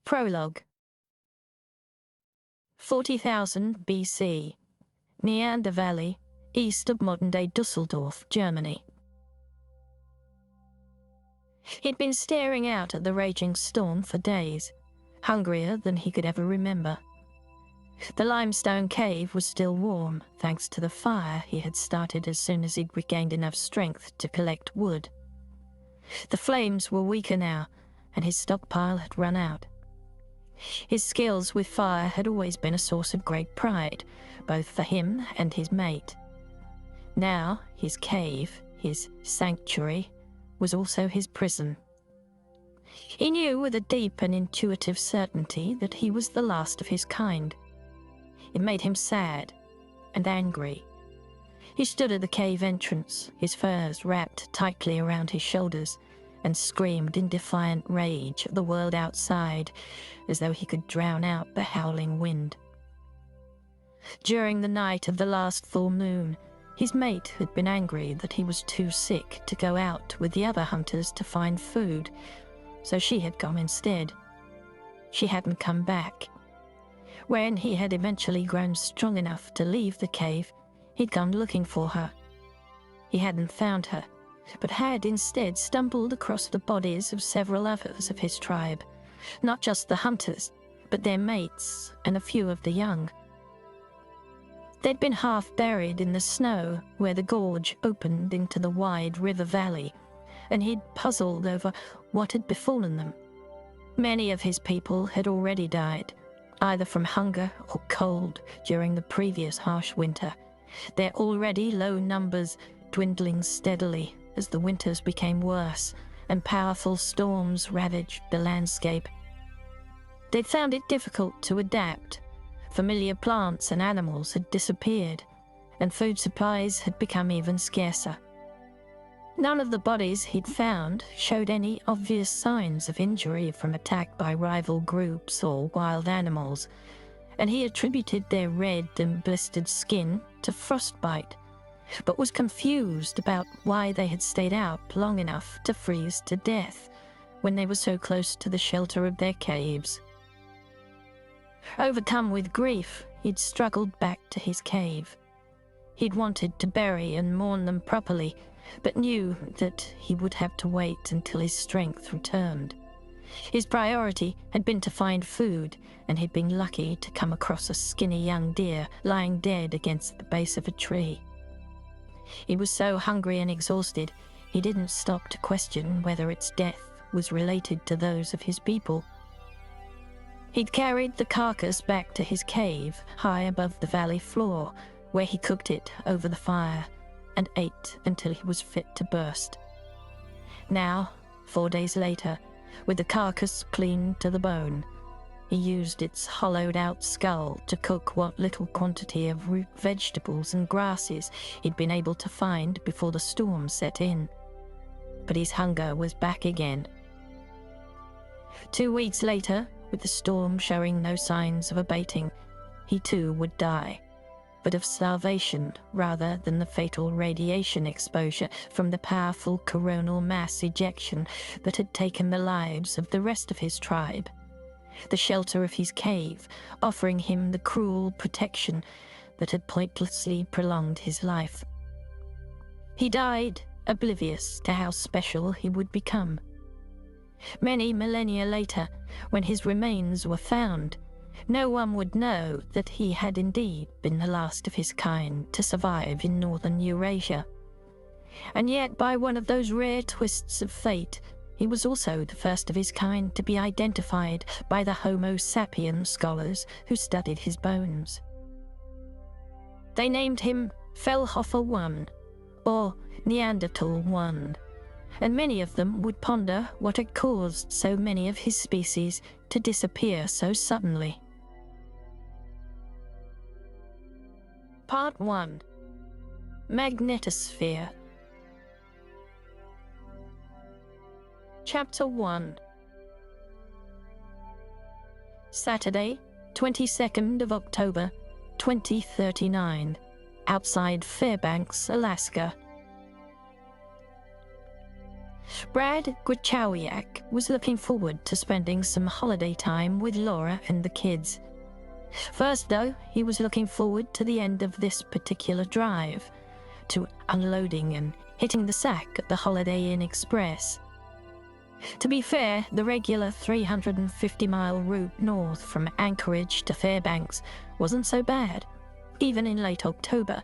Prologue. 40,000 BC. Neander Valley, east of modern-day Dusseldorf, Germany. He'd been staring out at the raging storm for days, hungrier than he could ever remember. The limestone cave was still warm, thanks to the fire he had started as soon as he'd regained enough strength to collect wood. The flames were weaker now, and his stockpile had run out. His skills with fire had always been a source of great pride, both for him and his mate. Now, his cave, his sanctuary, was also his prison. He knew with a deep and intuitive certainty that he was the last of his kind. It made him sad and angry. He stood at the cave entrance, his furs wrapped tightly around his shoulders, and screamed in defiant rage at the world outside, as though he could drown out the howling wind. During the night of the last full moon, his mate had been angry that he was too sick to go out with the other hunters to find food, so she had gone instead. She hadn't come back. When he had eventually grown strong enough to leave the cave, he'd gone looking for her. He hadn't found her, but had instead stumbled across the bodies of several others of his tribe, not just the hunters, but their mates and a few of the young. They'd been half buried in the snow where the gorge opened into the wide river valley, and he'd puzzled over what had befallen them. Many of his people had already died, either from hunger or cold during the previous harsh winter, their already low numbers dwindling steadily as the winters became worse and powerful storms ravaged the landscape. They'd found it difficult to adapt. Familiar plants and animals had disappeared, and food supplies had become even scarcer. None of the bodies he'd found showed any obvious signs of injury from attack by rival groups or wild animals, and he attributed their red and blistered skin to frostbite, but was confused about why they had stayed out long enough to freeze to death when they were so close to the shelter of their caves. Overcome with grief, he'd struggled back to his cave. He'd wanted to bury and mourn them properly, but knew that he would have to wait until his strength returned. His priority had been to find food, and he'd been lucky to come across a skinny young deer lying dead against the base of a tree. He was so hungry and exhausted, he didn't stop to question whether its death was related to those of his people. He'd carried the carcass back to his cave, high above the valley floor, where he cooked it over the fire and ate until he was fit to burst. Now, 4 days later, with the carcass cleaned to the bone, he used its hollowed-out skull to cook what little quantity of root vegetables and grasses he'd been able to find before the storm set in. But his hunger was back again. 2 weeks later, with the storm showing no signs of abating, he too would die, but of starvation rather than the fatal radiation exposure from the powerful coronal mass ejection that had taken the lives of the rest of his tribe. The shelter of his cave offering him the cruel protection that had pointlessly prolonged his life. He died, oblivious to how special he would become. Many millennia later, when his remains were found, no one would know that he had indeed been the last of his kind to survive in northern Eurasia. And yet, by one of those rare twists of fate, he was also the first of his kind to be identified by the Homo sapien scholars who studied his bones. They named him Fellhofer-1, or Neanderthal-1, and many of them would ponder what had caused so many of his species to disappear so suddenly. Part 1. Magnetosphere. Chapter 1. Saturday, 22nd of October, 2039, outside Fairbanks, Alaska. Brad Gwachowiak was looking forward to spending some holiday time with Laura and the kids. First, though, he was looking forward to the end of this particular drive, to unloading and hitting the sack at the Holiday Inn Express. To be fair, the regular 350-mile route north from Anchorage to Fairbanks wasn't so bad, even in late October,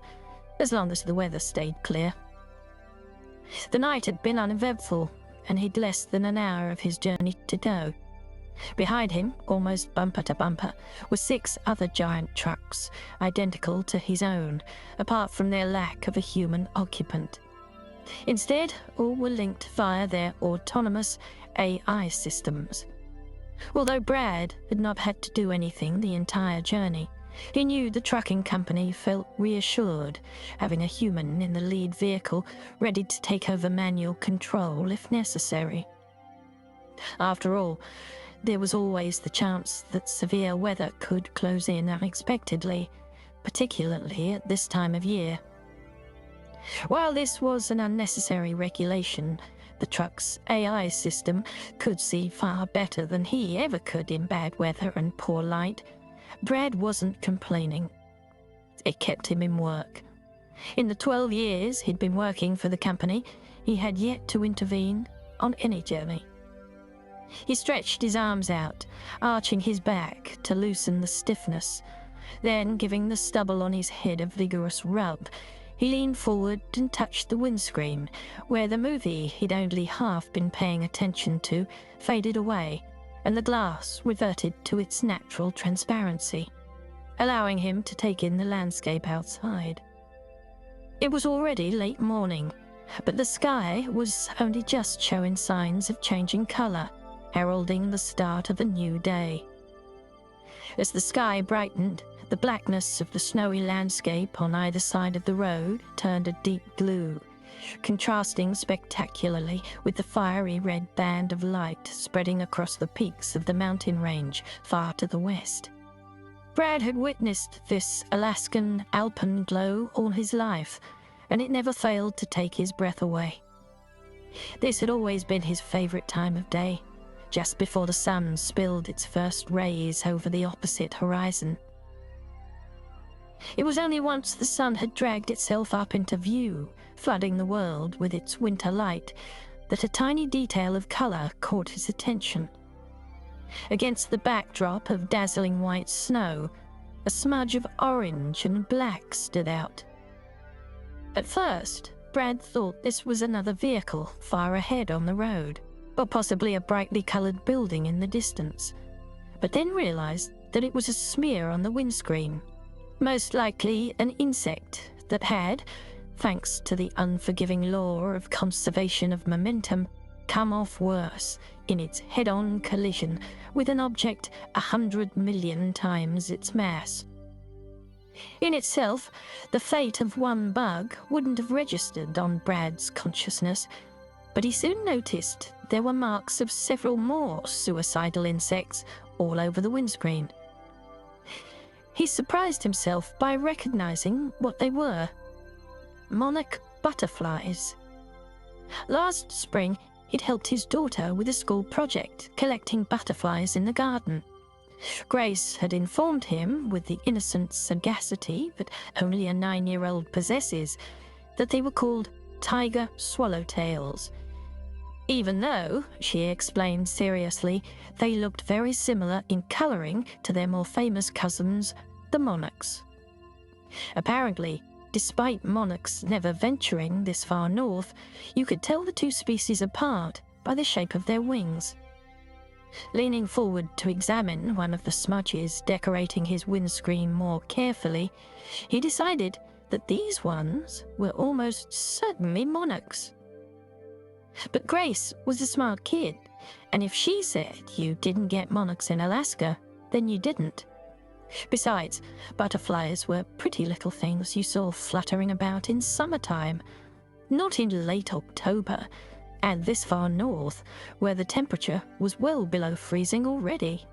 as long as the weather stayed clear. The night had been uneventful, and he'd less than an hour of his journey to go. Behind him, almost bumper to bumper, were 6 other giant trucks, identical to his own, apart from their lack of a human occupant. Instead, all were linked via their autonomous AI systems. Although Brad had not had to do anything the entire journey, he knew the trucking company felt reassured, having a human in the lead vehicle ready to take over manual control if necessary. After all, there was always the chance that severe weather could close in unexpectedly, particularly at this time of year. While this was an unnecessary regulation, the truck's AI system could see far better than he ever could in bad weather and poor light. Brad wasn't complaining. It kept him in work. In the 12 years he'd been working for the company, he had yet to intervene on any journey. He stretched his arms out, arching his back to loosen the stiffness. Then, giving the stubble on his head a vigorous rub, he leaned forward and touched the windscreen, where the movie he'd only half been paying attention to faded away, and the glass reverted to its natural transparency, allowing him to take in the landscape outside. It was already late morning, but the sky was only just showing signs of changing colour, heralding the start of a new day. As the sky brightened, the blackness of the snowy landscape on either side of the road turned a deep blue, contrasting spectacularly with the fiery red band of light spreading across the peaks of the mountain range far to the west. Brad had witnessed this Alaskan alpenglow all his life, and it never failed to take his breath away. This had always been his favourite time of day, just before the sun spilled its first rays over the opposite horizon. It was only once the sun had dragged itself up into view, flooding the world with its winter light, that a tiny detail of colour caught his attention. Against the backdrop of dazzling white snow, a smudge of orange and black stood out. At first, Brad thought this was another vehicle far ahead on the road, or possibly a brightly coloured building in the distance, but then realised that it was a smear on the windscreen, most likely an insect that had, thanks to the unforgiving law of conservation of momentum, come off worse in its head-on collision with an object 100 million times its mass. In itself, the fate of one bug wouldn't have registered on Brad's consciousness, but he soon noticed there were marks of several more suicidal insects all over the windscreen. He surprised himself by recognizing what they were: monarch butterflies. Last spring, he'd helped his daughter with a school project collecting butterflies in the garden. Grace had informed him, with the innocent sagacity that only a 9-year-old possesses, that they were called tiger swallowtails, even though, she explained seriously, they looked very similar in colouring to their more famous cousins, the monarchs. Apparently, despite monarchs never venturing this far north, you could tell the two species apart by the shape of their wings. Leaning forward to examine one of the smudges decorating his windscreen more carefully, he decided that these ones were almost certainly monarchs. But Grace was a smart kid, and if she said you didn't get monarchs in Alaska, then you didn't. Besides, butterflies were pretty little things you saw fluttering about in summertime, not in late October, and this far north, where the temperature was well below freezing already.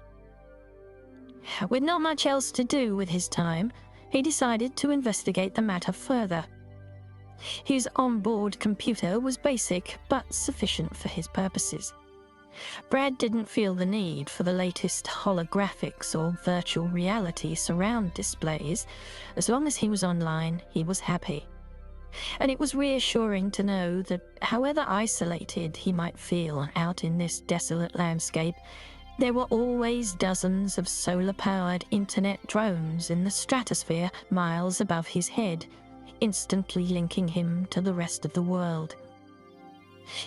With not much else to do with his time, he decided to investigate the matter further. His onboard computer was basic but sufficient for his purposes. Brad didn't feel the need for the latest holographics or virtual reality surround displays. As long as he was online, he was happy. And it was reassuring to know that however isolated he might feel out in this desolate landscape, there were always dozens of solar-powered internet drones in the stratosphere miles above his head, instantly linking him to the rest of the world.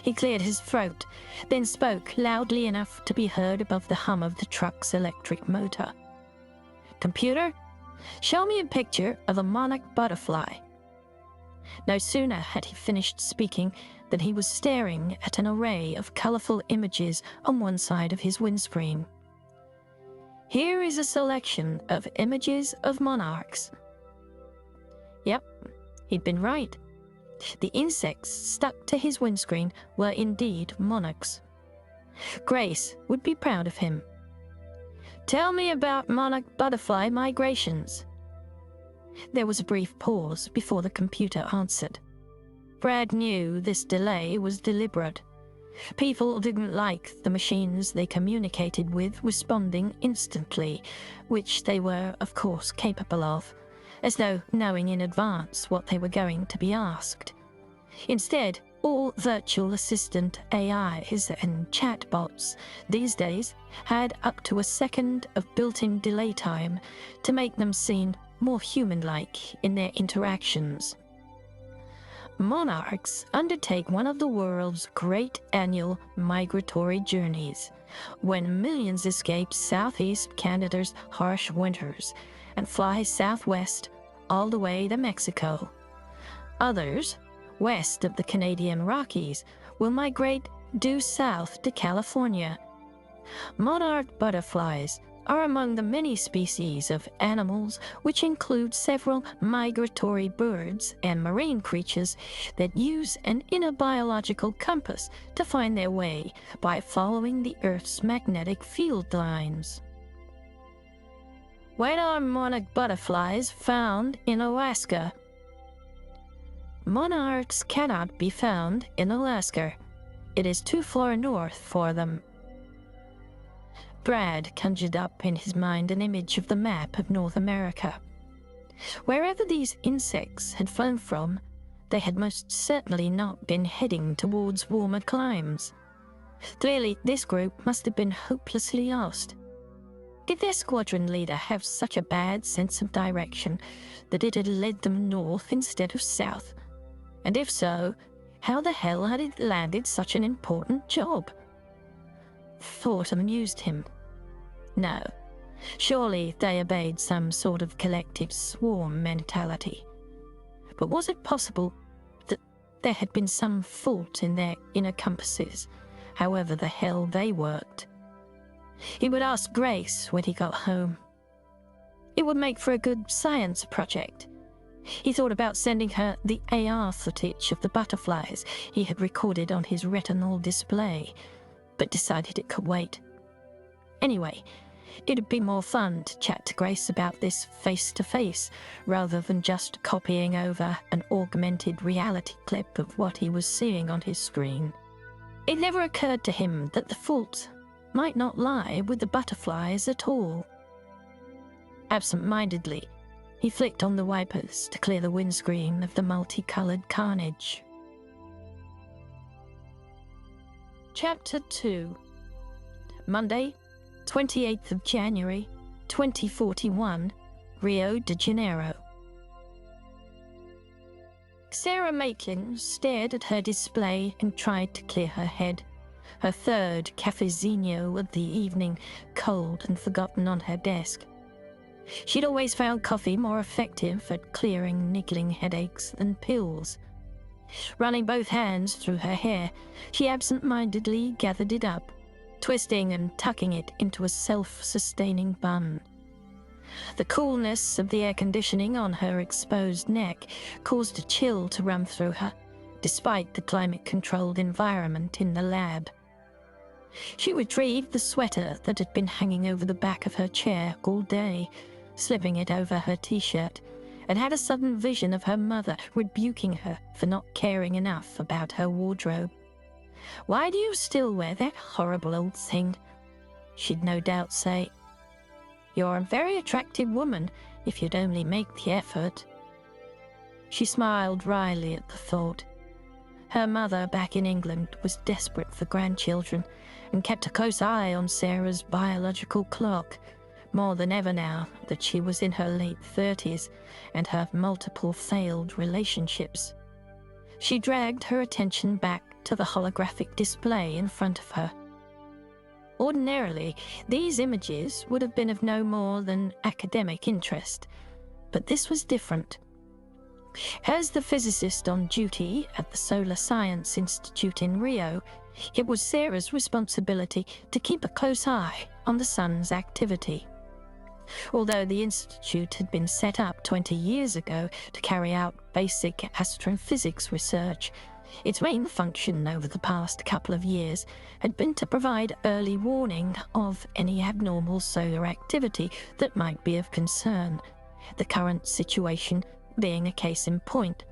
He cleared his throat, then spoke loudly enough to be heard above the hum of the truck's electric motor. "Computer, show me a picture of a monarch butterfly." No sooner had he finished speaking than he was staring at an array of colorful images on one side of his windscreen. "Here is a selection of images of monarchs." Yep, he'd been right. The insects stuck to his windscreen were indeed monarchs. Grace would be proud of him. "Tell me about monarch butterfly migrations." There was a brief pause before the computer answered. Brad knew this delay was deliberate. People didn't like the machines they communicated with responding instantly, which they were, of course, capable of, as though knowing in advance what they were going to be asked. Instead, all virtual assistant AIs and chatbots these days had up to a second of built-in delay time to make them seem more human-like in their interactions. Monarchs undertake one of the world's great annual migratory journeys, when millions escape southeast Canada's harsh winters and fly southwest all the way to Mexico. Others, west of the Canadian Rockies, will migrate due south to California. Monarch butterflies are among the many species of animals, which include several migratory birds and marine creatures that use an inner biological compass to find their way by following the Earth's magnetic field lines. When are monarch butterflies found in Alaska? Monarchs cannot be found in Alaska. It is too far north for them. Brad conjured up in his mind an image of the map of North America. Wherever these insects had flown from, they had most certainly not been heading towards warmer climes. Clearly, this group must have been hopelessly lost. Did their squadron leader have such a bad sense of direction that it had led them north instead of south? And if so, how the hell had it landed such an important job? Thought amused him. No, surely they obeyed some sort of collective swarm mentality. But was it possible that there had been some fault in their inner compasses, however the hell they worked? He would ask Grace when he got home. It would make for a good science project. He thought about sending her the AR footage of the butterflies he had recorded on his retinal display, but decided it could wait. Anyway, it'd be more fun to chat to Grace about this face-to-face, rather than just copying over an augmented reality clip of what he was seeing on his screen. It never occurred to him that the fault might not lie with the butterflies at all. Absent-mindedly, he flicked on the wipers to clear the windscreen of the multicolored carnage. Chapter 2. Monday, 28th of January, 2041, Rio de Janeiro. Sarah Maitland stared at her display and tried to clear her head, her third cafezinho of the evening cold and forgotten on her desk. She'd always found coffee more effective at clearing niggling headaches than pills. Running both hands through her hair, she absent-mindedly gathered it up, twisting and tucking it into a self-sustaining bun. The coolness of the air conditioning on her exposed neck caused a chill to run through her, despite the climate-controlled environment in the lab. She retrieved the sweater that had been hanging over the back of her chair all day, slipping it over her t-shirt, and had a sudden vision of her mother rebuking her for not caring enough about her wardrobe. "Why do you still wear that horrible old thing?" she'd no doubt say. "You're a very attractive woman if you'd only make the effort." She smiled wryly at the thought. Her mother back in England was desperate for grandchildren and kept a close eye on Sarah's biological clock, more than ever now that she was in her late 30s and her multiple failed relationships. She dragged her attention back to the holographic display in front of her. Ordinarily, these images would have been of no more than academic interest, but this was different. As the physicist on duty at the Solar Science Institute in Rio, it was Sarah's responsibility to keep a close eye on the sun's activity. Although the institute had been set up 20 years ago to carry out basic astrophysics research, its main function over the past couple of years had been to provide early warning of any abnormal solar activity that might be of concern, the current situation being a case in point.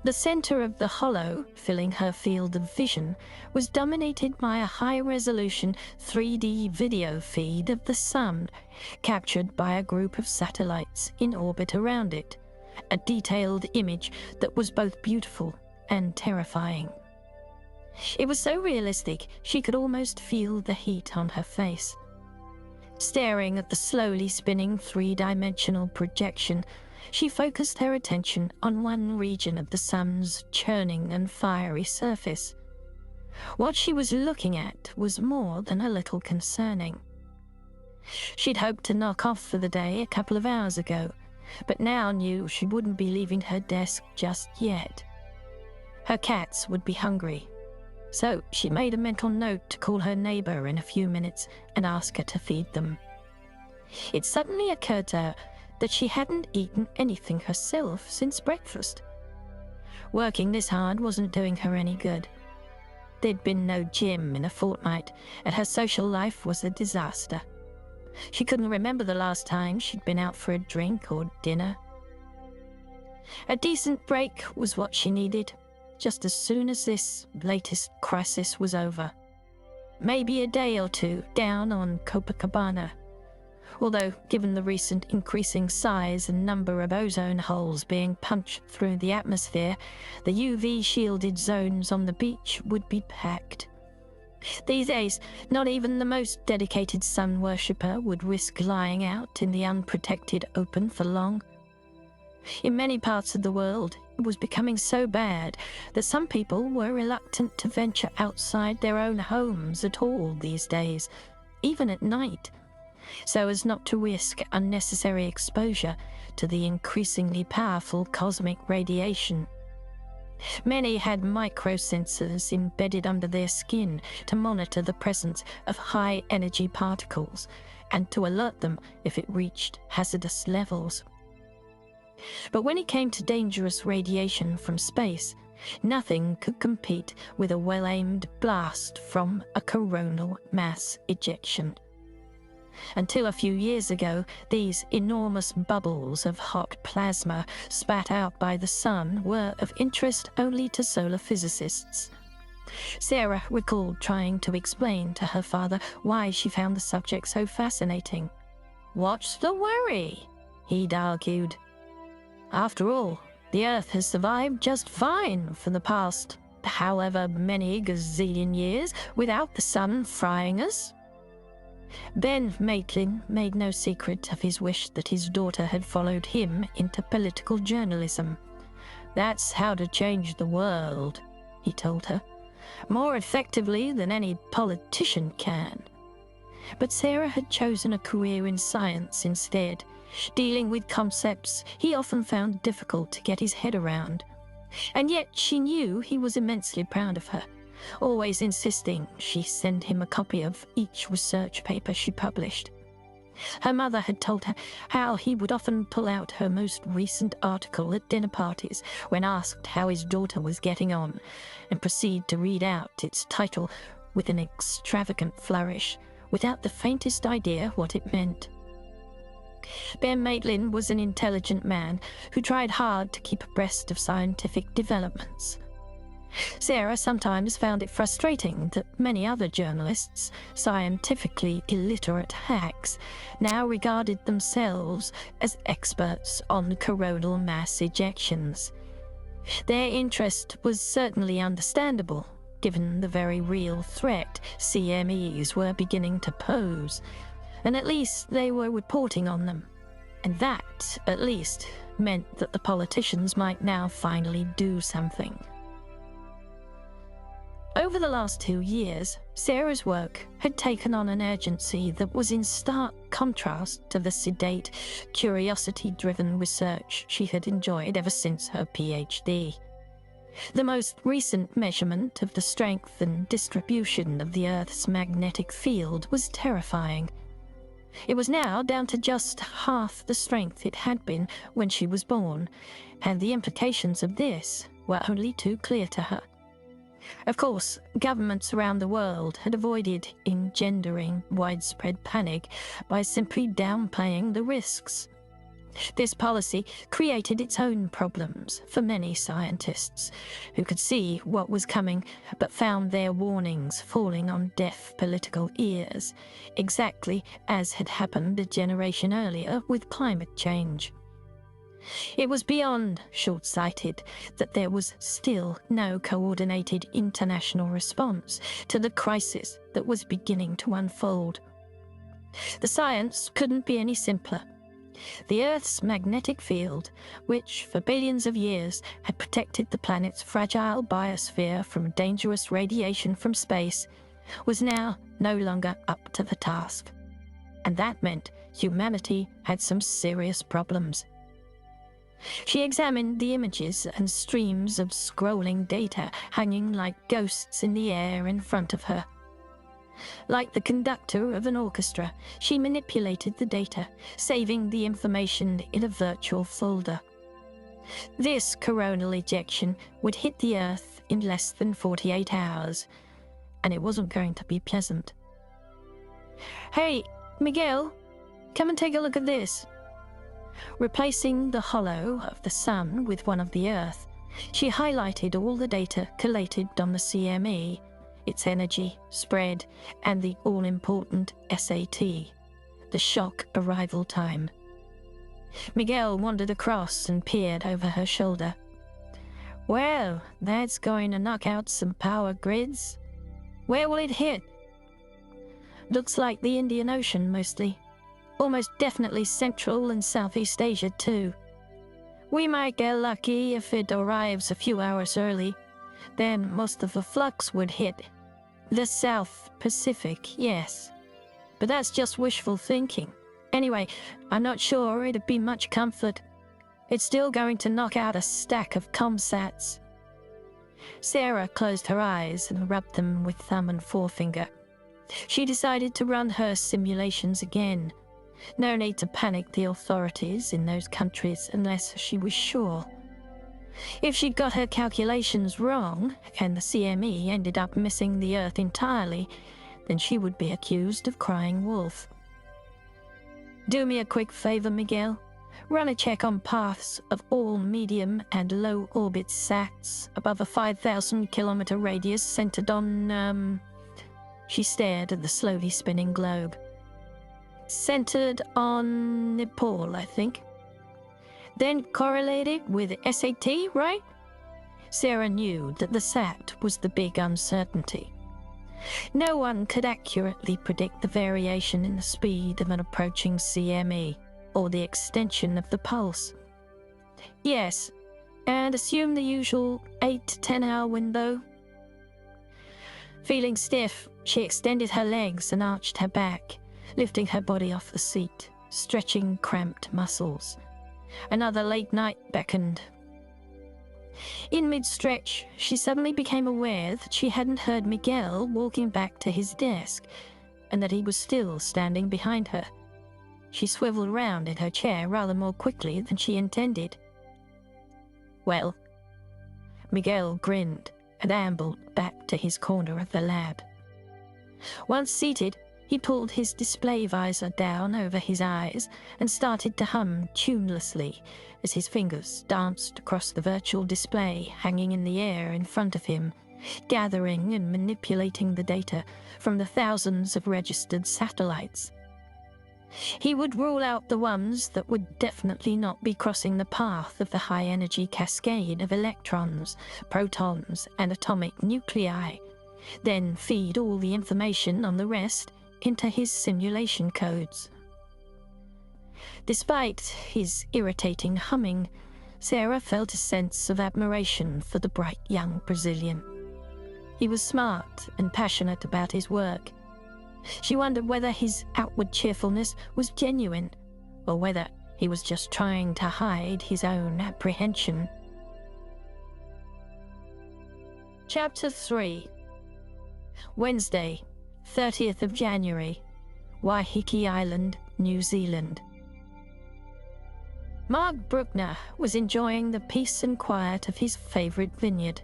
The center of the hollow, filling her field of vision, was dominated by a high-resolution 3D video feed of the sun, captured by a group of satellites in orbit around it, a detailed image that was both beautiful and terrifying. It was so realistic she could almost feel the heat on her face. Staring at the slowly spinning three-dimensional projection, she focused her attention on one region of the sun's churning and fiery surface. What she was looking at was more than a little concerning. She'd hoped to knock off for the day a couple of hours ago, but now knew she wouldn't be leaving her desk just yet. Her cats would be hungry, so she made a mental note to call her neighbor in a few minutes and ask her to feed them. It suddenly occurred to her that she hadn't eaten anything herself since breakfast. Working this hard wasn't doing her any good. There'd been no gym in a fortnight, and her social life was a disaster. She couldn't remember the last time she'd been out for a drink or dinner. A decent break was what she needed, just as soon as this latest crisis was over. Maybe a day or two down on Copacabana. Although, given the recent increasing size and number of ozone holes being punched through the atmosphere, the UV-shielded zones on the beach would be packed. These days, not even the most dedicated sun worshipper would risk lying out in the unprotected open for long. In many parts of the world, it was becoming so bad that some people were reluctant to venture outside their own homes at all these days, even at night, so as not to risk unnecessary exposure to the increasingly powerful cosmic radiation. Many had microsensors embedded under their skin to monitor the presence of high-energy particles and to alert them if it reached hazardous levels. But when it came to dangerous radiation from space, nothing could compete with a well-aimed blast from a coronal mass ejection. Until a few years ago, these enormous bubbles of hot plasma spat out by the sun were of interest only to solar physicists. Sarah recalled trying to explain to her father why she found the subject so fascinating. "What's the worry?" he'd argued. "After all, the Earth has survived just fine for the past however many gazillion years without the sun frying us." Ben Maitland made no secret of his wish that his daughter had followed him into political journalism. "That's how to change the world," he told her, "more effectively than any politician can." But Sarah had chosen a career in science instead, dealing with concepts he often found difficult to get his head around. And yet she knew he was immensely proud of her, always insisting she send him a copy of each research paper she published. Her mother had told her how he would often pull out her most recent article at dinner parties when asked how his daughter was getting on, and proceed to read out its title with an extravagant flourish, without the faintest idea what it meant. Ben Maitland was an intelligent man who tried hard to keep abreast of scientific developments. Sarah sometimes found it frustrating that many other journalists, scientifically illiterate hacks, now regarded themselves as experts on coronal mass ejections. Their interest was certainly understandable, given the very real threat CMEs were beginning to pose, and at least they were reporting on them. And that, at least, meant that the politicians might now finally do something. Over the last 2 years, Sarah's work had taken on an urgency that was in stark contrast to the sedate, curiosity-driven research she had enjoyed ever since her PhD. The most recent measurement of the strength and distribution of the Earth's magnetic field was terrifying. It was now down to just half the strength it had been when she was born, and the implications of this were only too clear to her. Of course, governments around the world had avoided engendering widespread panic by simply downplaying the risks. This policy created its own problems for many scientists, who could see what was coming but found their warnings falling on deaf political ears, exactly as had happened a generation earlier with climate change. It was beyond short-sighted that there was still no coordinated international response to the crisis that was beginning to unfold. The science couldn't be any simpler. The Earth's magnetic field, which for billions of years had protected the planet's fragile biosphere from dangerous radiation from space, was now no longer up to the task. And that meant humanity had some serious problems. She examined the images and streams of scrolling data hanging like ghosts in the air in front of her. Like the conductor of an orchestra, she manipulated the data, saving the information in a virtual folder. This coronal ejection would hit the Earth in less than 48 hours, and it wasn't going to be pleasant. "Hey, Miguel, come and take a look at this." Replacing the hollow of the sun with one of the Earth, she highlighted all the data collated on the CME, its energy, spread, and the all-important SAT, the shock arrival time. Miguel wandered across and peered over her shoulder. "Well, that's going to knock out some power grids. Where will it hit?" "Looks like the Indian Ocean, mostly. Almost definitely Central and Southeast Asia, too. We might get lucky if it arrives a few hours early. Then most of the flux would hit the South Pacific, yes. But that's just wishful thinking. Anyway, I'm not sure it'd be much comfort. It's still going to knock out a stack of comsats." Sarah closed her eyes and rubbed them with thumb and forefinger. She decided to run her simulations again. No need to panic the authorities in those countries unless she was sure. If she'd got her calculations wrong, and the CME ended up missing the Earth entirely, then she would be accused of crying wolf. "Do me a quick favor, Miguel. Run a check on paths of all medium and low orbit sats above a 5,000-kilometer radius centered on, She stared at the slowly spinning globe. "Centered on Nepal, I think. Then correlated with SAT, right?" Sarah knew that the SAT was the big uncertainty. No one could accurately predict the variation in the speed of an approaching CME, or the extension of the pulse. "Yes, and assume the usual 8 to 10 hour window." Feeling stiff, she extended her legs and arched her back, lifting her body off the seat, stretching cramped muscles. Another late night beckoned. In mid-stretch, she suddenly became aware that she hadn't heard Miguel walking back to his desk, and that he was still standing behind her. She swiveled round in her chair rather more quickly than she intended. "Well?" Miguel grinned and ambled back to his corner of the lab. Once seated, He pulled his display visor down over his eyes and started to hum tunelessly as his fingers danced across the virtual display hanging in the air in front of him, gathering and manipulating the data from the thousands of registered satellites. He would rule out the ones that would definitely not be crossing the path of the high-energy cascade of electrons, protons, and atomic nuclei, then feed all the information on the rest into his simulation codes. Despite his irritating humming, Sarah felt a sense of admiration for the bright young Brazilian. He was smart and passionate about his work. She wondered whether his outward cheerfulness was genuine, or whether he was just trying to hide his own apprehension. Chapter 3. Wednesday, 30th of January, Waiheke Island, New Zealand. Mark Bruckner was enjoying the peace and quiet of his favourite vineyard.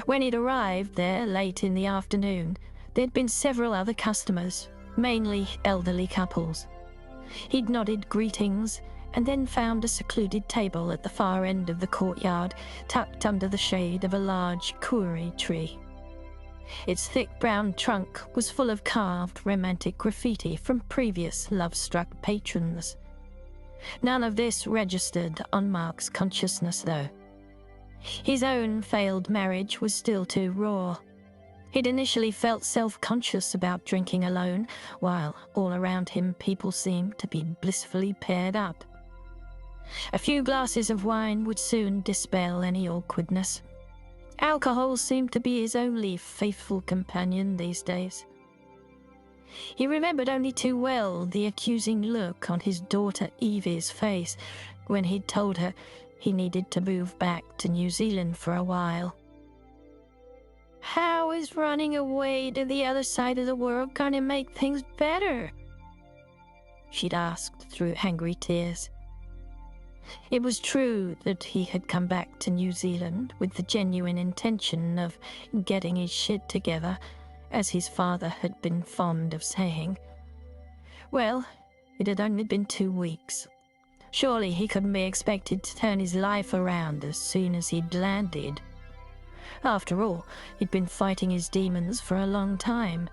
When he'd arrived there late in the afternoon, there'd been several other customers, mainly elderly couples. He'd nodded greetings and then found a secluded table at the far end of the courtyard, tucked under the shade of a large kauri tree. Its thick brown trunk was full of carved romantic graffiti from previous love-struck patrons. None of this registered on Mark's consciousness, though. His own failed marriage was still too raw. He'd initially felt self-conscious about drinking alone, while all around him people seemed to be blissfully paired up. A few glasses of wine would soon dispel any awkwardness. Alcohol seemed to be his only faithful companion these days. He remembered only too well the accusing look on his daughter Evie's face when he'd told her he needed to move back to New Zealand for a while. "How is running away to the other side of the world going to make things better?" she'd asked through angry tears. It was true that he had come back to New Zealand with the genuine intention of getting his shit together, as his father had been fond of saying. Well, it had only been 2 weeks. Surely he couldn't be expected to turn his life around as soon as he'd landed. After all, he'd been fighting his demons for a long time.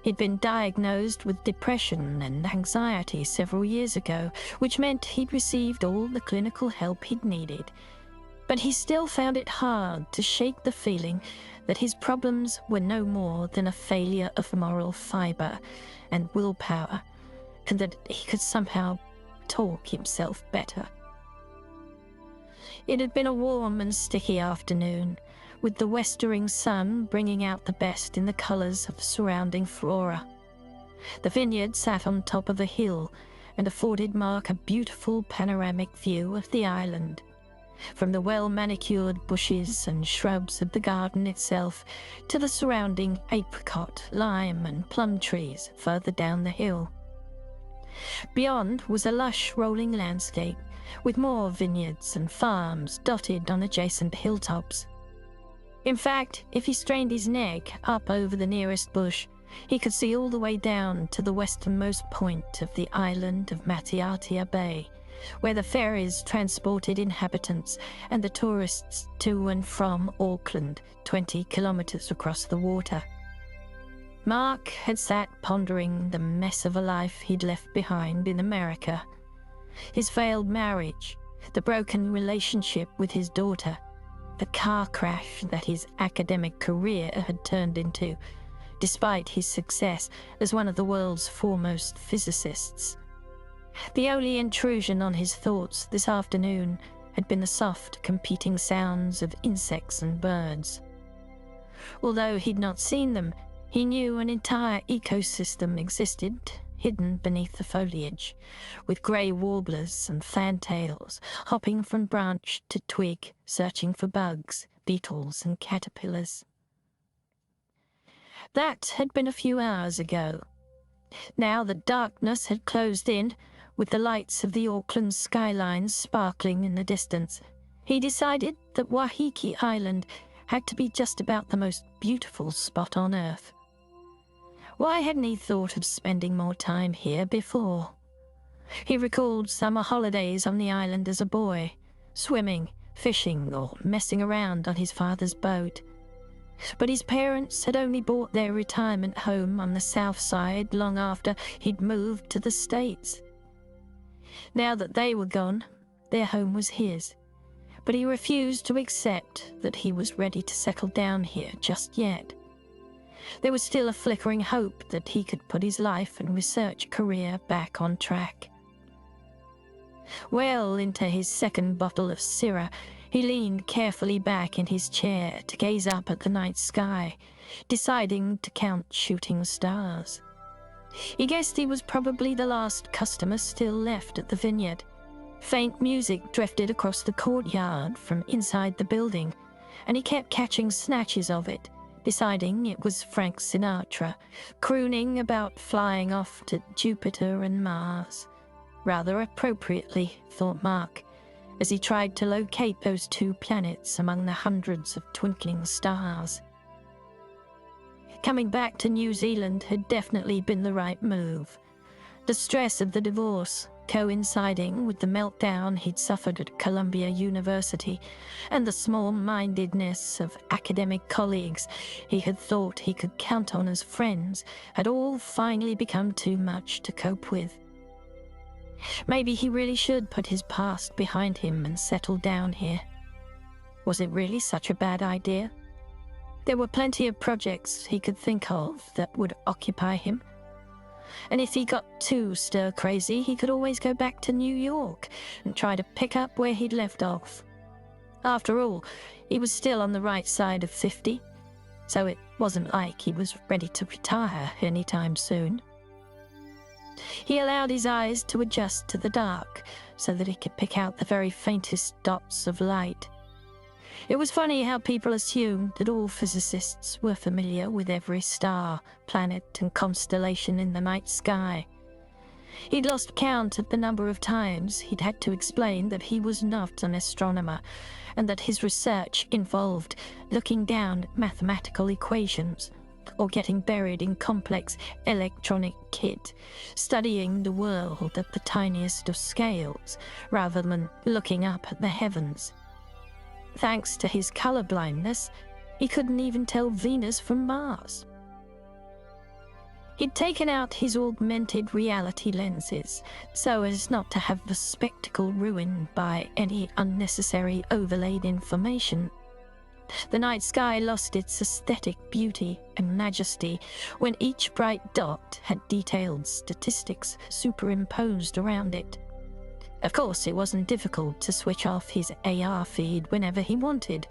He'd been diagnosed with depression and anxiety several years ago, which meant he'd received all the clinical help he'd needed. But he still found it hard to shake the feeling that his problems were no more than a failure of moral fibre and willpower, and that he could somehow talk himself better. It had been a warm and sticky afternoon, with the westering sun bringing out the best in the colours of the surrounding flora. The vineyard sat on top of a hill and afforded Mark a beautiful panoramic view of the island, from the well-manicured bushes and shrubs of the garden itself to the surrounding apricot, lime and plum trees further down the hill. Beyond was a lush rolling landscape, with more vineyards and farms dotted on adjacent hilltops. In fact, if he strained his neck up over the nearest bush, he could see all the way down to the westernmost point of the island of Matiatia Bay, where the ferries transported inhabitants and the tourists to and from Auckland, 20 kilometres across the water. Mark had sat pondering the mess of a life he'd left behind in America. His failed marriage, the broken relationship with his daughter, the car crash that his academic career had turned into, despite his success as one of the world's foremost physicists. The only intrusion on his thoughts this afternoon had been the soft, competing sounds of insects and birds. Although he'd not seen them, he knew an entire ecosystem existed, hidden beneath the foliage, with grey warblers and fantails hopping from branch to twig, searching for bugs, beetles and caterpillars. That had been a few hours ago. Now that darkness had closed in, with the lights of the Auckland skylines sparkling in the distance, he decided that Waiheke Island had to be just about the most beautiful spot on Earth. Why hadn't he thought of spending more time here before? He recalled summer holidays on the island as a boy, swimming, fishing, or messing around on his father's boat. But his parents had only bought their retirement home on the south side long after he'd moved to the States. Now that they were gone, their home was his, but he refused to accept that he was ready to settle down here just yet. There was still a flickering hope that he could put his life and research career back on track. Well into his second bottle of Syrah, he leaned carefully back in his chair to gaze up at the night sky, deciding to count shooting stars. He guessed he was probably the last customer still left at the vineyard. Faint music drifted across the courtyard from inside the building, and he kept catching snatches of it, deciding it was Frank Sinatra, crooning about flying off to Jupiter and Mars. Rather appropriately, thought Mark, as he tried to locate those two planets among the hundreds of twinkling stars. Coming back to New Zealand had definitely been the right move. The stress of the divorce, coinciding with the meltdown he'd suffered at Columbia University, and the small-mindedness of academic colleagues he had thought he could count on as friends, had all finally become too much to cope with. Maybe he really should put his past behind him and settle down here. Was it really such a bad idea? There were plenty of projects he could think of that would occupy him. And if he got too stir-crazy, he could always go back to New York and try to pick up where he'd left off. After all, he was still on the right side of 50, so it wasn't like he was ready to retire anytime soon. He allowed his eyes to adjust to the dark so that he could pick out the very faintest dots of light. It was funny how people assumed that all physicists were familiar with every star, planet, and constellation in the night sky. He'd lost count of the number of times he'd had to explain that he was not an astronomer, and that his research involved looking down at mathematical equations, or getting buried in complex electronic kit, studying the world at the tiniest of scales, rather than looking up at the heavens. Thanks to his color blindness, he couldn't even tell Venus from Mars. He'd taken out his augmented reality lenses so as not to have the spectacle ruined by any unnecessary overlaid information. The night sky lost its aesthetic beauty and majesty when each bright dot had detailed statistics superimposed around it. Of course, it wasn't difficult to switch off his AR feed whenever he wanted,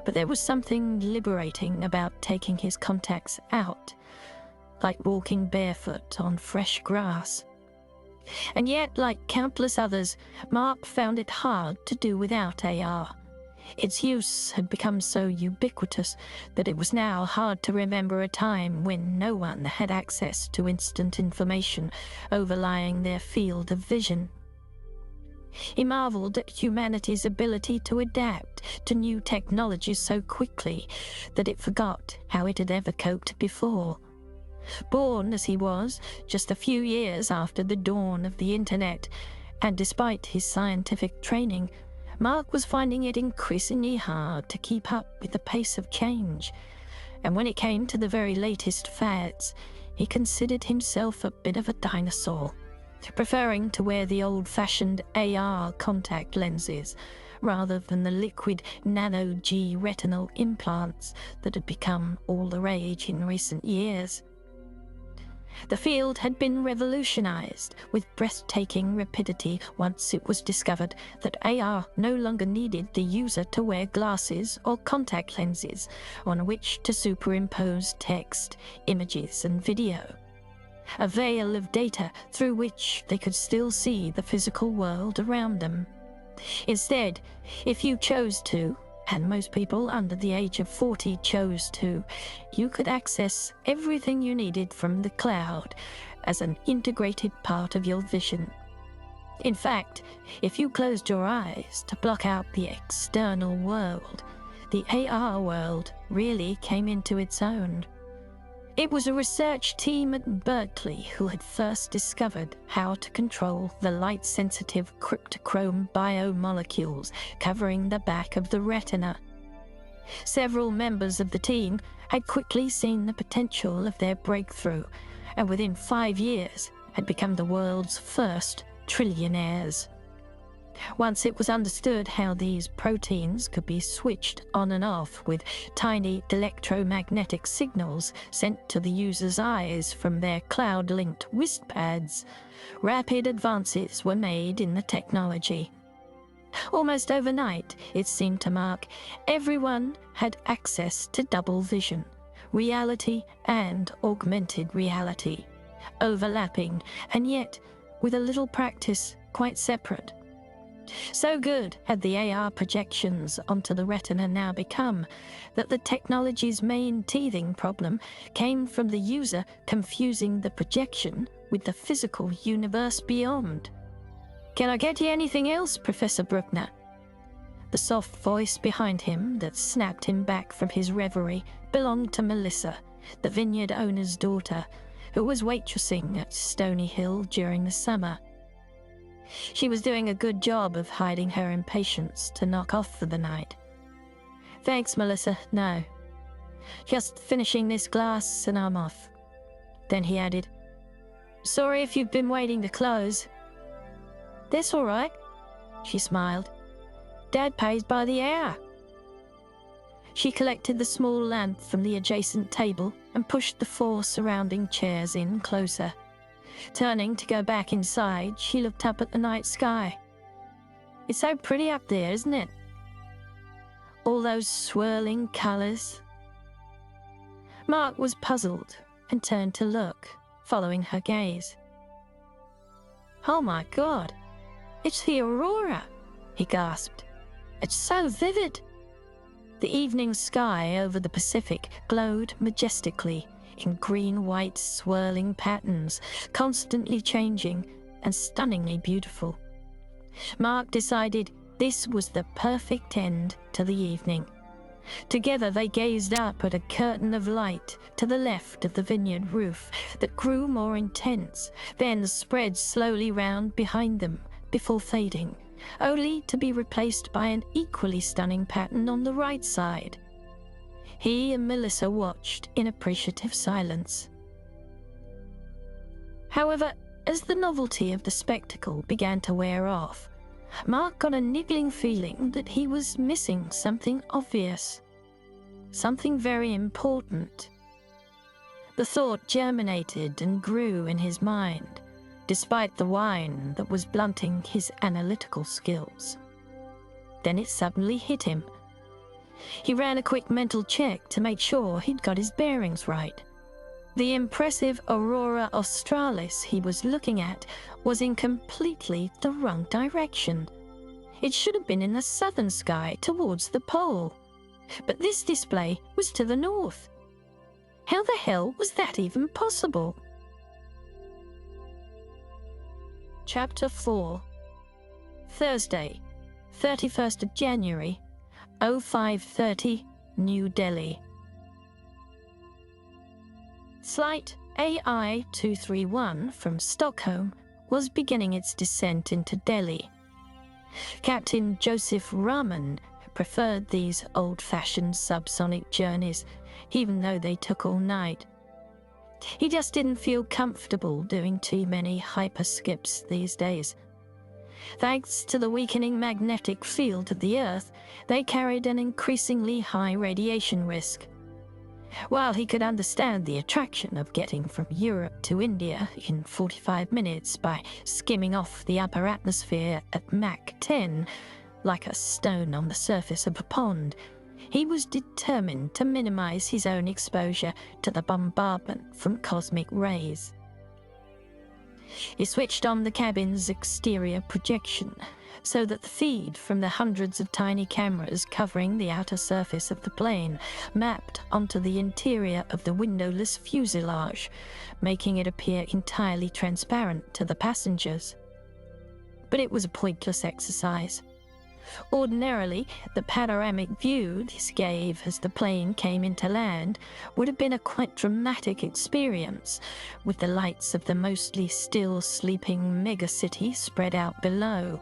but there was something liberating about taking his contacts out, like walking barefoot on fresh grass. And yet, like countless others, Mark found it hard to do without AR. Its use had become so ubiquitous that it was now hard to remember a time when no one had access to instant information overlying their field of vision. He marveled at humanity's ability to adapt to new technologies so quickly that it forgot how it had ever coped before. Born as he was, just a few years after the dawn of the internet, and despite his scientific training, Mark was finding it increasingly hard to keep up with the pace of change. And when it came to the very latest fads, he considered himself a bit of a dinosaur, preferring to wear the old-fashioned AR contact lenses rather than the liquid nano-G retinal implants that had become all the rage in recent years. The field had been revolutionized with breathtaking rapidity once it was discovered that AR no longer needed the user to wear glasses or contact lenses on which to superimpose text, images, and video. A veil of data through which they could still see the physical world around them. Instead, if you chose to, and most people under the age of 40 chose to, you could access everything you needed from the cloud as an integrated part of your vision. In fact, if you closed your eyes to block out the external world, the AR world really came into its own. It was a research team at Berkeley who had first discovered how to control the light-sensitive cryptochrome biomolecules covering the back of the retina. Several members of the team had quickly seen the potential of their breakthrough, and within 5 years had become the world's first trillionaires. Once it was understood how these proteins could be switched on and off with tiny electromagnetic signals sent to the user's eyes from their cloud-linked wristpads, rapid advances were made in the technology. Almost overnight, it seemed to Mark, everyone had access to double vision, reality and augmented reality, overlapping and yet, with a little practice, quite separate. So good had the AR projections onto the retina now become that the technology's main teething problem came from the user confusing the projection with the physical universe beyond. "Can I get you anything else, Professor Bruckner?" The soft voice behind him that snapped him back from his reverie belonged to Melissa, the vineyard owner's daughter, who was waitressing at Stony Hill during the summer. She was doing a good job of hiding her impatience to knock off for the night. "Thanks, Melissa, no. Just finishing this glass and I'm off." Then he added, "Sorry if you've been waiting to close." "That's all right," she smiled. "Dad pays by the hour." She collected the small lamp from the adjacent table and pushed the 4 surrounding chairs in closer. Turning to go back inside, she looked up at the night sky. "It's so pretty up there, isn't it? All those swirling colours." Mark was puzzled and turned to look, following her gaze. "Oh my God, it's the aurora," he gasped. "It's so vivid." The evening sky over the Pacific glowed majestically in green-white swirling patterns, constantly changing and stunningly beautiful. Mark decided this was the perfect end to the evening. Together they gazed up at a curtain of light to the left of the vineyard roof that grew more intense, then spread slowly round behind them before fading, only to be replaced by an equally stunning pattern on the right side. He and Melissa watched in appreciative silence. However, as the novelty of the spectacle began to wear off, Mark got a niggling feeling that he was missing something obvious, something very important. The thought germinated and grew in his mind, despite the wine that was blunting his analytical skills. Then it suddenly hit him. He ran a quick mental check to make sure he'd got his bearings right. The impressive aurora australis he was looking at was in completely the wrong direction. It should have been in the southern sky towards the pole. But this display was to the north. How the hell was that even possible? Chapter 4. Thursday, 31st of January, 0530, New Delhi. Flight AI-231 from Stockholm was beginning its descent into Delhi. Captain Joseph Rahman preferred these old-fashioned subsonic journeys, even though they took all night. He just didn't feel comfortable doing too many hyperskips these days. Thanks to the weakening magnetic field of the Earth, they carried an increasingly high radiation risk. While he could understand the attraction of getting from Europe to India in 45 minutes by skimming off the upper atmosphere at Mach 10, like a stone on the surface of a pond, he was determined to minimize his own exposure to the bombardment from cosmic rays. He switched on the cabin's exterior projection so that the feed from the hundreds of tiny cameras covering the outer surface of the plane mapped onto the interior of the windowless fuselage, making it appear entirely transparent to the passengers. But it was a pointless exercise. Ordinarily, the panoramic view this gave as the plane came into land would have been a quite dramatic experience, with the lights of the mostly still sleeping megacity spread out below.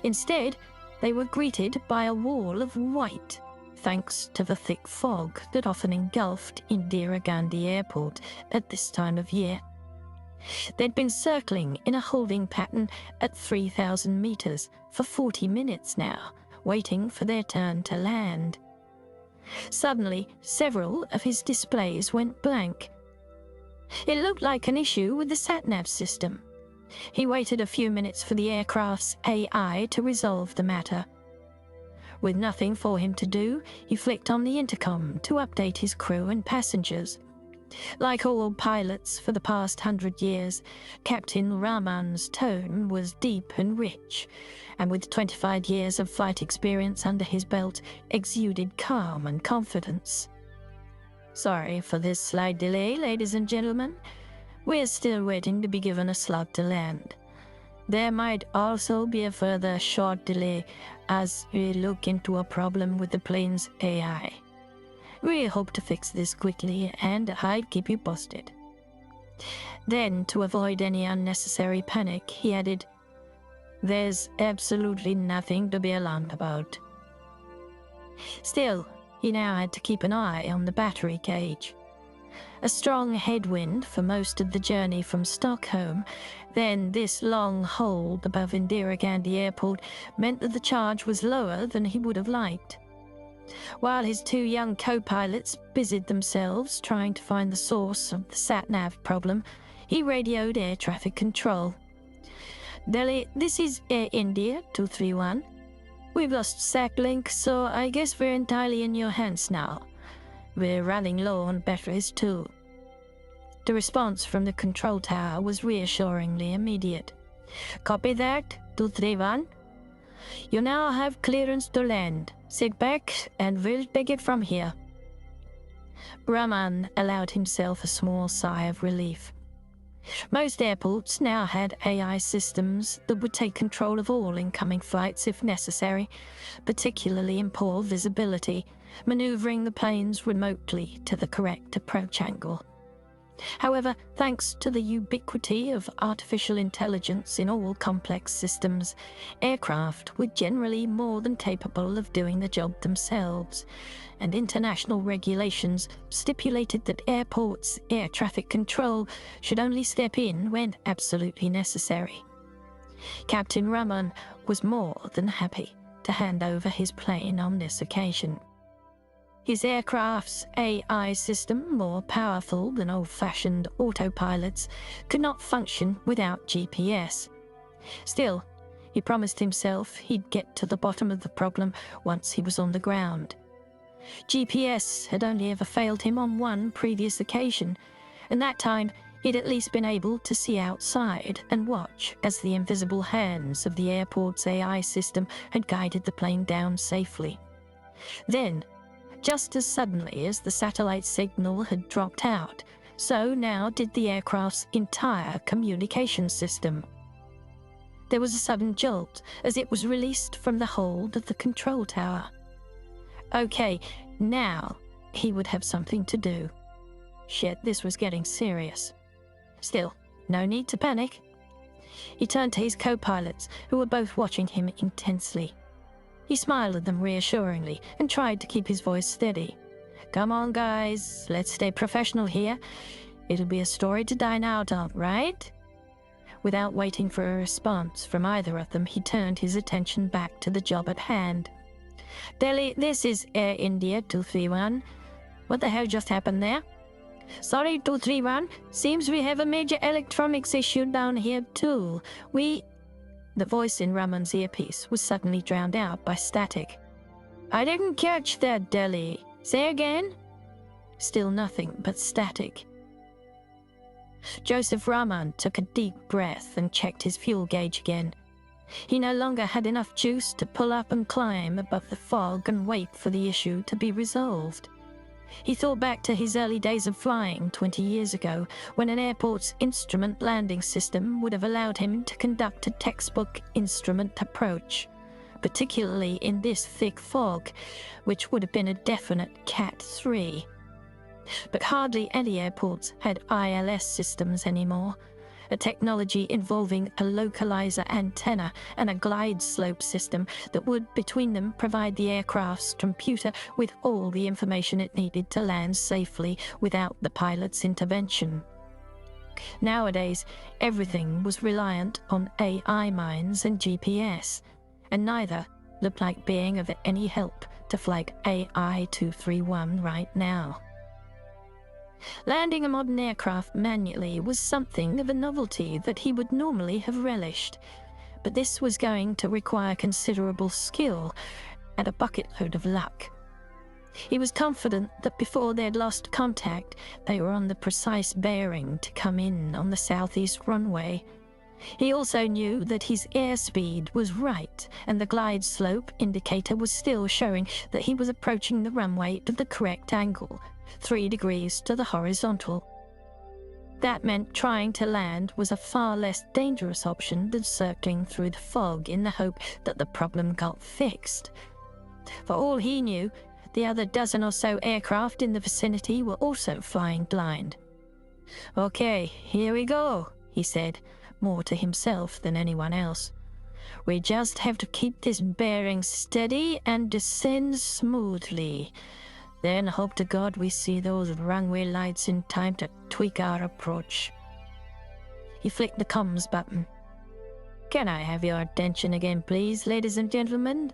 Instead, they were greeted by a wall of white, thanks to the thick fog that often engulfed Indira Gandhi Airport at this time of year. They'd been circling in a holding pattern at 3,000 meters for 40 minutes now, waiting for their turn to land. Suddenly, several of his displays went blank. It looked like an issue with the sat-nav system. He waited a few minutes for the aircraft's AI to resolve the matter. With nothing for him to do, he flicked on the intercom to update his crew and passengers. Like all pilots for the past 100 years, Captain Rahman's tone was deep and rich, and with 25 years of flight experience under his belt, exuded calm and confidence. "Sorry for this slight delay, ladies and gentlemen. We're still waiting to be given a slot to land. There might also be a further short delay as we look into a problem with the plane's AI. We hope to fix this quickly, and I'll keep you posted." Then, to avoid any unnecessary panic, he added, "There's absolutely nothing to be alarmed about." Still, he now had to keep an eye on the battery gauge. A strong headwind for most of the journey from Stockholm, then this long hold above Indira Gandhi Airport meant that the charge was lower than he would have liked. While his two young co-pilots busied themselves trying to find the source of the sat-nav problem, he radioed air traffic control. "Delhi, this is Air India 231. We've lost SAC link, so I guess we're entirely in your hands now. We're running low on batteries too." The response from the control tower was reassuringly immediate. "Copy that, 231. You now have clearance to land. Sit back and we'll take it from here." Rahman allowed himself a small sigh of relief. Most airports now had AI systems that would take control of all incoming flights if necessary, particularly in poor visibility, maneuvering the planes remotely to the correct approach angle. However, thanks to the ubiquity of artificial intelligence in all complex systems, aircraft were generally more than capable of doing the job themselves, and international regulations stipulated that airports' air traffic control should only step in when absolutely necessary. Captain Rahman was more than happy to hand over his plane on this occasion. His aircraft's AI system, more powerful than old-fashioned autopilots, could not function without GPS. Still, he promised himself he'd get to the bottom of the problem once he was on the ground. GPS had only ever failed him on one previous occasion, and that time he'd at least been able to see outside and watch as the invisible hands of the airport's AI system had guided the plane down safely. Then, just as suddenly as the satellite signal had dropped out, so now did the aircraft's entire communication system. There was a sudden jolt as it was released from the hold of the control tower. Okay, now he would have something to do. Shit, this was getting serious. Still, no need to panic. He turned to his co-pilots, who were both watching him intensely. He smiled at them reassuringly and tried to keep his voice steady. "Come on, guys, let's stay professional here. It'll be a story to dine out on, right?" Without waiting for a response from either of them, he turned his attention back to the job at hand. "Delhi, this is Air India 231. What the hell just happened there?" "Sorry, 231. Seems we have a major electronics issue down here too. The voice in Rahman's earpiece was suddenly drowned out by static. "I didn't catch that, Delhi. Say again?" Still nothing but static. Joseph Rahman took a deep breath and checked his fuel gauge again. He no longer had enough juice to pull up and climb above the fog and wait for the issue to be resolved. He thought back to his early days of flying 20 years ago, when an airport's instrument landing system would have allowed him to conduct a textbook instrument approach. particularly in this thick fog, which would have been a definite Cat 3. But hardly any airports had ILS systems anymore, a technology involving a localizer antenna and a glide slope system that would, between them, provide the aircraft's computer with all the information it needed to land safely without the pilot's intervention. Nowadays, everything was reliant on AI minds and GPS, and neither looked like being of any help to Flight AI-231 right now. Landing a modern aircraft manually was something of a novelty that he would normally have relished, but this was going to require considerable skill and a bucketload of luck. He was confident that before they'd lost contact, they were on the precise bearing to come in on the southeast runway. He also knew that his airspeed was right, and the glide slope indicator was still showing that he was approaching the runway at the correct angle, 3 degrees to the horizontal. That meant trying to land was a far less dangerous option than circling through the fog in the hope that the problem got fixed. For all he knew, the other dozen or so aircraft in the vicinity were also flying blind. "Okay, here we go," he said, more to himself than anyone else. "We just have to keep this bearing steady and descend smoothly. Then hope to God we see those runway lights in time to tweak our approach." He flicked the comms button. "Can I have your attention again, please, ladies and gentlemen?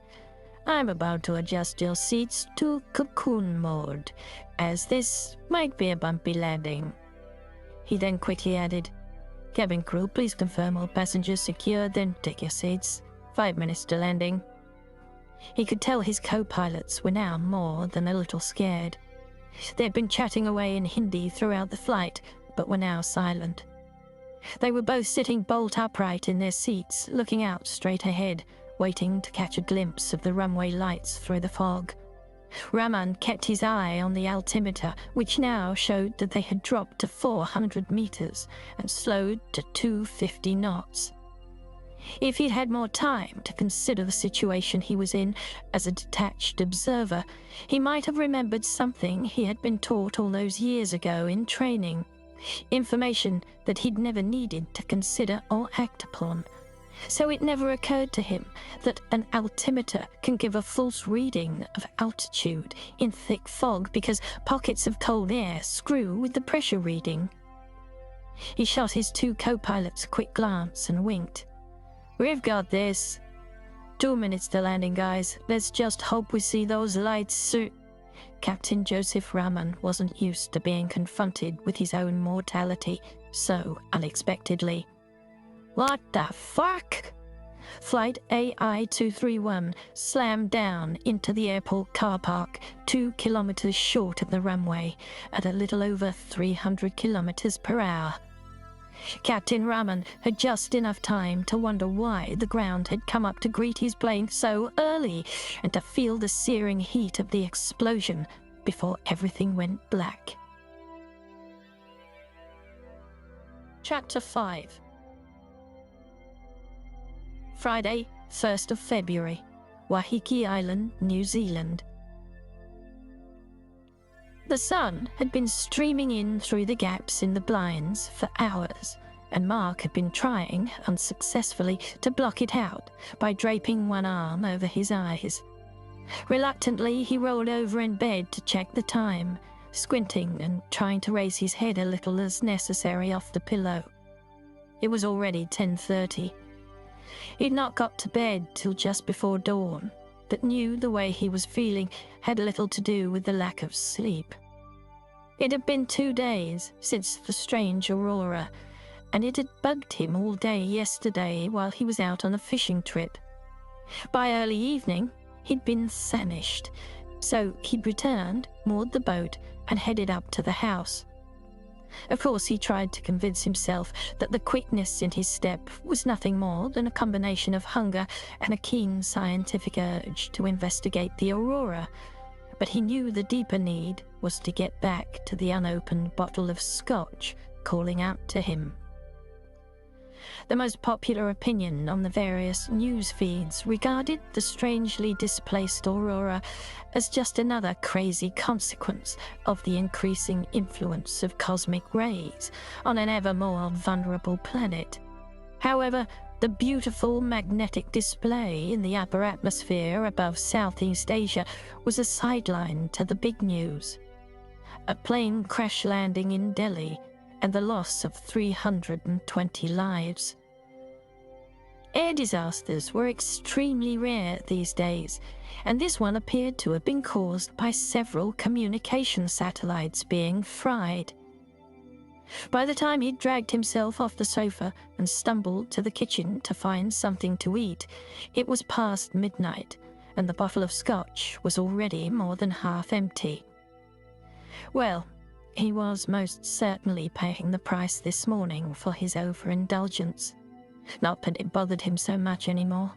I'm about to adjust your seats to cocoon mode, as this might be a bumpy landing." He then quickly added, "Cabin crew, please confirm all passengers secure, then take your seats. 5 minutes to landing." He could tell his co-pilots were now more than a little scared. They'd been chatting away in Hindi throughout the flight, but were now silent. They were both sitting bolt upright in their seats, looking out straight ahead, waiting to catch a glimpse of the runway lights through the fog. Raman kept his eye on the altimeter, which now showed that they had dropped to 400 meters and slowed to 250 knots. If he'd had more time to consider the situation he was in as a detached observer, he might have remembered something he had been taught all those years ago in training, information that he'd never needed to consider or act upon. So it never occurred to him that an altimeter can give a false reading of altitude in thick fog because pockets of cold air screw with the pressure reading. He shot his 2 co-pilots a quick glance and winked. "We've got this. 2 minutes to landing, guys. Let's just hope we see those lights soon." Captain Joseph Raman wasn't used to being confronted with his own mortality so unexpectedly. "What the fuck?" Flight AI-231 slammed down into the airport car park 2 kilometers short of the runway at a little over 300 kilometers per hour. Captain Raman had just enough time to wonder why the ground had come up to greet his plane so early and to feel the searing heat of the explosion before everything went black. Chapter 5. Friday, 1st of February, Waiheke Island, New Zealand. The sun had been streaming in through the gaps in the blinds for hours, and Mark had been trying, unsuccessfully, to block it out by draping one arm over his eyes. Reluctantly, he rolled over in bed to check the time, squinting and trying to raise his head a little as necessary off the pillow. It was already 10:30. He'd not got to bed till just before dawn, but knew the way he was feeling had little to do with the lack of sleep. It had been 2 days since the strange aurora, and it had bugged him all day yesterday while he was out on a fishing trip. By early evening, he'd been famished, so he'd returned, moored the boat, and headed up to the house. Of course, he tried to convince himself that the quickness in his step was nothing more than a combination of hunger and a keen scientific urge to investigate the aurora, but he knew the deeper need was to get back to the unopened bottle of scotch calling out to him. The most popular opinion on the various news feeds regarded the strangely displaced aurora as just another crazy consequence of the increasing influence of cosmic rays on an ever more vulnerable planet. However, the beautiful magnetic display in the upper atmosphere above Southeast Asia was a sideline to the big news. A plane crash landing in Delhi and the loss of 320 lives. Air disasters were extremely rare these days, and this one appeared to have been caused by several communication satellites being fried. By the time he'd dragged himself off the sofa and stumbled to the kitchen to find something to eat, it was past midnight, and the bottle of scotch was already more than half empty. Well, he was most certainly paying the price this morning for his overindulgence. Not that it bothered him so much anymore.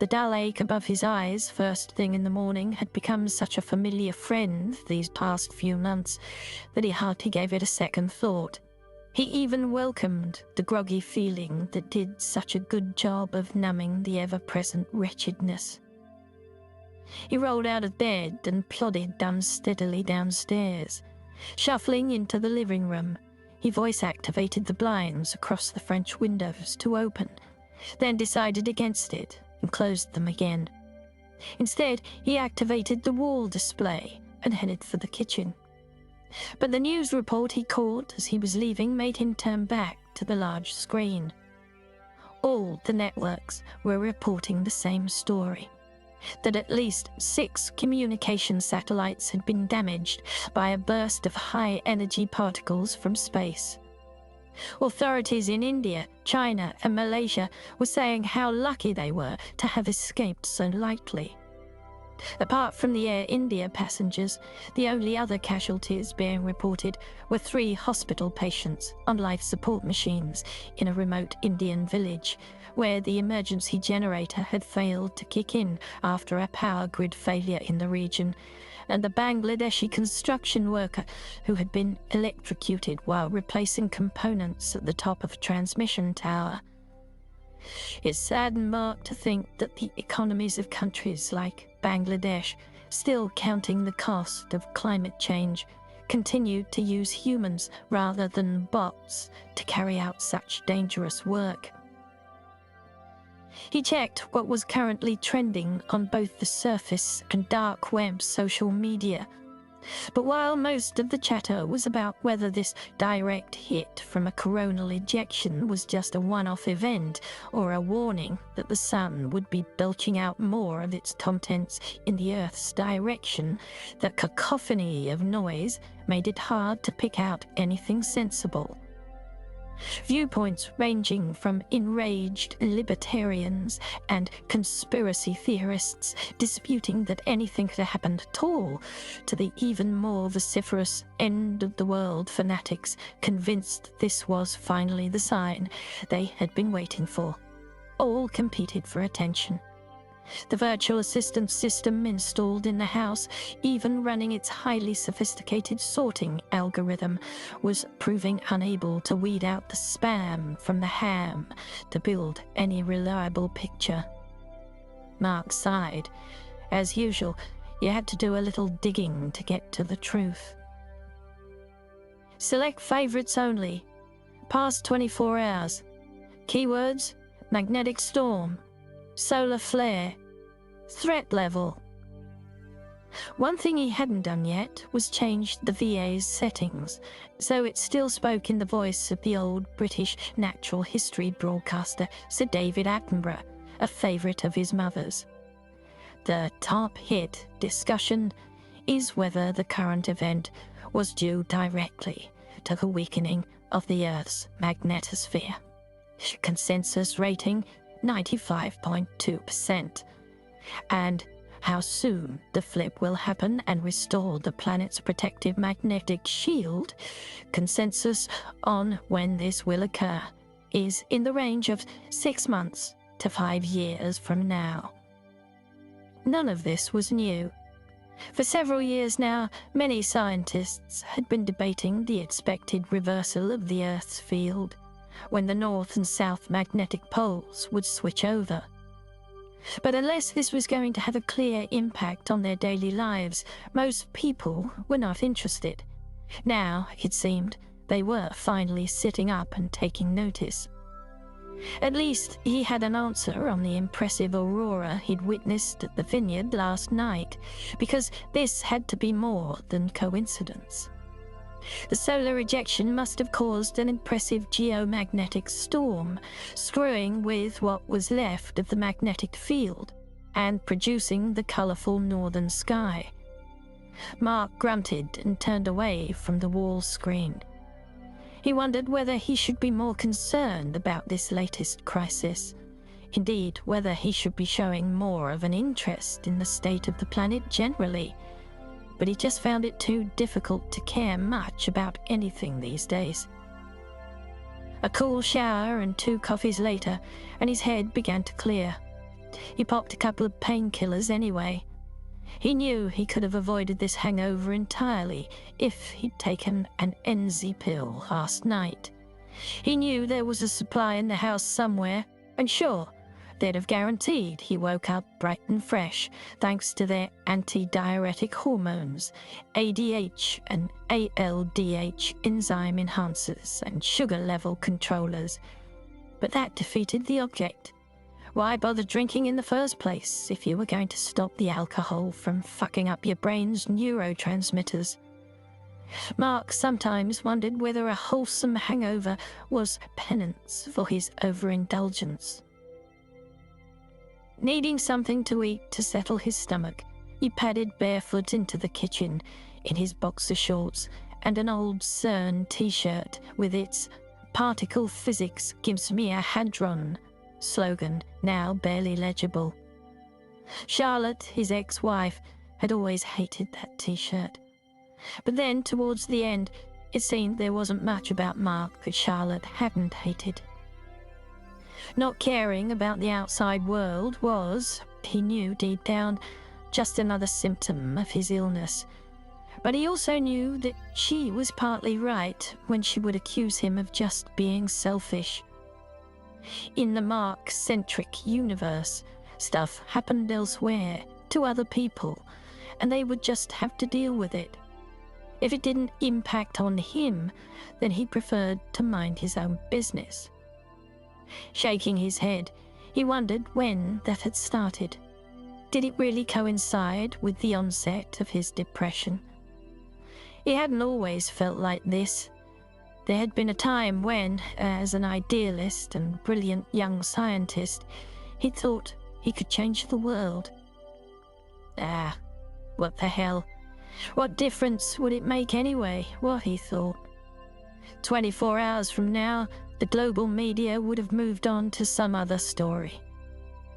The dull ache above his eyes first thing in the morning had become such a familiar friend these past few months that he hardly gave it a second thought. He even welcomed the groggy feeling that did such a good job of numbing the ever-present wretchedness. He rolled out of bed and plodded unsteadily downstairs. Shuffling into the living room, he voice-activated the blinds across the French windows to open, then decided against it and closed them again. Instead, he activated the wall display and headed for the kitchen. But the news report he caught as he was leaving made him turn back to the large screen. All the networks were reporting the same story, that at least 6 communication satellites had been damaged by a burst of high-energy particles from space. Authorities in India, China, and Malaysia were saying how lucky they were to have escaped so lightly. Apart from the Air India passengers, the only other casualties being reported were 3 hospital patients on life support machines in a remote Indian village, where the emergency generator had failed to kick in after a power grid failure in the region, and the Bangladeshi construction worker who had been electrocuted while replacing components at the top of a transmission tower. It saddened Mark to think that the economies of countries like Bangladesh, still counting the cost of climate change, continued to use humans rather than bots to carry out such dangerous work. He checked what was currently trending on both the surface and dark web social media. But while most of the chatter was about whether this direct hit from a coronal ejection was just a one-off event or a warning that the sun would be belching out more of its contents in the Earth's direction, the cacophony of noise made it hard to pick out anything sensible. Viewpoints ranging from enraged libertarians and conspiracy theorists disputing that anything had happened at all, to the even more vociferous end-of-the-world fanatics convinced this was finally the sign they had been waiting for. All competed for attention. The virtual assistant system installed in the house, even running its highly sophisticated sorting algorithm, was proving unable to weed out the spam from the ham to build any reliable picture. Mark sighed. As usual, you had to do a little digging to get to the truth. Select favorites only. Past 24 hours. Keywords: magnetic storm, solar flare, threat level. One thing he hadn't done yet was change the VA's settings, so it still spoke in the voice of the old British natural history broadcaster Sir David Attenborough, a favourite of his mother's. The top hit discussion is whether the current event was due directly to the weakening of the Earth's magnetosphere. Consensus rating 95.2%. And how soon the flip will happen and restore the planet's protective magnetic shield, consensus on when this will occur is in the range of 6 months to 5 years from now. None of this was new. For several years now, many scientists had been debating the expected reversal of the Earth's field. when the north and south magnetic poles would switch over. But unless this was going to have a clear impact on their daily lives, most people were not interested. Now, it seemed, they were finally sitting up and taking notice. At least he had an answer on the impressive aurora he'd witnessed at the vineyard last night, because this had to be more than coincidence. The solar ejection must have caused an impressive geomagnetic storm, screwing with what was left of the magnetic field and producing the colourful northern sky. Mark grunted and turned away from the wall screen. He wondered whether he should be more concerned about this latest crisis. Indeed, whether he should be showing more of an interest in the state of the planet generally. But he just found it too difficult to care much about anything these days. A cool shower and 2 coffees later, and his head began to clear. He popped a couple of painkillers anyway. He knew he could have avoided this hangover entirely if he'd taken an Enzy pill last night. He knew there was a supply in the house somewhere, and sure, they'd have guaranteed he woke up bright and fresh thanks to their anti-diuretic hormones, ADH and ALDH enzyme enhancers and sugar level controllers. But that defeated the object. Why bother drinking in the first place if you were going to stop the alcohol from fucking up your brain's neurotransmitters? Mark sometimes wondered whether a wholesome hangover was penance for his overindulgence. Needing something to eat to settle his stomach, he padded barefoot into the kitchen in his boxer shorts and an old CERN t-shirt with its "Particle physics gives me a hadron" slogan now barely legible. Charlotte, his ex-wife, had always hated that t-shirt. But then, towards the end, it seemed there wasn't much about Mark that Charlotte hadn't hated. Not caring about the outside world was, he knew deep down, just another symptom of his illness. But he also knew that she was partly right when she would accuse him of just being selfish. In the Mark-centric universe, stuff happened elsewhere, to other people, and they would just have to deal with it. If it didn't impact on him, then he preferred to mind his own business. Shaking his head, he wondered when that had started. Did it really coincide with the onset of his depression? He hadn't always felt like this. There had been a time when, as an idealist and brilliant young scientist, he thought he could change the world. What the hell? What difference would it make anyway, what he thought? 24 hours from now, the global media would have moved on to some other story.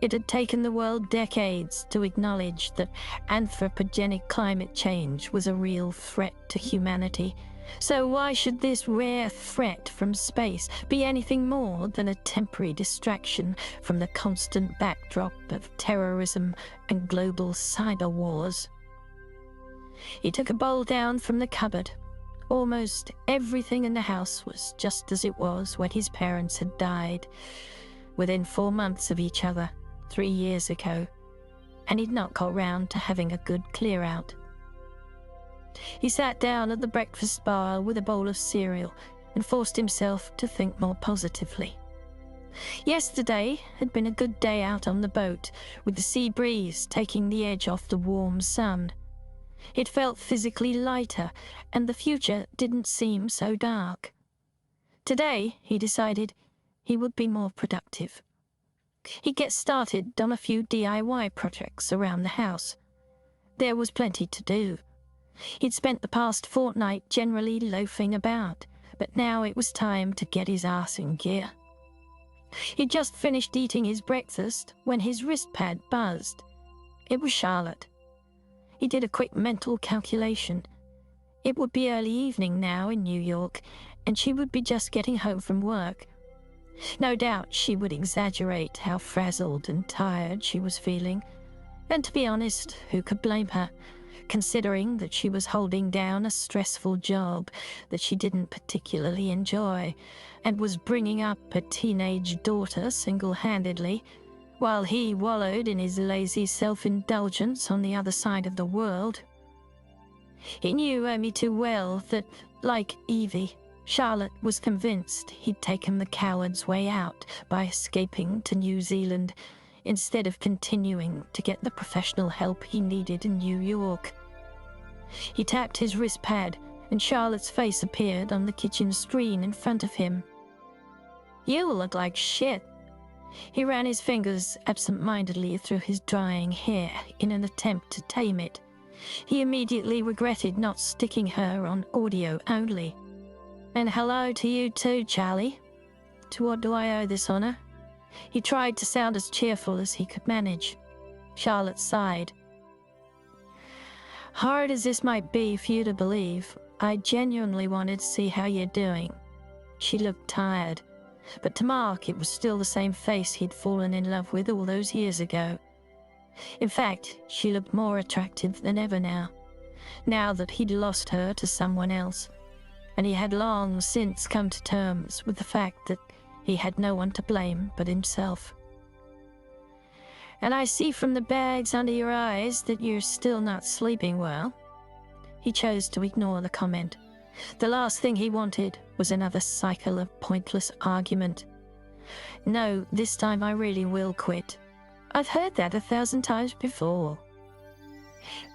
It had taken the world decades to acknowledge that anthropogenic climate change was a real threat to humanity. So why should this rare threat from space be anything more than a temporary distraction from the constant backdrop of terrorism and global cyber wars? He took a bowl down from the cupboard. Almost everything in the house was just as it was when his parents had died, within 4 months of each other, 3 years ago, and he'd not got round to having a good clear-out. He sat down at the breakfast bar with a bowl of cereal and forced himself to think more positively. Yesterday had been a good day out on the boat, with the sea breeze taking the edge off the warm sun. It felt physically lighter, and the future didn't seem so dark. Today, he decided, he would be more productive. He'd get started on a few DIY projects around the house. There was plenty to do. He'd spent the past fortnight generally loafing about, but now it was time to get his arse in gear. He'd just finished eating his breakfast when his wristpad buzzed. It was Charlotte. He did a quick mental calculation. It would be early evening now in New York, and she would be just getting home from work. No doubt she would exaggerate how frazzled and tired she was feeling. And to be honest, who could blame her? considering that she was holding down a stressful job that she didn't particularly enjoy and was bringing up a teenage daughter single-handedly, while he wallowed in his lazy self-indulgence on the other side of the world. He knew only too well that, like Evie, Charlotte was convinced he'd taken the coward's way out by escaping to New Zealand instead of continuing to get the professional help he needed in New York. He tapped his wrist pad, and Charlotte's face appeared on the kitchen screen in front of him. "You look like shit." He ran his fingers absent-mindedly through his drying hair in an attempt to tame it. He immediately regretted not sticking her on audio only. "And hello to you too, Charlie. To what do I owe this honor?" He tried to sound as cheerful as he could manage. Charlotte sighed. "Hard as this might be for you to believe, I genuinely wanted to see how you're doing." She looked tired, but to Mark it was still the same face he'd fallen in love with all those years ago. In fact, she looked more attractive than ever now that he'd lost her to someone else, and he had long since come to terms with the fact that he had no one to blame but himself. "And I see from the bags under your eyes that you're still not sleeping well." He chose to ignore the comment. The last thing he wanted was another cycle of pointless argument. "No, this time I really will quit. I've heard that 1,000 times before."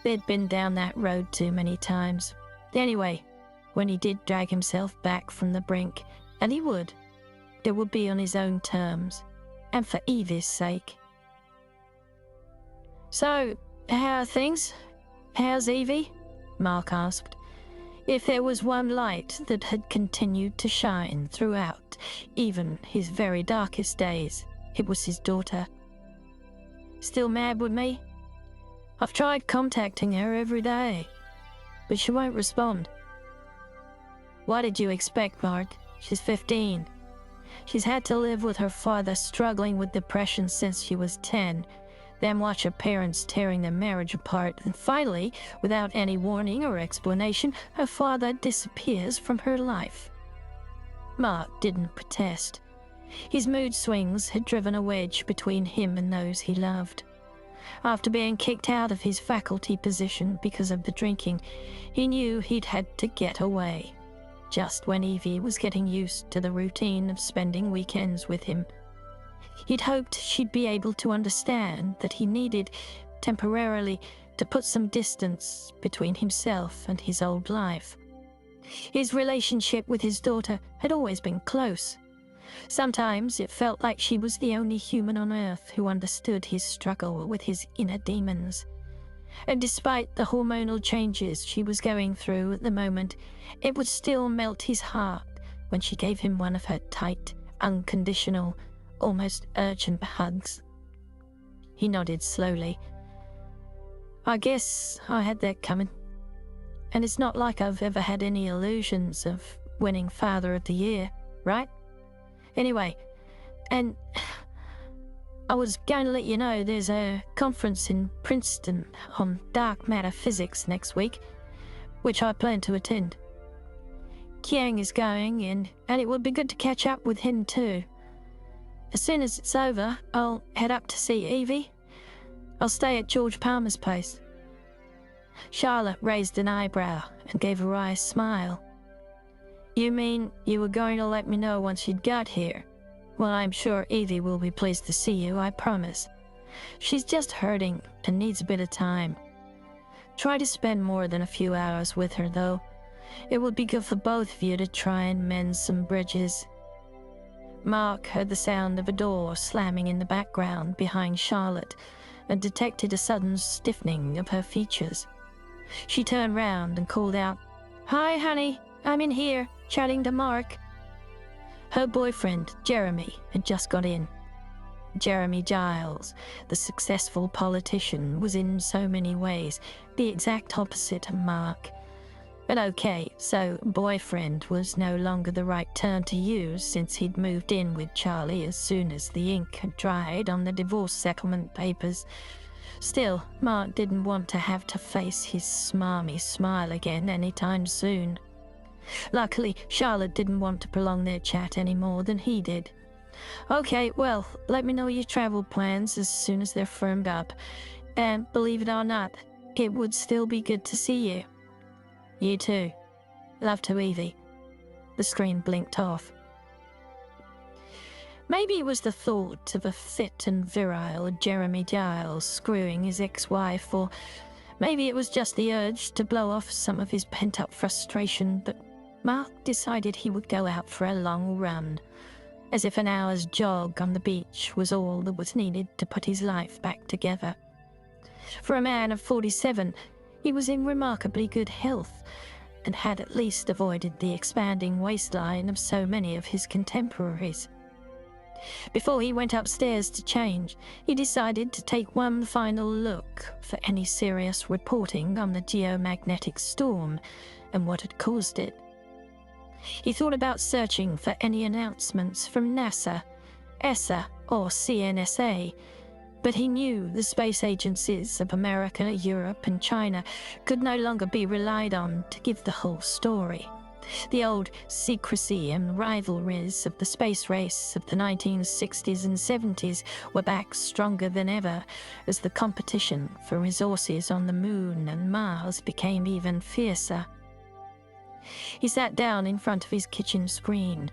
They'd been down that road too many times. Anyway, when he did drag himself back from the brink, and he would, it would be on his own terms, and for Evie's sake. "So, how are things? How's Evie?" Mark asked. If there was one light that had continued to shine throughout even his very darkest days, it was his daughter. "Still mad with me? I've tried contacting her every day, but she won't respond." "What did you expect, Mark? She's 15. She's had to live with her father struggling with depression since she was 10, then watch her parents tearing their marriage apart, and finally, without any warning or explanation, her father disappears from her life." Mark didn't protest. His mood swings had driven a wedge between him and those he loved. After being kicked out of his faculty position because of the drinking, he knew he'd had to get away, just when Evie was getting used to the routine of spending weekends with him. He'd hoped she'd be able to understand that he needed, temporarily, to put some distance between himself and his old life. His relationship with his daughter had always been close. Sometimes it felt like she was the only human on earth who understood his struggle with his inner demons. And despite the hormonal changes she was going through at the moment, it would still melt his heart when she gave him one of her tight, unconditional, almost urgent hugs. He nodded slowly. "I guess I had that coming. And it's not like I've ever had any illusions of winning Father of the Year, right? Anyway, and I was going to let you know there's a conference in Princeton on dark matter physics next week, which I plan to attend. Kiang is going, and it would be good to catch up with him too. As soon as it's over, I'll head up to see Evie. I'll stay at George Palmer's place." Charlotte raised an eyebrow and gave a wry smile. "You mean you were going to let me know once you'd got here? Well, I'm sure Evie will be pleased to see you, I promise. She's just hurting and needs a bit of time. Try to spend more than a few hours with her, though. It would be good for both of you to try and mend some bridges." Mark heard the sound of a door slamming in the background behind Charlotte and detected a sudden stiffening of her features. She turned round and called out, "Hi, honey, I'm in here, chatting to Mark." Her boyfriend, Jeremy, had just got in. Jeremy Giles, the successful politician, was in so many ways the exact opposite of Mark. But okay, so boyfriend was no longer the right term to use since he'd moved in with Charlie as soon as the ink had dried on the divorce settlement papers. Still, Mark didn't want to have to face his smarmy smile again anytime soon. Luckily, Charlotte didn't want to prolong their chat any more than he did. "Okay, well, let me know your travel plans as soon as they're firmed up. And believe it or not, it would still be good to see you." "You too. Love to Evie." The screen blinked off. Maybe it was the thought of a fit and virile Jeremy Giles screwing his ex-wife, or maybe it was just the urge to blow off some of his pent-up frustration, but Mark decided he would go out for a long run, as if an hour's jog on the beach was all that was needed to put his life back together. For a man of 47, he was in remarkably good health, and had at least avoided the expanding waistline of so many of his contemporaries. Before he went upstairs to change, he decided to take one final look for any serious reporting on the geomagnetic storm and what had caused it. He thought about searching for any announcements from NASA, ESA, or CNSA, but he knew the space agencies of America, Europe, and China could no longer be relied on to give the whole story. The old secrecy and rivalries of the space race of the 1960s and 70s were back stronger than ever, as the competition for resources on the Moon and Mars became even fiercer. He sat down in front of his kitchen screen.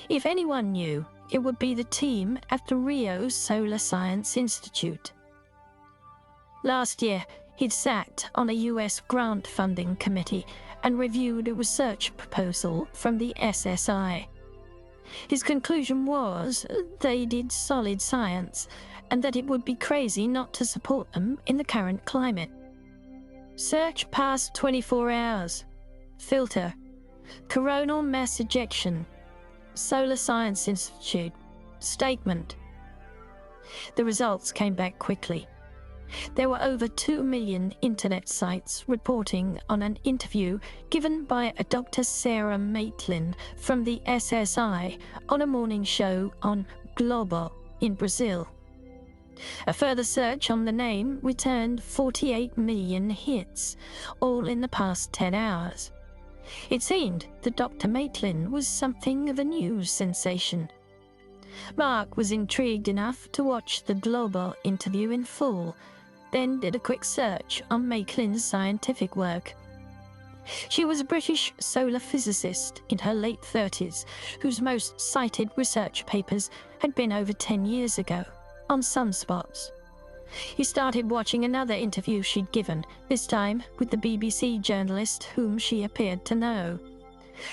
If anyone knew, it would be the team at the Rio Solar Science Institute. Last year, he'd sat on a US grant funding committee and reviewed a research proposal from the SSI. His conclusion was they did solid science, and that it would be crazy not to support them in the current climate. Search past 24 hours. Filter. Coronal mass ejection. Solar Science Institute. Statement. The results came back quickly. There were over 2 million internet sites reporting on an interview given by a Dr. Sarah Maitland from the SSI on a morning show on Globo in Brazil. A further search on the name returned 48 million hits, all in the past 10 hours. It seemed that Dr. Maitland was something of a news sensation. Mark was intrigued enough to watch the Globo interview in full, then did a quick search on Maitland's scientific work. She was a British solar physicist in her late 30s, whose most cited research papers had been over 10 years ago, on sunspots. He started watching another interview she'd given, this time with the BBC journalist whom she appeared to know.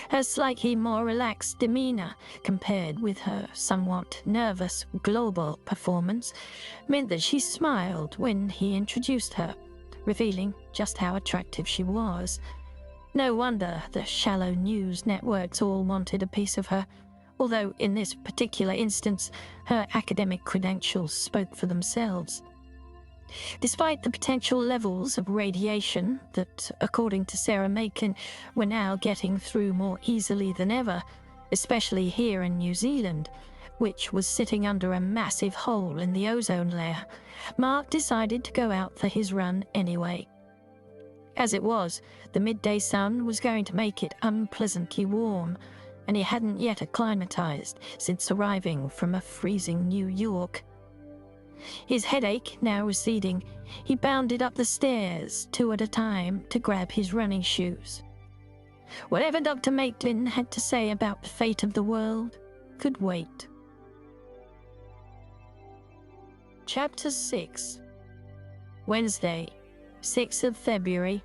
Her slightly more relaxed demeanour, compared with her somewhat nervous global performance, meant that she smiled when he introduced her, revealing just how attractive she was. No wonder the shallow news networks all wanted a piece of her, although in this particular instance, her academic credentials spoke for themselves. Despite the potential levels of radiation that, according to Sarah Maitland, were now getting through more easily than ever, especially here in New Zealand, which was sitting under a massive hole in the ozone layer, Mark decided to go out for his run anyway. As it was, the midday sun was going to make it unpleasantly warm, and he hadn't yet acclimatized since arriving from a freezing New York. His headache now receding, he bounded up the stairs, 2 at a time, to grab his running shoes. Whatever Dr. Maitland had to say about the fate of the world could wait. Chapter 6. Wednesday, 6th of February,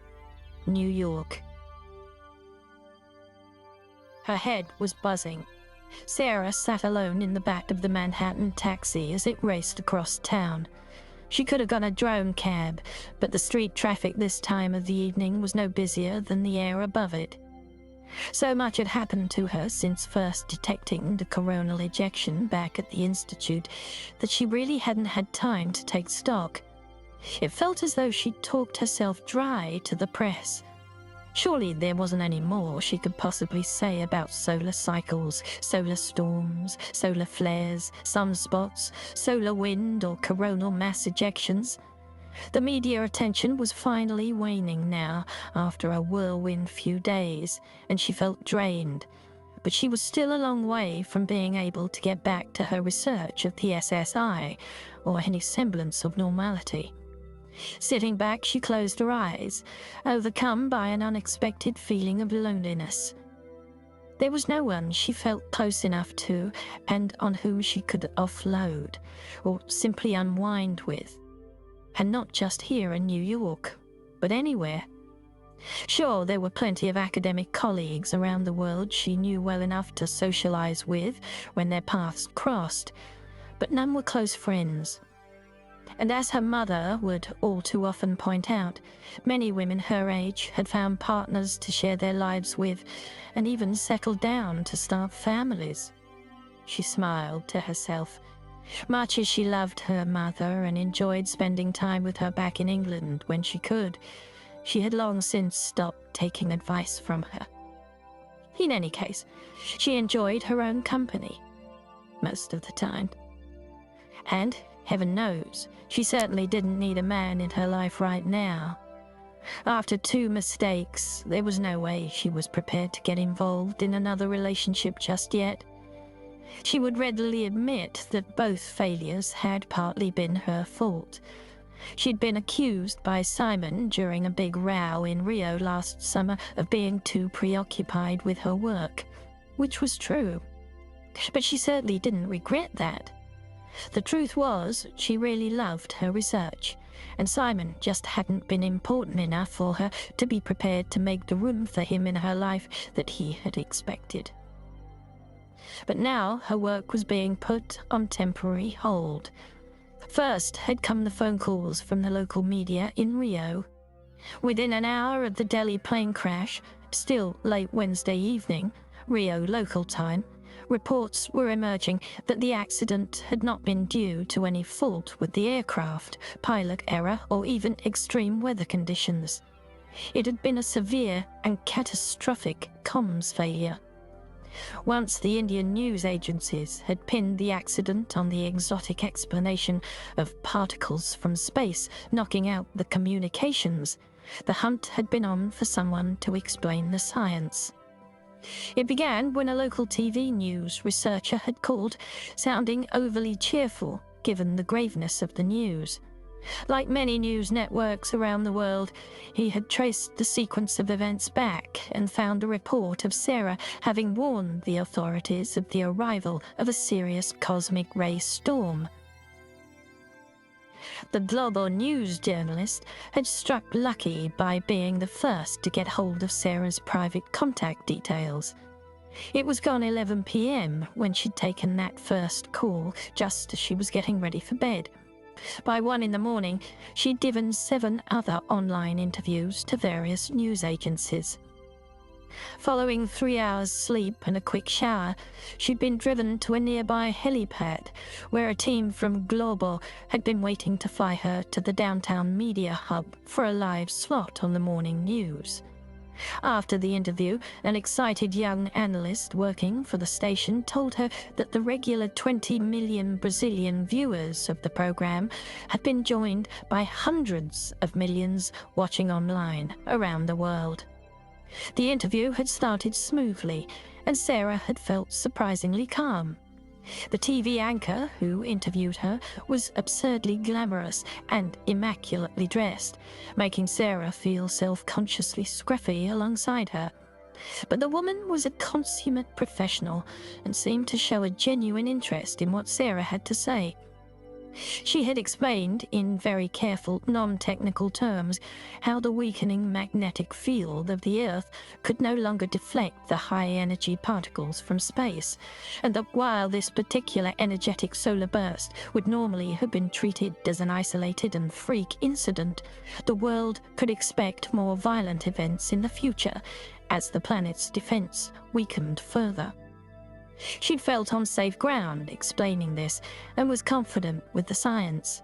New York. Her head was buzzing. Sarah sat alone in the back of the Manhattan taxi as it raced across town. She could have got a drone cab, but the street traffic this time of the evening was no busier than the air above it. So much had happened to her since first detecting the coronal ejection back at the Institute that she really hadn't had time to take stock. It felt as though she'd talked herself dry to the press. Surely there wasn't any more she could possibly say about solar cycles, solar storms, solar flares, sunspots, solar wind, or coronal mass ejections. The media attention was finally waning now, after a whirlwind few days, and she felt drained. But she was still a long way from being able to get back to her research of the SSI, or any semblance of normality. Sitting back, she closed her eyes, overcome by an unexpected feeling of loneliness. There was no one she felt close enough to and on whom she could offload, or simply unwind with. And not just here in New York, but anywhere. Sure, there were plenty of academic colleagues around the world she knew well enough to socialize with when their paths crossed, but none were close friends. And as her mother would all too often point out, many women her age had found partners to share their lives with, and even settled down to start families. She smiled to herself. Much as she loved her mother and enjoyed spending time with her back in England when she could, she had long since stopped taking advice from her. In any case, she enjoyed her own company, most of the time. And, heaven knows, she certainly didn't need a man in her life right now. After 2 mistakes, there was no way she was prepared to get involved in another relationship just yet. She would readily admit that both failures had partly been her fault. She'd been accused by Simon during a big row in Rio last summer of being too preoccupied with her work, which was true. But she certainly didn't regret that. The truth was, she really loved her research, and Simon just hadn't been important enough for her to be prepared to make the room for him in her life that he had expected. But now her work was being put on temporary hold. First had come the phone calls from the local media in Rio. Within an hour of the Delhi plane crash, still late Wednesday evening, Rio local time, reports were emerging that the accident had not been due to any fault with the aircraft, pilot error, or even extreme weather conditions. It had been a severe and catastrophic comms failure. Once the Indian news agencies had pinned the accident on the exotic explanation of particles from space knocking out the communications, the hunt had been on for someone to explain the science. It began when a local TV news researcher had called, sounding overly cheerful given the graveness of the news. Like many news networks around the world, he had traced the sequence of events back and found a report of Sarah having warned the authorities of the arrival of a serious cosmic ray storm. The global news journalist had struck lucky by being the first to get hold of Sarah's private contact details. It was gone 11 p.m. when she'd taken that first call, just as she was getting ready for bed. By 1 in the morning, she'd given 7 other online interviews to various news agencies. Following 3 hours sleep and a quick shower, she'd been driven to a nearby helipad, where a team from Global had been waiting to fly her to the downtown media hub for a live slot on the morning news. After the interview, an excited young analyst working for the station told her that the regular 20 million Brazilian viewers of the program had been joined by hundreds of millions watching online around the world. The interview had started smoothly, and Sarah had felt surprisingly calm. The TV anchor who interviewed her was absurdly glamorous and immaculately dressed, making Sarah feel self-consciously scruffy alongside her. But the woman was a consummate professional and seemed to show a genuine interest in what Sarah had to say. She had explained, in very careful, non-technical terms, how the weakening magnetic field of the Earth could no longer deflect the high-energy particles from space, and that while this particular energetic solar burst would normally have been treated as an isolated and freak incident, the world could expect more violent events in the future, as the planet's defense weakened further. She'd felt on safe ground explaining this, and was confident with the science.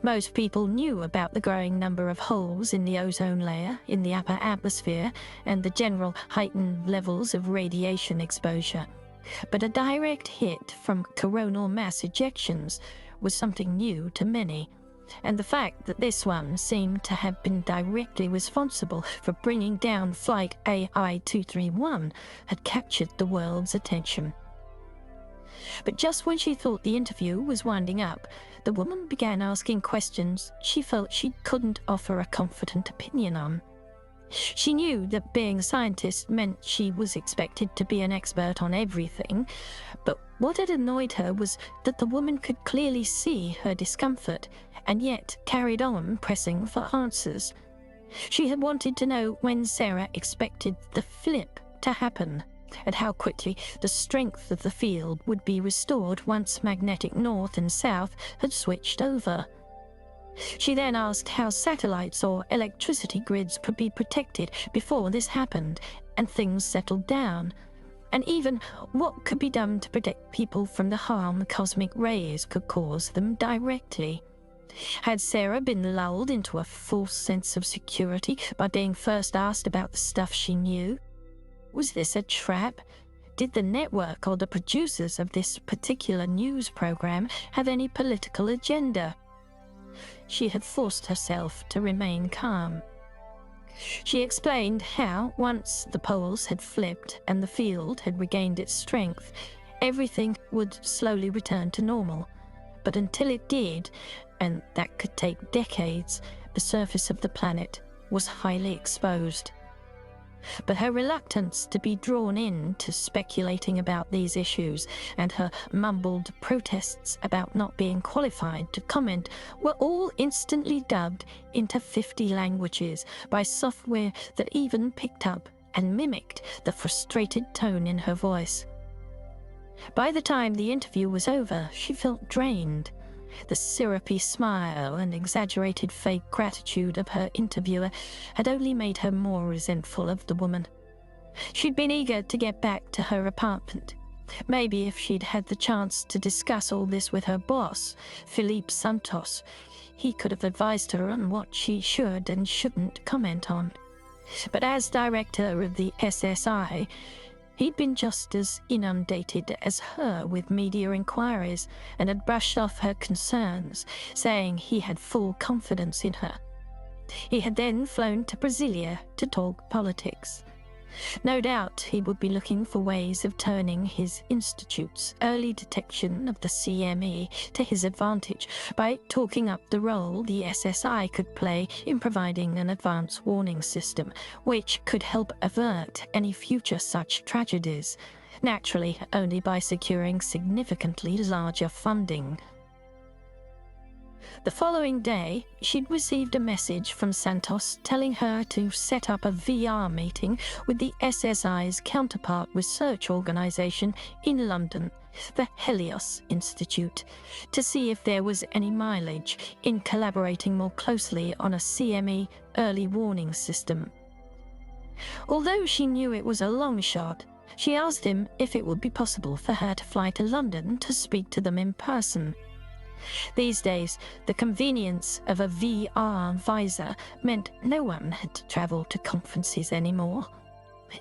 Most people knew about the growing number of holes in the ozone layer in the upper atmosphere and the general heightened levels of radiation exposure. But a direct hit from coronal mass ejections was something new to many. and the fact that this one seemed to have been directly responsible for bringing down Flight AI-231 had captured the world's attention. But just when she thought the interview was winding up, the woman began asking questions she felt she couldn't offer a confident opinion on. She knew that being a scientist meant she was expected to be an expert on everything, but what had annoyed her was that the woman could clearly see her discomfort and yet carried on pressing for answers. She had wanted to know when Sarah expected the flip to happen, and how quickly the strength of the field would be restored once magnetic north and south had switched over. She then asked how satellites or electricity grids could be protected before this happened and things settled down, and even what could be done to protect people from the harm cosmic rays could cause them directly. Had Sarah been lulled into a false sense of security by being first asked about the stuff she knew? Was this a trap? Did the network or the producers of this particular news program have any political agenda? She had forced herself to remain calm. She explained how, once the poles had flipped and the field had regained its strength, everything would slowly return to normal. But until it did, and that could take decades, the surface of the planet was highly exposed. But her reluctance to be drawn in to speculating about these issues and her mumbled protests about not being qualified to comment were all instantly dubbed into 50 languages by software that even picked up and mimicked the frustrated tone in her voice. By the time the interview was over, she felt drained. The syrupy smile and exaggerated fake gratitude of her interviewer had only made her more resentful of the woman. She'd been eager to get back to her apartment. Maybe if she'd had the chance to discuss all this with her boss, Philippe Santos, he could have advised her on what she should and shouldn't comment on. But as director of the SSI, he'd been just as inundated as her with media inquiries and had brushed off her concerns, saying he had full confidence in her. He had then flown to Brasilia to talk politics. No doubt he would be looking for ways of turning his institute's early detection of the CME to his advantage by talking up the role the SSI could play in providing an advance warning system, which could help avert any future such tragedies, naturally only by securing significantly larger funding. The following day, she'd received a message from Santos telling her to set up a VR meeting with the SSI's counterpart research organisation in London, the Helios Institute, to see if there was any mileage in collaborating more closely on a CME early warning system. Although she knew it was a long shot, she asked him if it would be possible for her to fly to London to speak to them in person. These days, the convenience of a VR visor meant no one had to travel to conferences anymore.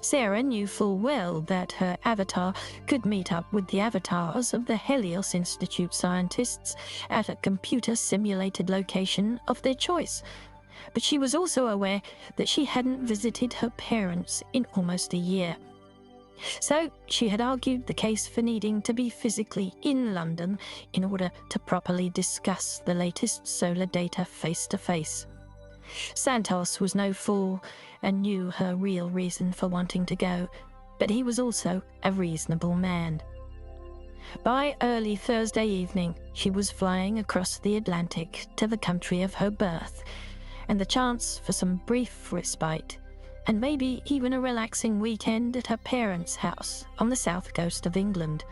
Sarah knew full well that her avatar could meet up with the avatars of the Helios Institute scientists at a computer-simulated location of their choice. But she was also aware that she hadn't visited her parents in almost a year. So she had argued the case for needing to be physically in London in order to properly discuss the latest solar data face-to-face. Santos was no fool and knew her real reason for wanting to go, but he was also a reasonable man. By early Thursday evening, she was flying across the Atlantic to the country of her birth, and the chance for some brief respite and maybe even a relaxing weekend at her parents' house on the south coast of England.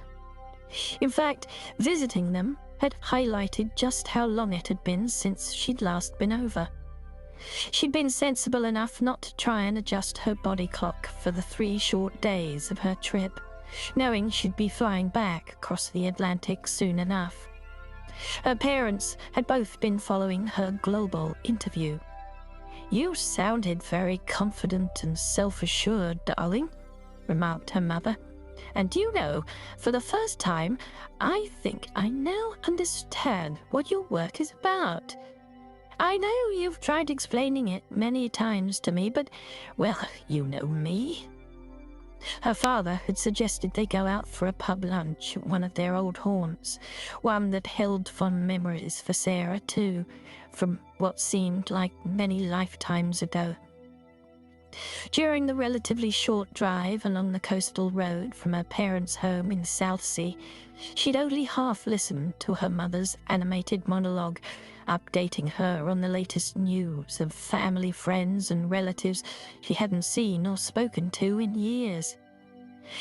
In fact, visiting them had highlighted just how long it had been since she'd last been over. She'd been sensible enough not to try and adjust her body clock for the 3 short days of her trip, knowing she'd be flying back across the Atlantic soon enough. Her parents had both been following her global interview. "You sounded very confident and self-assured, darling," remarked her mother. "And do you know, for the first time, I think I now understand what your work is about. I know you've tried explaining it many times to me, but, well, you know me. Her father had suggested they go out for a pub lunch at one of their old haunts, one that held fond memories for Sarah too, from what seemed like many lifetimes ago. During the relatively short drive along the coastal road from her parents' home in Southsea, she'd only half listened to her mother's animated monologue, updating her on the latest news of family, friends, and relatives she hadn't seen or spoken to in years.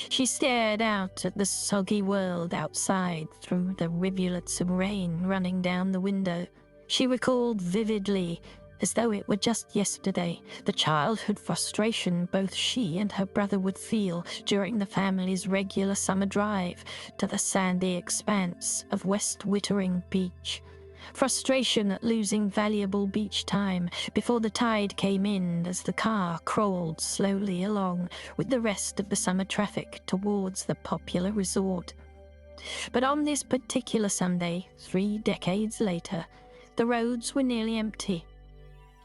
She stared out at the soggy world outside through the rivulets of rain running down the window. She recalled vividly, as though it were just yesterday, the childhood frustration both she and her brother would feel during the family's regular summer drive to the sandy expanse of West Wittering Beach. Frustration at losing valuable beach time before the tide came in as the car crawled slowly along with the rest of the summer traffic towards the popular resort. But on this particular Sunday, 3 decades later, the roads were nearly empty,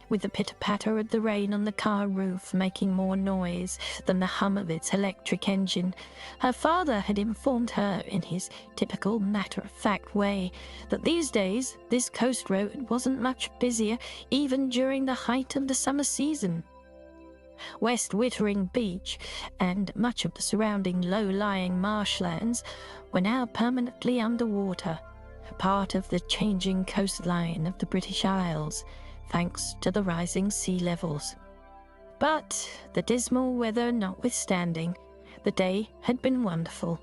with the pitter-patter of the rain on the car roof making more noise than the hum of its electric engine. Her father had informed her in his typical matter-of-fact way that these days this coast road wasn't much busier even during the height of the summer season. West Wittering Beach and much of the surrounding low-lying marshlands were now permanently underwater, part of the changing coastline of the British Isles, thanks to the rising sea levels. But, the dismal weather notwithstanding, the day had been wonderful.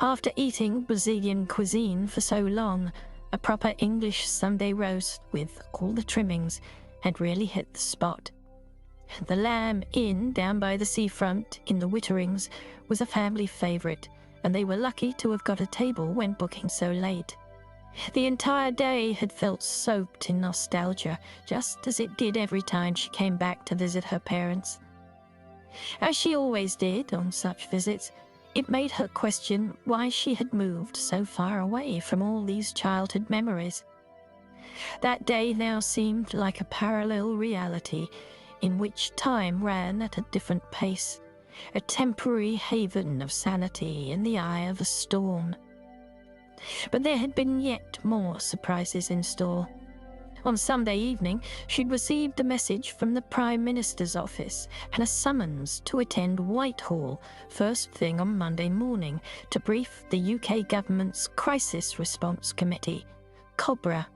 After eating Brazilian cuisine for so long, a proper English Sunday roast with all the trimmings had really hit the spot. The Lamb Inn down by the seafront in the Witterings was a family favourite, and they were lucky to have got a table when booking so late. The entire day had felt soaked in nostalgia, just as it did every time she came back to visit her parents. As she always did on such visits, it made her question why she had moved so far away from all these childhood memories. That day now seemed like a parallel reality in which time ran at a different pace, a temporary haven of sanity in the eye of a storm. But there had been yet more surprises in store. On Sunday evening, she'd received a message from the Prime Minister's office and a summons to attend Whitehall first thing on Monday morning to brief the UK government's Crisis Response Committee, COBRA.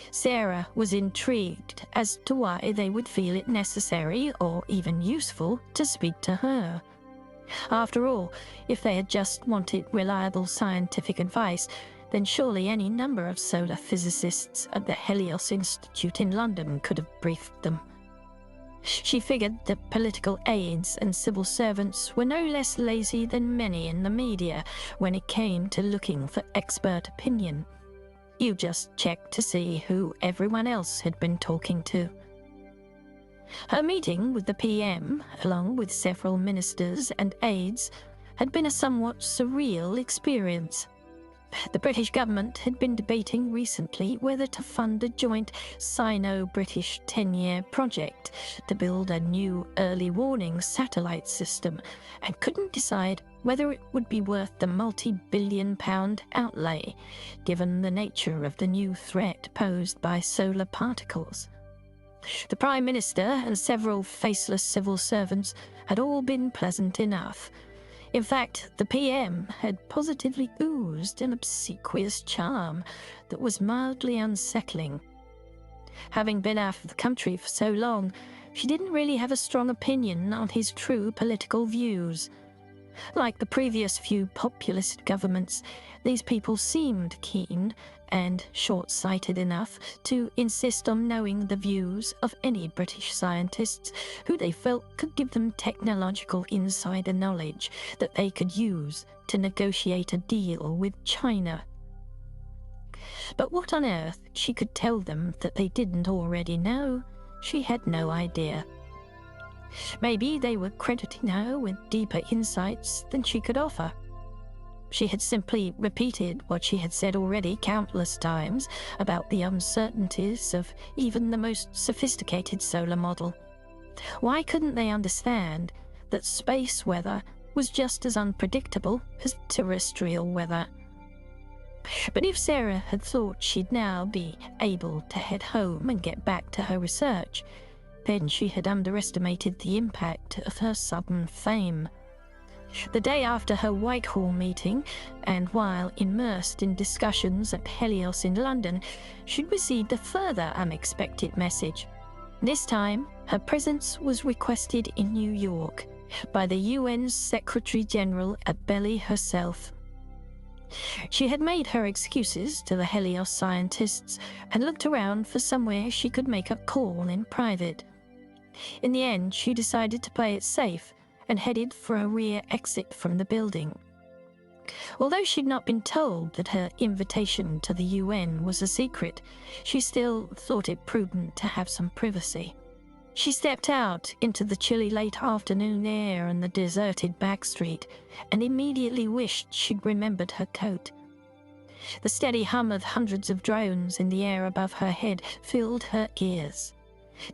Sarah was intrigued as to why they would feel it necessary or even useful to speak to her. After all, if they had just wanted reliable scientific advice, then surely any number of solar physicists at the Helios Institute in London could have briefed them. She figured that political aides and civil servants were no less lazy than many in the media when it came to looking for expert opinion. You just checked to see who everyone else had been talking to. Her meeting with the PM, along with several ministers and aides, had been a somewhat surreal experience. The British government had been debating recently whether to fund a joint Sino-British 10-year project to build a new early warning satellite system, and couldn't decide whether it would be worth the multi-billion-pound outlay, given the nature of the new threat posed by solar particles. The Prime Minister and several faceless civil servants had all been pleasant enough. In fact, the PM had positively oozed an obsequious charm that was mildly unsettling. Having been out of the country for so long, she didn't really have a strong opinion on his true political views. Like the previous few populist governments, these people seemed keen and short-sighted enough to insist on knowing the views of any British scientists who they felt could give them technological insider knowledge that they could use to negotiate a deal with China. But what on earth she could tell them that they didn't already know, she had no idea. Maybe they were crediting her with deeper insights than she could offer. She had simply repeated what she had said already countless times about the uncertainties of even the most sophisticated solar model. Why couldn't they understand that space weather was just as unpredictable as terrestrial weather? But if Sarah had thought she'd now be able to head home and get back to her research, then she had underestimated the impact of her sudden fame. The day after her Whitehall meeting, and while immersed in discussions at Helios in London, she'd received a further unexpected message. This time, her presence was requested in New York by the UN's Secretary-General Abeli herself. She had made her excuses to the Helios scientists and looked around for somewhere she could make a call in private. In the end, she decided to play it safe and headed for a rear exit from the building. Although she'd not been told that her invitation to the UN was a secret, she still thought it prudent to have some privacy. She stepped out into the chilly late afternoon air and the deserted back street, and immediately wished she'd remembered her coat. The steady hum of hundreds of drones in the air above her head filled her ears.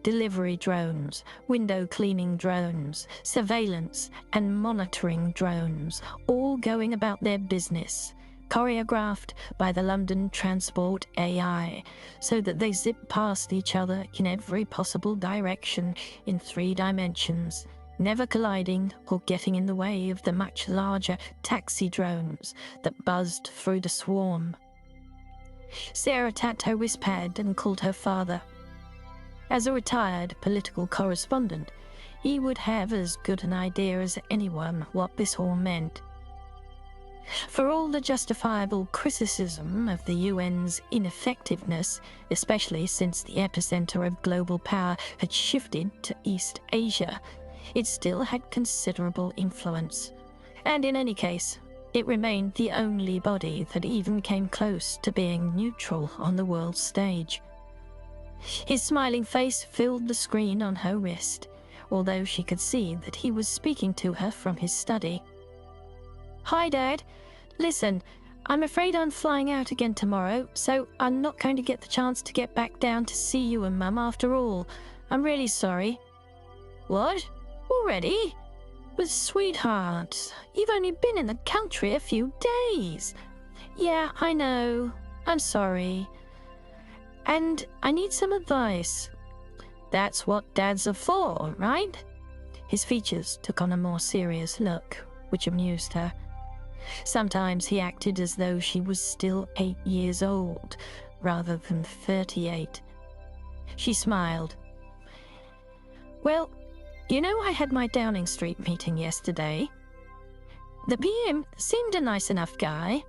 Delivery drones, window cleaning drones, surveillance and monitoring drones, all going about their business, choreographed by the London Transport AI, so that they zip past each other in every possible direction in 3 dimensions, never colliding or getting in the way of the much larger taxi drones that buzzed through the swarm. Sarah tapped her wristpad and called her father. As a retired political correspondent, he would have as good an idea as anyone what this all meant. For all the justifiable criticism of the UN's ineffectiveness, especially since the epicenter of global power had shifted to East Asia, it still had considerable influence. And in any case, it remained the only body that even came close to being neutral on the world stage. His smiling face filled the screen on her wrist, although she could see that he was speaking to her from his study. "Hi, Dad. Listen, I'm afraid I'm flying out again tomorrow, so I'm not going to get the chance to get back down to see you and Mum after all. I'm really sorry." "What? Already? But sweetheart, you've only been in the country a few days." "Yeah, I know. I'm sorry. And I need some advice." "That's what dads are for, right?" His features took on a more serious look, which amused her. Sometimes he acted as though she was still 8 years old, rather than 38. She smiled. "Well, you know, I had my Downing Street meeting yesterday. The PM seemed a nice enough guy.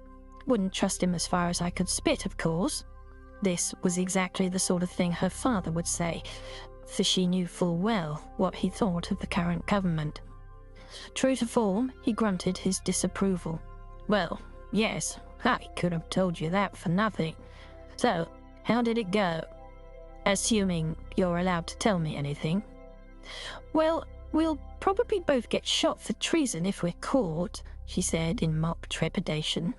Wouldn't trust him as far as I could spit, of course." This was exactly the sort of thing her father would say, for she knew full well what he thought of the current government. True to form, he grunted his disapproval. "Well, yes, I could have told you that for nothing. So, how did it go? Assuming you're allowed to tell me anything." "Well, we'll probably both get shot for treason if we're caught," she said in mock trepidation.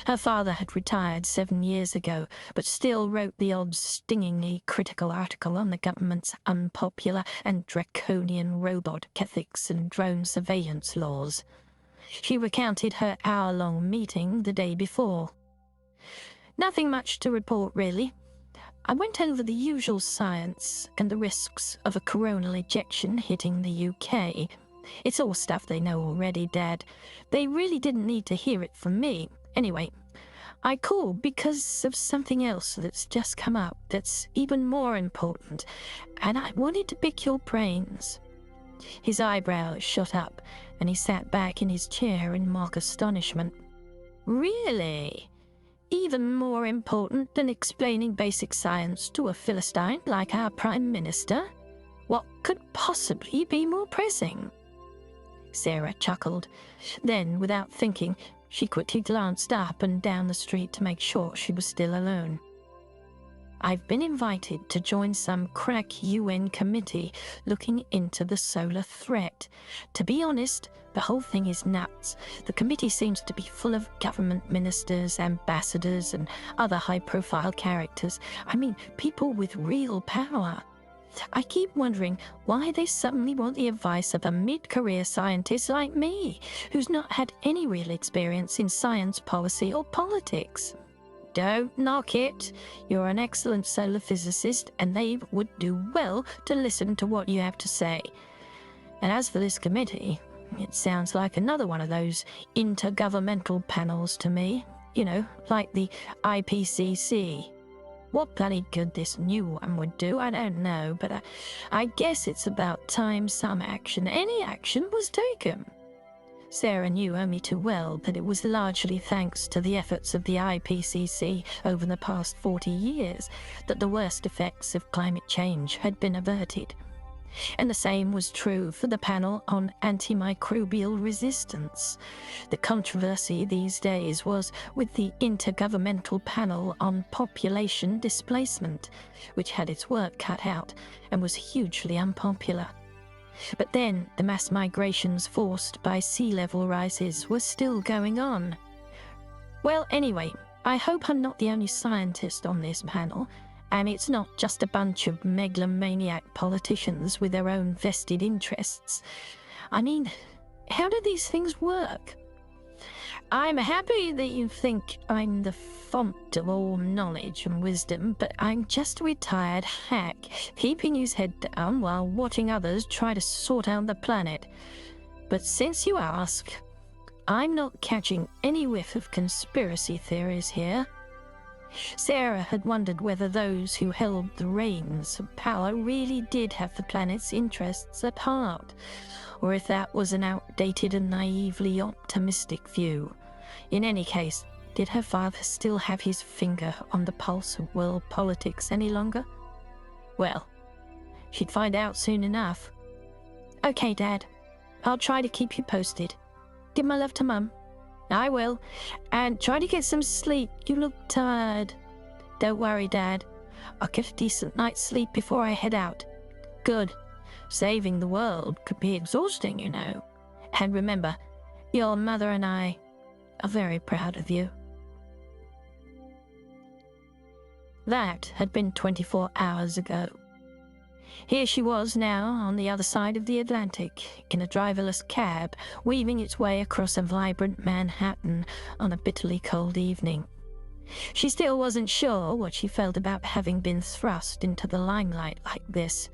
Her father had retired 7 years ago, but still wrote the odd stingingly critical article on the government's unpopular and draconian robot ethics and drone surveillance laws. She recounted her hour-long meeting the day before. "Nothing much to report, really. I went over the usual science and the risks of a coronal ejection hitting the UK. It's all stuff they know already, Dad. They really didn't need to hear it from me. Anyway, I called because of something else that's just come up that's even more important, and I wanted to pick your brains." His eyebrows shot up, and he sat back in his chair in mock astonishment. "Really? Even more important than explaining basic science to a Philistine like our Prime Minister? What could possibly be more pressing?" Sarah chuckled. Then, without thinking, she quickly glanced up and down the street to make sure she was still alone. I've been invited to join some crack UN committee looking into the solar threat. To be honest, the whole thing is nuts. The committee seems to be full of government ministers, ambassadors, and other high-profile characters. I mean, people with real power. I keep wondering why they suddenly want the advice of a mid-career scientist like me, who's not had any real experience in science, policy, or politics. Don't knock it. You're an excellent solar physicist, and they would do well to listen to what you have to say. And as for this committee, it sounds like another one of those intergovernmental panels to me. You know, like the IPCC. What bloody good this new one would do, I don't know, but I guess it's about time some action, any action, was taken. Sarah knew only too well that it was largely thanks to the efforts of the IPCC over the past 40 years that the worst effects of climate change had been averted. And the same was true for the panel on antimicrobial resistance. The controversy these days was with the Intergovernmental Panel on Population Displacement, which had its work cut out and was hugely unpopular. But then the mass migrations forced by sea level rises were still going on. Well, anyway, I hope I'm not the only scientist on this panel, and it's not just a bunch of megalomaniac politicians with their own vested interests. I mean, how do these things work? I'm happy that you think I'm the font of all knowledge and wisdom, but I'm just a retired hack, keeping his head down while watching others try to sort out the planet. But since you ask, I'm not catching any whiff of conspiracy theories here. Sarah had wondered whether those who held the reins of power really did have the planet's interests at heart, or if that was an outdated and naively optimistic view. In any case, did her father still have his finger on the pulse of world politics any longer? Well, she'd find out soon enough. Okay, Dad. I'll try to keep you posted. Give my love to Mum. I will. And try to get some sleep. You look tired. Don't worry, Dad. I'll get a decent night's sleep before I head out. Good. Saving the world could be exhausting, you know. And remember, your mother and I are very proud of you. That had been 24 hours ago. Here she was now, on the other side of the Atlantic, in a driverless cab, weaving its way across a vibrant Manhattan on a bitterly cold evening. She still wasn't sure what she felt about having been thrust into the limelight like this.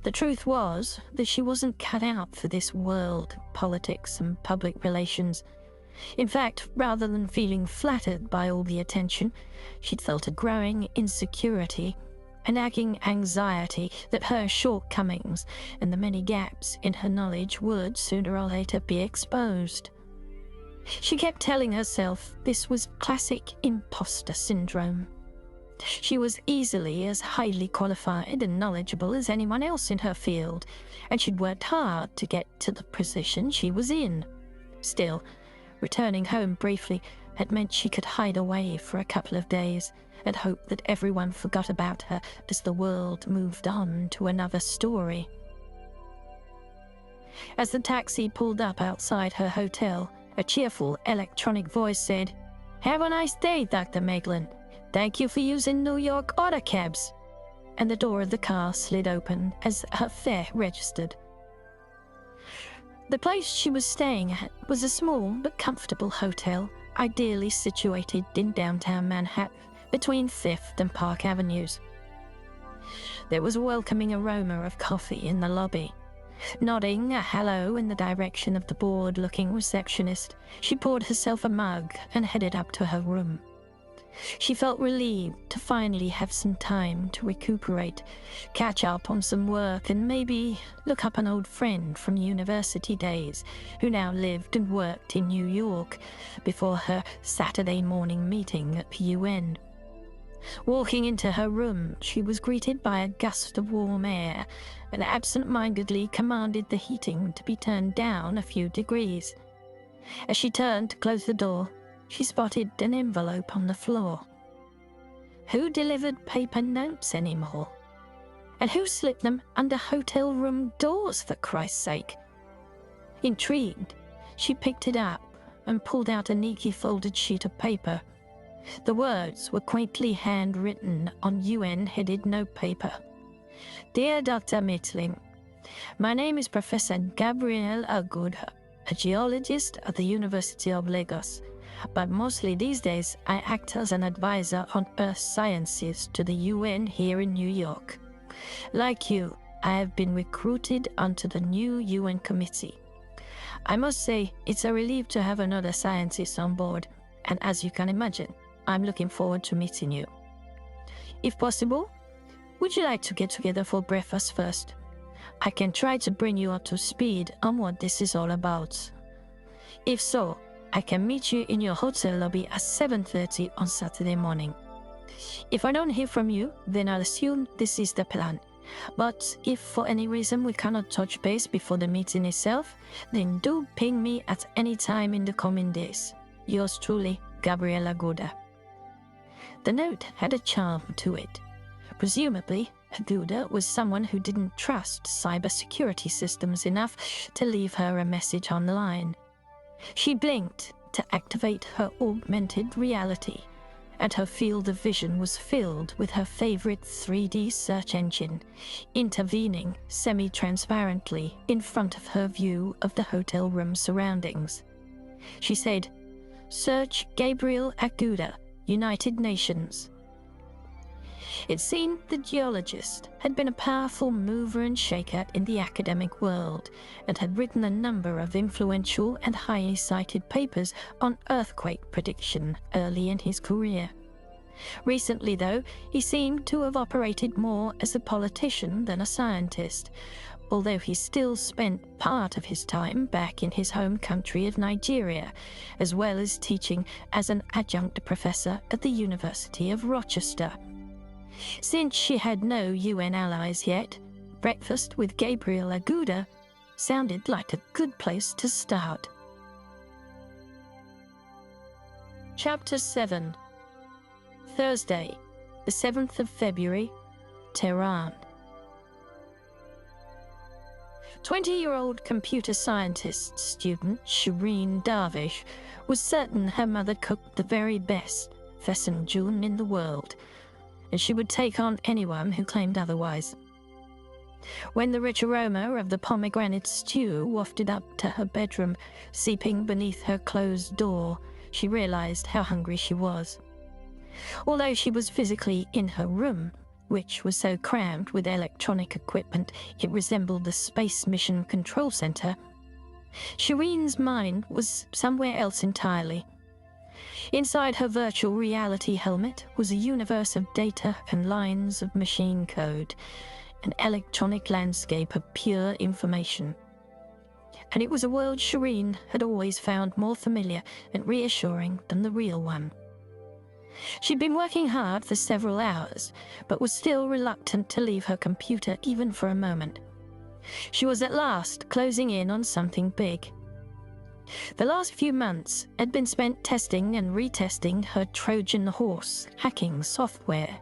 The truth was that she wasn't cut out for this world of politics and public relations. In fact, rather than feeling flattered by all the attention, she'd felt a growing insecurity, a nagging anxiety that her shortcomings and the many gaps in her knowledge would sooner or later be exposed. She kept telling herself this was classic imposter syndrome. She was easily as highly qualified and knowledgeable as anyone else in her field, and she'd worked hard to get to the position she was in. Still, returning home briefly had meant she could hide away for a couple of days and hope that everyone forgot about her as the world moved on to another story. As the taxi pulled up outside her hotel, a cheerful electronic voice said, "Have a nice day, Dr. Meglin. Thank you for using New York autocabs." And the door of the car slid open as her fare registered. The place she was staying at was a small but comfortable hotel, ideally situated in downtown Manhattan, between Fifth and Park Avenues. There was a welcoming aroma of coffee in the lobby. Nodding a hello in the direction of the bored-looking receptionist, she poured herself a mug and headed up to her room. She felt relieved to finally have some time to recuperate, catch up on some work, and maybe look up an old friend from university days who now lived and worked in New York before her Saturday morning meeting at Pt.1. Walking into her room, she was greeted by a gust of warm air and absent-mindedly commanded the heating to be turned down a few degrees. As she turned to close the door, she spotted an envelope on the floor. who delivered paper notes anymore? And who slipped them under hotel room doors, for Christ's sake? Intrigued, she picked it up and pulled out a neatly folded sheet of paper. The words were quaintly handwritten on UN-headed notepaper. Dear Dr. Mitling, my name is Professor Gabriel Aguda, a geologist at the University of Lagos, but mostly these days I act as an advisor on earth sciences to the UN here in New York. Like you, I have been recruited onto the new UN committee. I must say, it's a relief to have another scientist on board, and as you can imagine, I'm looking forward to meeting you. If possible, would you like to get together for breakfast first? I can try to bring you up to speed on what this is all about. If so, I can meet you in your hotel lobby at 7:30 on Saturday morning. If I don't hear from you, then I'll assume this is the plan. But if for any reason we cannot touch base before the meeting itself, then do ping me at any time in the coming days. Yours truly, Gabriela Aguda. The note had a charm to it. Presumably, Aguda was someone who didn't trust cybersecurity systems enough to leave her a message online. She blinked to activate her augmented reality, and her field of vision was filled with her favorite 3D search engine, intervening semi-transparently in front of her view of the hotel room surroundings. She said, "Search Gabriel Aguda, United Nations." It seemed the geologist had been a powerful mover and shaker in the academic world and had written a number of influential and highly cited papers on earthquake prediction early in his career. Recently, though, he seemed to have operated more as a politician than a scientist, although he still spent part of his time back in his home country of Nigeria, as well as teaching as an adjunct professor at the University of Rochester. Since she had no UN allies yet, breakfast with Gabriel Aguda sounded like a good place to start. Chapter 7. Thursday, the 7th of February, Tehran. 20-year-old computer scientist student Shireen Darvish was certain her mother cooked the very best pheasant in the world, and she would take on anyone who claimed otherwise. When the rich aroma of the pomegranate stew wafted up to her bedroom, seeping beneath her closed door, she realized how hungry she was. Although she was physically in her room, which was so crammed with electronic equipment it resembled the Space Mission Control Center, Shireen's mind was somewhere else entirely. Inside her virtual reality helmet was a universe of data and lines of machine code, an electronic landscape of pure information. And it was a world Shireen had always found more familiar and reassuring than the real one. She'd been working hard for several hours, but was still reluctant to leave her computer even for a moment. She was at last closing in on something big. The last few months had been spent testing and retesting her Trojan horse hacking software.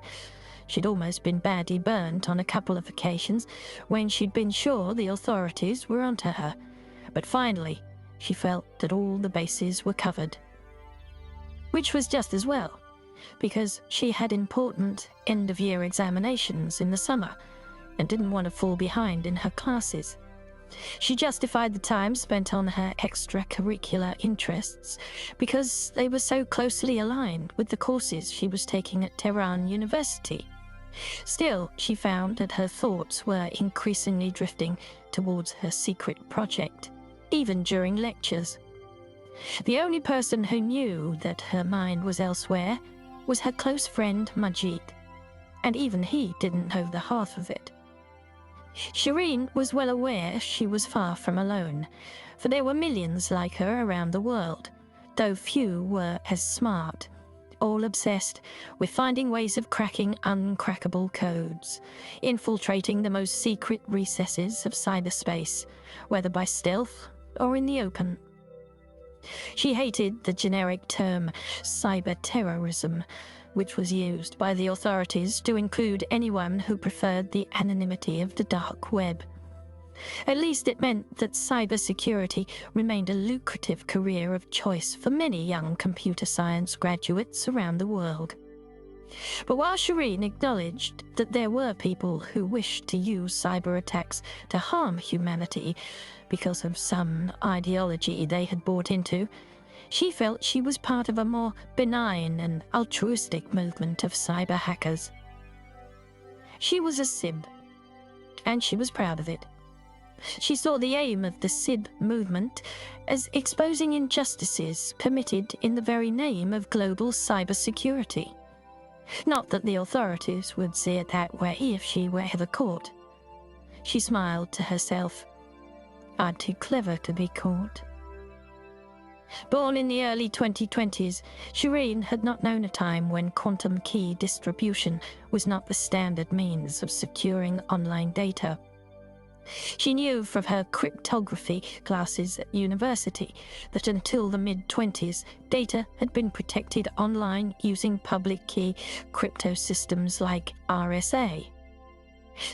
She'd almost been badly burnt on a couple of occasions when she'd been sure the authorities were onto her, but finally she felt that all the bases were covered. Which was just as well, because she had important end-of-year examinations in the summer and didn't want to fall behind in her classes. She justified the time spent on her extracurricular interests because they were so closely aligned with the courses she was taking at Tehran University. Still, she found that her thoughts were increasingly drifting towards her secret project, even during lectures. The only person who knew that her mind was elsewhere was her close friend Majid, and even he didn't know the half of it. Shireen was well aware she was far from alone, for there were millions like her around the world, though few were as smart, all obsessed with finding ways of cracking uncrackable codes, infiltrating the most secret recesses of cyberspace, whether by stealth or in the open. She hated the generic term cyber-terrorism, which was used by the authorities to include anyone who preferred the anonymity of the dark web. At least it meant that cybersecurity remained a lucrative career of choice for many young computer science graduates around the world. But while Shireen acknowledged that there were people who wished to use cyber attacks to harm humanity because of some ideology they had bought into, she felt she was part of a more benign and altruistic movement of cyber hackers. She was a SIB, and she was proud of it. She saw the aim of the SIB movement as exposing injustices permitted in the very name of global cybersecurity. Not that the authorities would see it that way if she were ever caught. She smiled to herself. I'm too clever to be caught. Born in the early 2020s, Shireen had not known a time when quantum key distribution was not the standard means of securing online data. She knew from her cryptography classes at university that until the mid-20s, data had been protected online using public key crypto systems like RSA.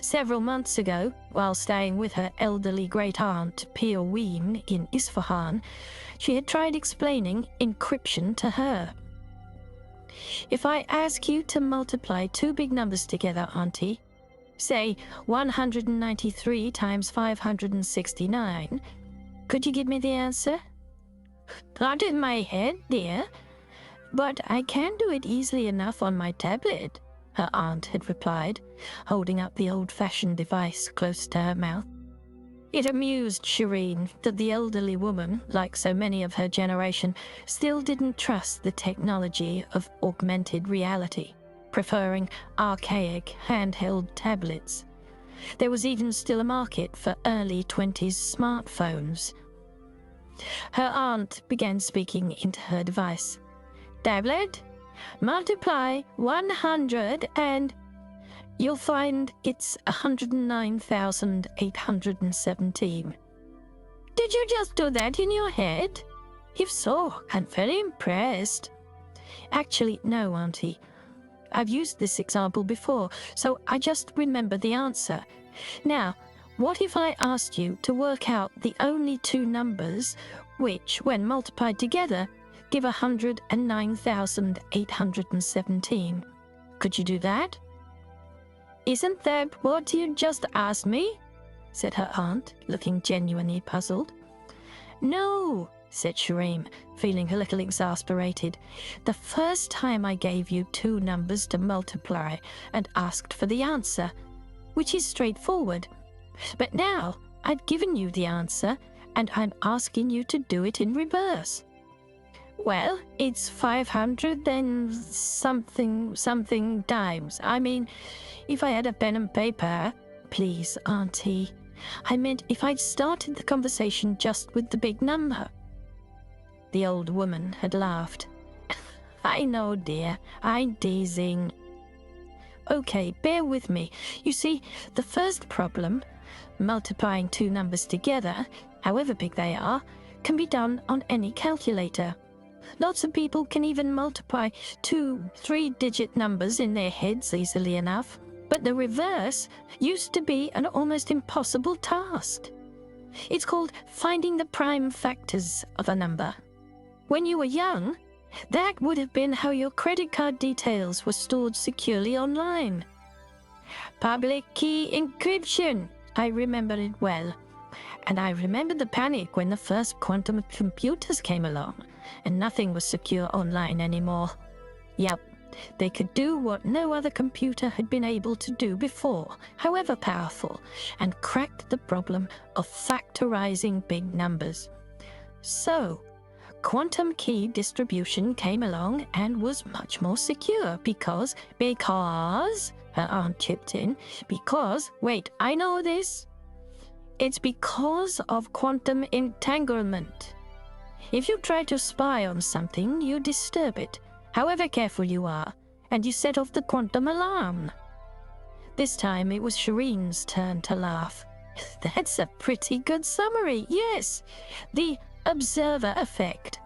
Several months ago, while staying with her elderly great-aunt Pt.1 in Isfahan, she had tried explaining encryption to her. If I ask you to multiply two big numbers together, Auntie, say 193 times 569, could you give me the answer? Not in my head, dear, but I can do it easily enough on my tablet, her aunt had replied, holding up the old-fashioned device close to her mouth. It amused Shireen that the elderly woman, like so many of her generation, still didn't trust the technology of augmented reality, preferring archaic handheld tablets. There was even still a market for early 20s smartphones. Her aunt began speaking into her device. Tablet, multiply 100 and you'll find it's 109,817. Did you just do that in your head? If so, I'm very impressed. Actually, no, Auntie. I've used this example before, so I just remember the answer. Now, what if I asked you to work out the only two numbers which, when multiplied together, give 109,817? Could you do that? Isn't that what you just asked me? Said her aunt, looking genuinely puzzled. No, said Shireen, feeling a little exasperated. The first time I gave you two numbers to multiply and asked for the answer, which is straightforward. But now I've given you the answer and I'm asking you to do it in reverse. Well, it's 500 and something times. I mean, if I had a pen and paper... Please, Auntie. I meant if I'd started the conversation just with the big number. The old woman had laughed. I know, dear. I'm teasing. Okay, bear with me. You see, the first problem, multiplying two numbers together, however big they are, can be done on any calculator. Lots of people can even multiply two 3-digit numbers in their heads easily enough. But the reverse used to be an almost impossible task. It's called finding the prime factors of a number. When you were young, that would have been how your credit card details were stored securely online. Public key encryption. I remember it well. And I remember the panic when the first quantum computers came along, and nothing was secure online anymore. Yep, they could do what no other computer had been able to do before, however powerful, and cracked the problem of factorizing big numbers. So, quantum key distribution came along and was much more secure because, her aunt chipped in, wait, I know this. It's because of quantum entanglement. If you try to spy on something, you disturb it, however careful you are, and you set off the quantum alarm. This time it was Shireen's turn to laugh. That's a pretty good summary, yes. The observer effect.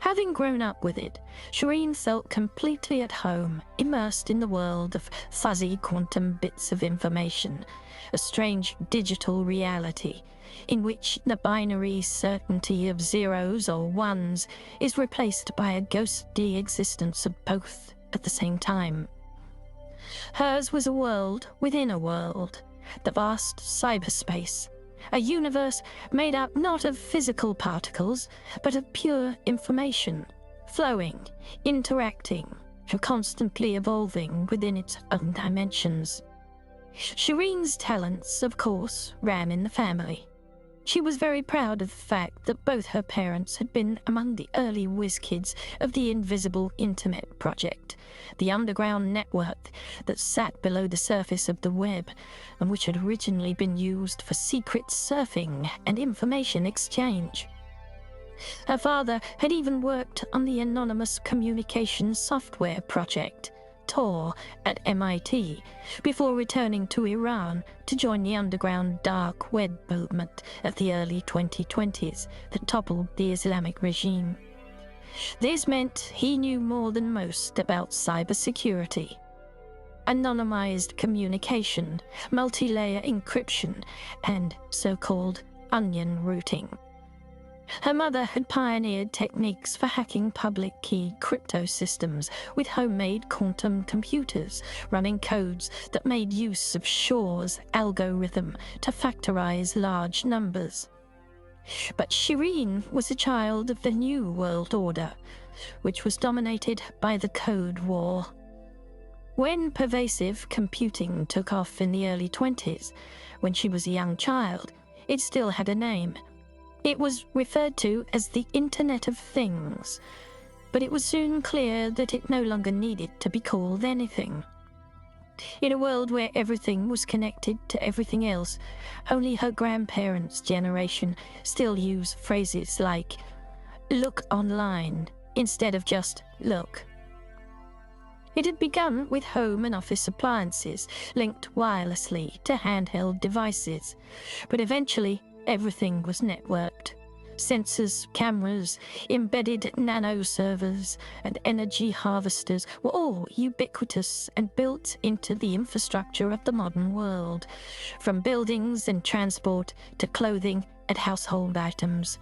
Having grown up with it, Shireen felt completely at home, immersed in the world of fuzzy quantum bits of information, a strange digital reality in which the binary certainty of zeros or ones is replaced by a ghostly existence of both at the same time. Hers was a world within a world, the vast cyberspace, a universe made up not of physical particles, but of pure information, flowing, interacting, and constantly evolving within its own dimensions. Shireen's talents, of course, ran in the family. She was very proud of the fact that both her parents had been among the early whiz kids of the Invisible Internet Project, the underground network that sat below the surface of the web and which had originally been used for secret surfing and information exchange. Her father had even worked on the anonymous communication software project, Tor, at MIT, before returning to Iran to join the underground dark web movement of the early 2020s that toppled the Islamic regime. This meant he knew more than most about cybersecurity. Anonymized communication, multi-layer encryption, and so-called onion routing. Her mother had pioneered techniques for hacking public key crypto systems with homemade quantum computers running codes that made use of Shor's algorithm to factorize large numbers. But Shireen was a child of the New World Order, which was dominated by the Code War. When pervasive computing took off in the early 20s, when she was a young child, it still had a name. It was referred to as the Internet of Things, but it was soon clear that it no longer needed to be called anything. In a world where everything was connected to everything else, only her grandparents' generation still used phrases like "look online" instead of just "look." It had begun with home and office appliances linked wirelessly to handheld devices, but eventually everything was networked. Sensors, cameras, embedded nano servers, and energy harvesters were all ubiquitous and built into the infrastructure of the modern world, from buildings and transport to clothing and household items.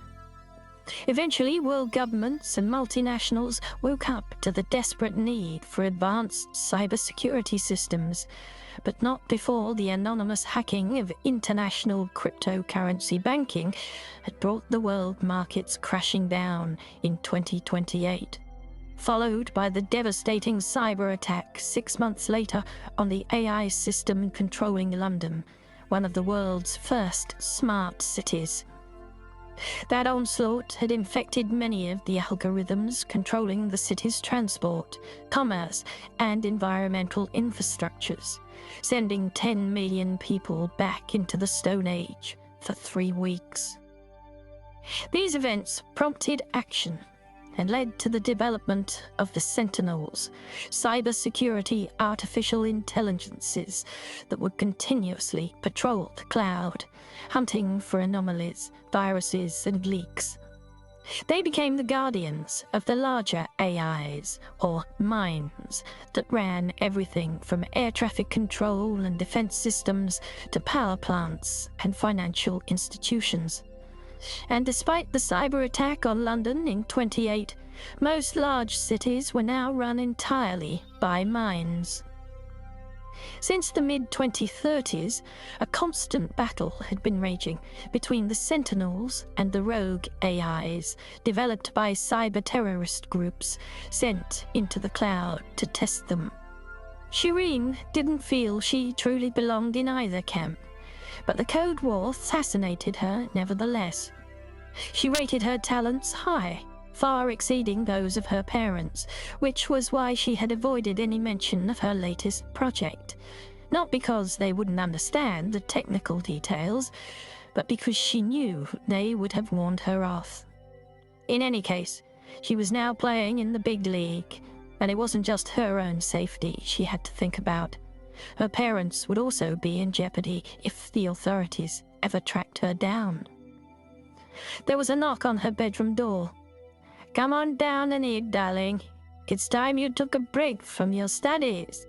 Eventually, world governments and multinationals woke up to the desperate need for advanced cybersecurity systems, but not before the anonymous hacking of international cryptocurrency banking had brought the world markets crashing down in 2028, followed by the devastating cyber attack 6 months later on the AI system controlling London, one of the world's first smart cities. That onslaught had infected many of the algorithms controlling the city's transport, commerce, and environmental infrastructures, sending 10 million people back into the Stone Age for 3 weeks. These events prompted action and led to the development of the Sentinels, cybersecurity artificial intelligences that would continuously patrol the cloud, hunting for anomalies, viruses, and leaks. They became the guardians of the larger AIs, or minds, that ran everything from air traffic control and defense systems to power plants and financial institutions. And despite the cyber attack on London in 2008, most large cities were now run entirely by minds. Since the mid-2030s, a constant battle had been raging between the Sentinels and the rogue AIs developed by cyber-terrorist groups sent into the cloud to test them. Shireen didn't feel she truly belonged in either camp, but the Code War fascinated her nevertheless. She rated her talents high, far exceeding those of her parents, which was why she had avoided any mention of her latest project. Not because they wouldn't understand the technical details, but because she knew they would have warned her off. In any case, she was now playing in the big league, and it wasn't just her own safety she had to think about. Her parents would also be in jeopardy if the authorities ever tracked her down. There was a knock on her bedroom door. Come on down and eat, darling. It's time you took a break from your studies."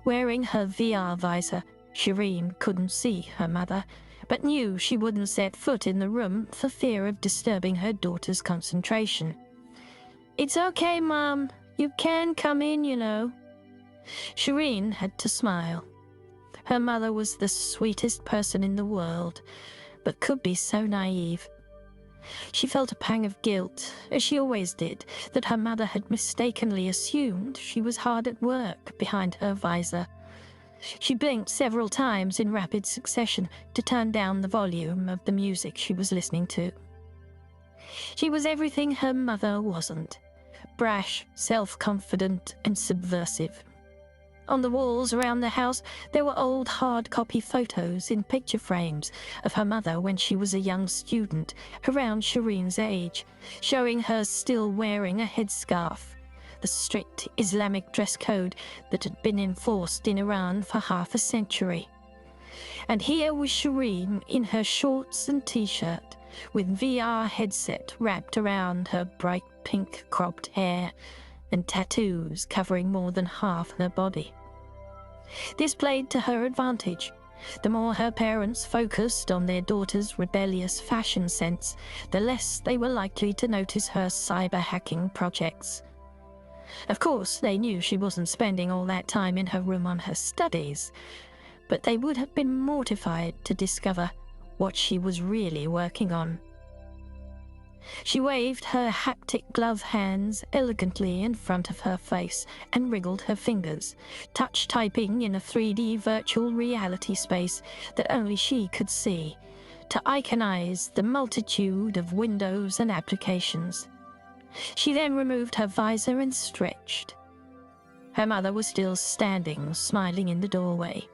Wearing her VR visor, Shireen couldn't see her mother, but knew she wouldn't set foot in the room for fear of disturbing her daughter's concentration. "It's okay, Mum. You can come in, you know." Shireen had to smile. Her mother was the sweetest person in the world, but could be so naive. She felt a pang of guilt, as she always did, that her mother had mistakenly assumed she was hard at work behind her visor. She blinked several times in rapid succession to turn down the volume of the music she was listening to. She was everything her mother wasn't: brash, self-confident, and subversive. On the walls around the house, there were old hard-copy photos in picture frames of her mother when she was a young student, around Shireen's age, showing her still wearing a headscarf, the strict Islamic dress code that had been enforced in Iran for half a century. And here was Shireen in her shorts and t-shirt, with VR headset wrapped around her bright pink cropped hair, and tattoos covering more than half her body. This played to her advantage. The more her parents focused on their daughter's rebellious fashion sense, the less they were likely to notice her cyber-hacking projects. Of course, they knew she wasn't spending all that time in her room on her studies, but they would have been mortified to discover what she was really working on. She waved her haptic glove hands elegantly in front of her face and wriggled her fingers, touch-typing in a 3D virtual reality space that only she could see, to iconize the multitude of windows and applications. She then removed her visor and stretched. Her mother was still standing, smiling in the doorway.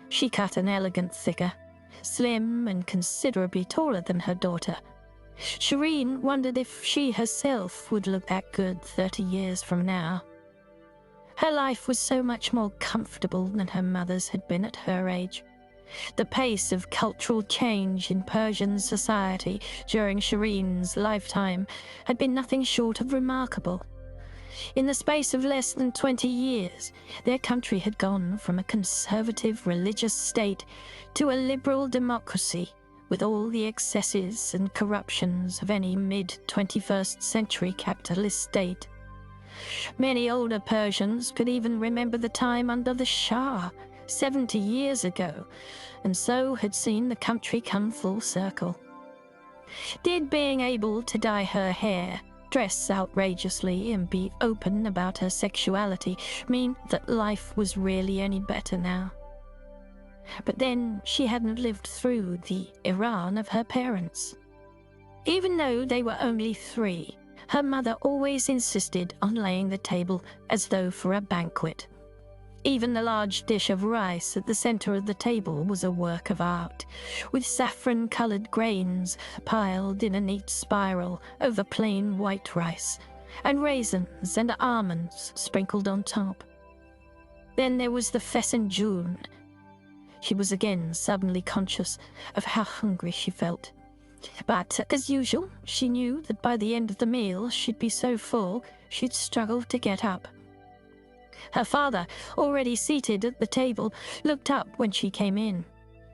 She cut an elegant figure, slim and considerably taller than her daughter. Shireen wondered if she herself would look that good 30 years from now. Her life was so much more comfortable than her mother's had been at her age. The pace of cultural change in Persian society during Shireen's lifetime had been nothing short of remarkable. In the space of less than 20 years, their country had gone from a conservative religious state to a liberal democracy, with all the excesses and corruptions of any mid-21st century capitalist state. Many older Persians could even remember the time under the Shah, 70 years ago, and so had seen the country come full circle. Did being able to dye her hair, dress outrageously, and be open about her sexuality mean that life was really any better now? But then she hadn't lived through the Iran of her parents. Even though they were only 3, her mother always insisted on laying the table as though for a banquet. Even the large dish of rice at the center of the table was a work of art, with saffron-colored grains piled in a neat spiral over plain white rice, and raisins and almonds sprinkled on top. Then there was the fesenjoon. She was again suddenly conscious of how hungry she felt. But, as usual, she knew that by the end of the meal she'd be so full she'd struggle to get up. Her father, already seated at the table, looked up when she came in.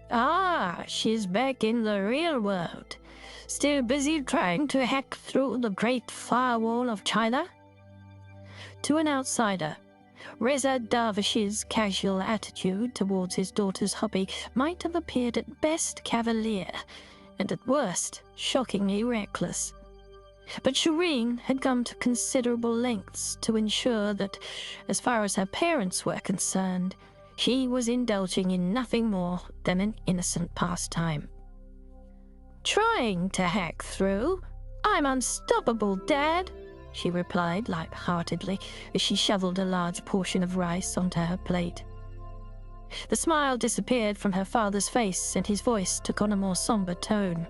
"Ah, she's back in the real world. Still busy trying to hack through the great firewall of China?" To an outsider, Reza Darvish's casual attitude towards his daughter's hobby might have appeared at best cavalier, and at worst shockingly reckless. But Shireen had gone to considerable lengths to ensure that, as far as her parents were concerned, she was indulging in nothing more than an innocent pastime. "Trying to hack through? I'm unstoppable, Dad," she replied light-heartedly as she shoveled a large portion of rice onto her plate. The smile disappeared from her father's face and his voice took on a more somber tone.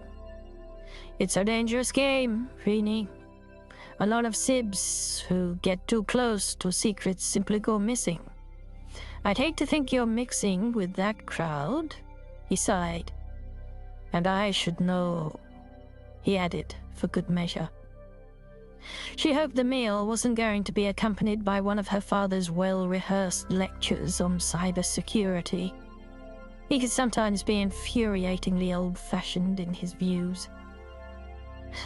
"It's a dangerous game, Rini. A lot of sibs who get too close to secrets simply go missing. I'd hate to think you're mixing with that crowd," he sighed. "And I should know," he added for good measure. She hoped the meal wasn't going to be accompanied by one of her father's well-rehearsed lectures on cybersecurity. He could sometimes be infuriatingly old-fashioned in his views.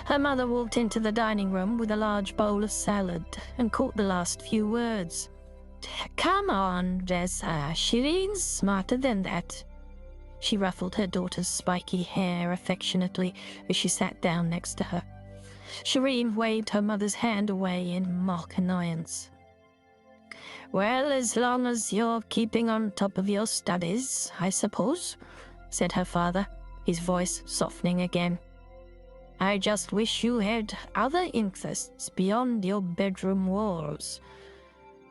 Her mother walked into the dining room with a large bowl of salad and caught the last few words. "Come on, Reza. Shireen's smarter than that." She ruffled her daughter's spiky hair affectionately as she sat down next to her. Shireen waved her mother's hand away in mock annoyance. "Well, as long as you're keeping on top of your studies, I suppose," said her father, his voice softening again. "I just wish you had other interests beyond your bedroom walls.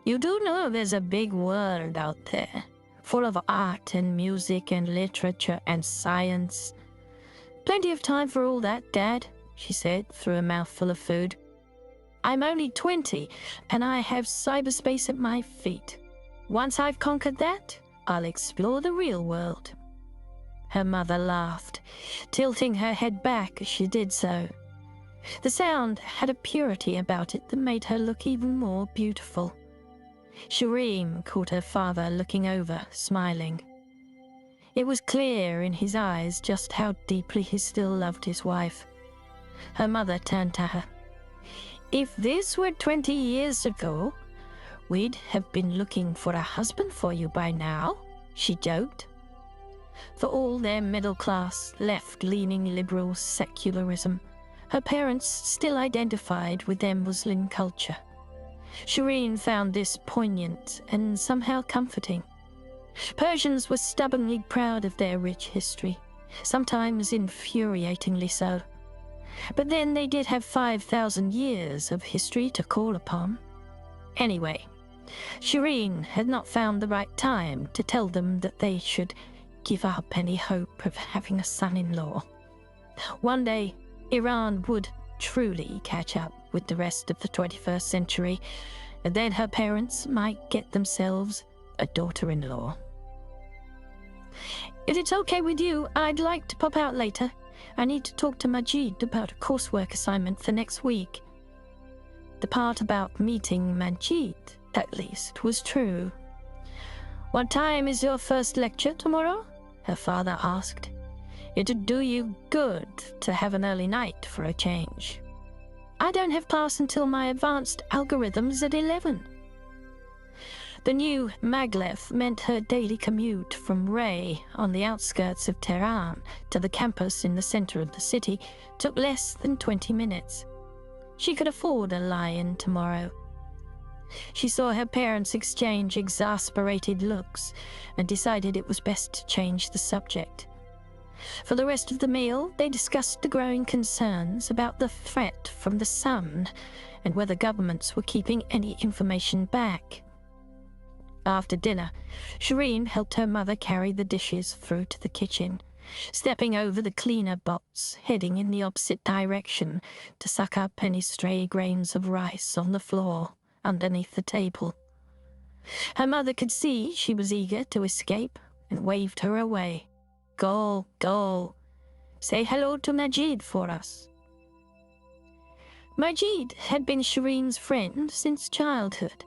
You do know there's a big world out there, full of art and music and literature and science." "Plenty of time for all that, Dad," she said through a mouthful of food. "I'm only 20, and I have cyberspace at my feet. Once I've conquered that, I'll explore the real world." Her mother laughed, tilting her head back as she did so. The sound had a purity about it that made her look even more beautiful. Shireen caught her father looking over, smiling. It was clear in his eyes just how deeply he still loved his wife. Her mother turned to her. "If this were 20 years ago, we'd have been looking for a husband for you by now," she joked. For all their middle-class, left-leaning liberal secularism, her parents still identified with their Muslim culture. Shireen found this poignant and somehow comforting. Persians were stubbornly proud of their rich history, sometimes infuriatingly so. But then they did have 5,000 years of history to call upon. Anyway, Shireen had not found the right time to tell them that they should give up any hope of having a son-in-law. One day, Iran would truly catch up with the rest of the 21st century, and then her parents might get themselves a daughter-in-law. "If it's okay with you, I'd like to pop out later. I need to talk to Majid about a coursework assignment for next week." The part about meeting Majid, at least, was true. "What time is your first lecture tomorrow?" her father asked. "It'd do you good to have an early night for a change." "I don't have class until my advanced algorithms at 11. The new maglev meant her daily commute from Ray, on the outskirts of Tehran, to the campus in the center of the city took less than 20 minutes. She could afford a lie-in tomorrow. She saw her parents exchange exasperated looks and decided it was best to change the subject. For the rest of the meal, they discussed the growing concerns about the threat from the sun and whether governments were keeping any information back. After dinner, Shireen helped her mother carry the dishes through to the kitchen, stepping over the cleaner bots, heading in the opposite direction to suck up any stray grains of rice on the floor underneath the table. Her mother could see she was eager to escape and waved her away. "Go, go. Say hello to Majid for us." Majid had been Shireen's friend since childhood,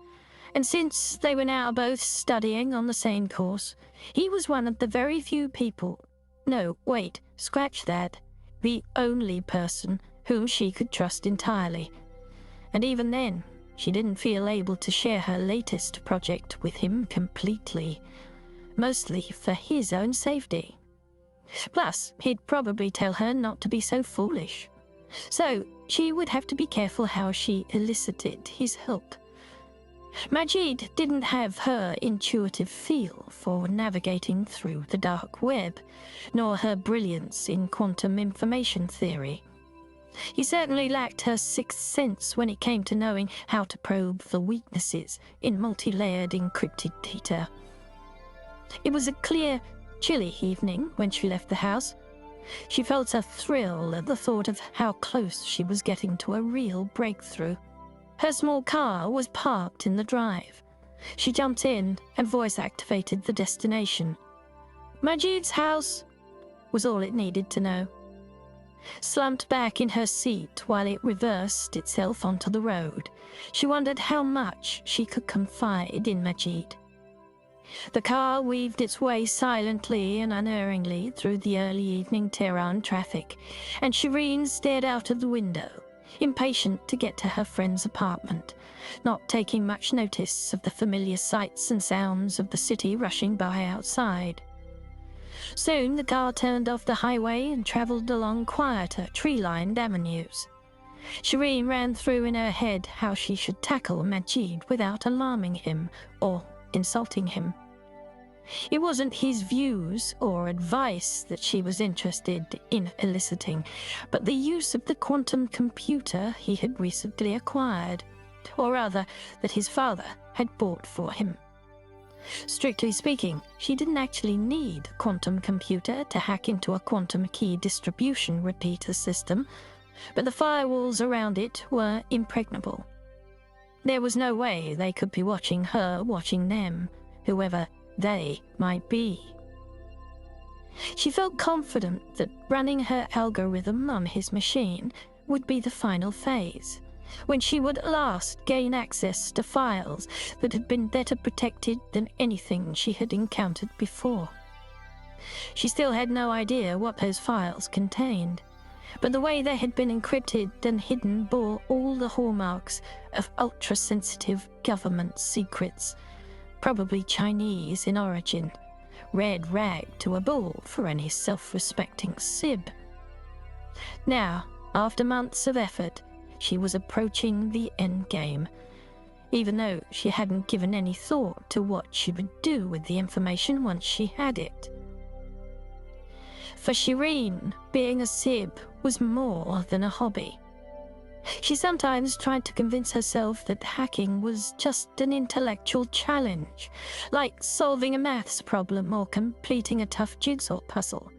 and since they were now both studying on the same course, he was one of the very few people— no, wait, scratch that— the only person whom she could trust entirely. And even then, she didn't feel able to share her latest project with him completely, mostly for his own safety. Plus, he'd probably tell her not to be so foolish. So she would have to be careful how she elicited his help. Majid didn't have her intuitive feel for navigating through the dark web, nor her brilliance in quantum information theory. He certainly lacked her sixth sense when it came to knowing how to probe for weaknesses in multi-layered encrypted data. It was a clear, chilly evening when she left the house. She felt a thrill at the thought of how close she was getting to a real breakthrough. Her small car was parked in the drive. She jumped in and voice-activated the destination. Majid's house was all it needed to know. Slumped back in her seat while it reversed itself onto the road, she wondered how much she could confide in Majid. The car weaved its way silently and unerringly through the early evening Tehran traffic, and Shireen stared out of the window, impatient to get to her friend's apartment, not taking much notice of the familiar sights and sounds of the city rushing by outside. Soon the car turned off the highway and travelled along quieter, tree-lined avenues. Shireen ran through in her head how she should tackle Majid without alarming him or insulting him. It wasn't his views or advice that she was interested in eliciting, but the use of the quantum computer he had recently acquired, or rather, that his father had bought for him. Strictly speaking, she didn't actually need a quantum computer to hack into a quantum key distribution repeater system, but the firewalls around it were impregnable. There was no way they could be watching her watching them, whoever they might be. She felt confident that running her algorithm on his machine would be the final phase, when she would at last gain access to files that had been better protected than anything she had encountered before. She still had no idea what those files contained, but the way they had been encrypted and hidden bore all the hallmarks of ultra-sensitive government secrets, probably Chinese in origin, red rag to a bull for any self-respecting Sib. Now, after months of effort, she was approaching the end game, even though she hadn't given any thought to what she would do with the information once she had it. For Shireen, being a Sib was more than a hobby. She sometimes tried to convince herself that hacking was just an intellectual challenge, like solving a maths problem or completing a tough jigsaw puzzle.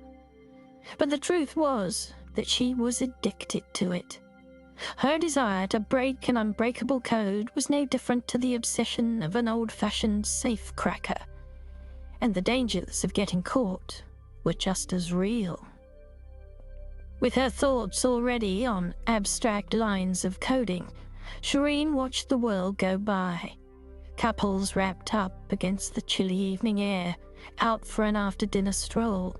But the truth was that she was addicted to it. Her desire to break an unbreakable code was no different to the obsession of an old-fashioned safecracker, and the dangers of getting caught were just as real. With her thoughts already on abstract lines of coding, Shireen watched the world go by. Couples wrapped up against the chilly evening air, out for an after-dinner stroll,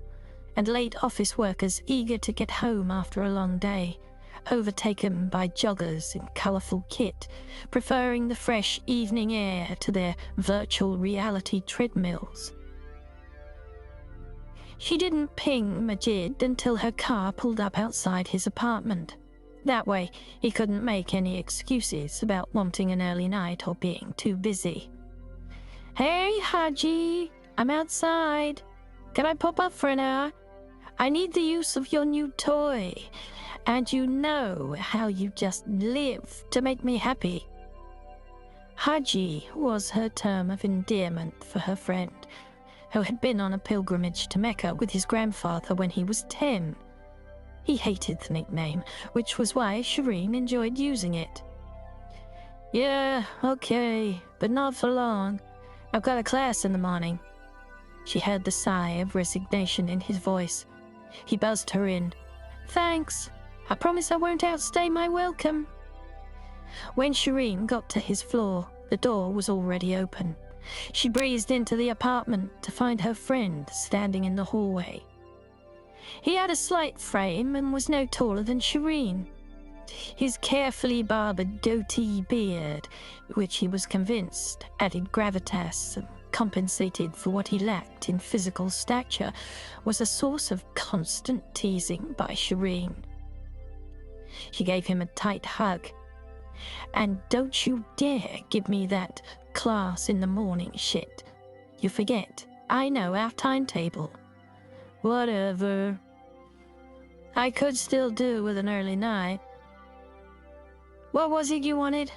and late office workers eager to get home after a long day, overtaken by joggers in colourful kit, preferring the fresh evening air to their virtual reality treadmills. She didn't ping Majid until her car pulled up outside his apartment. That way, he couldn't make any excuses about wanting an early night or being too busy. "Hey, Haji, I'm outside. Can I pop up for an hour? I need the use of your new toy, and you know how you just live to make me happy." Haji was her term of endearment for her friend, who had been on a pilgrimage to Mecca with his grandfather when he was 10. He hated the nickname, which was why Shireen enjoyed using it. "Yeah, okay, but not for long. I've got a class in the morning." She heard the sigh of resignation in his voice. He buzzed her in. "Thanks. I promise I won't outstay my welcome." When Shireen got to his floor, the door was already open. She breezed into the apartment to find her friend standing in the hallway. He had a slight frame and was no taller than Shireen. His carefully barbered goatee beard, which he was convinced added gravitas and compensated for what he lacked in physical stature, was a source of constant teasing by Shireen. She gave him a tight hug. "And don't you dare give me that class in the morning shit. You forget, I know our timetable." "Whatever. I could still do with an early night." "What was it you wanted?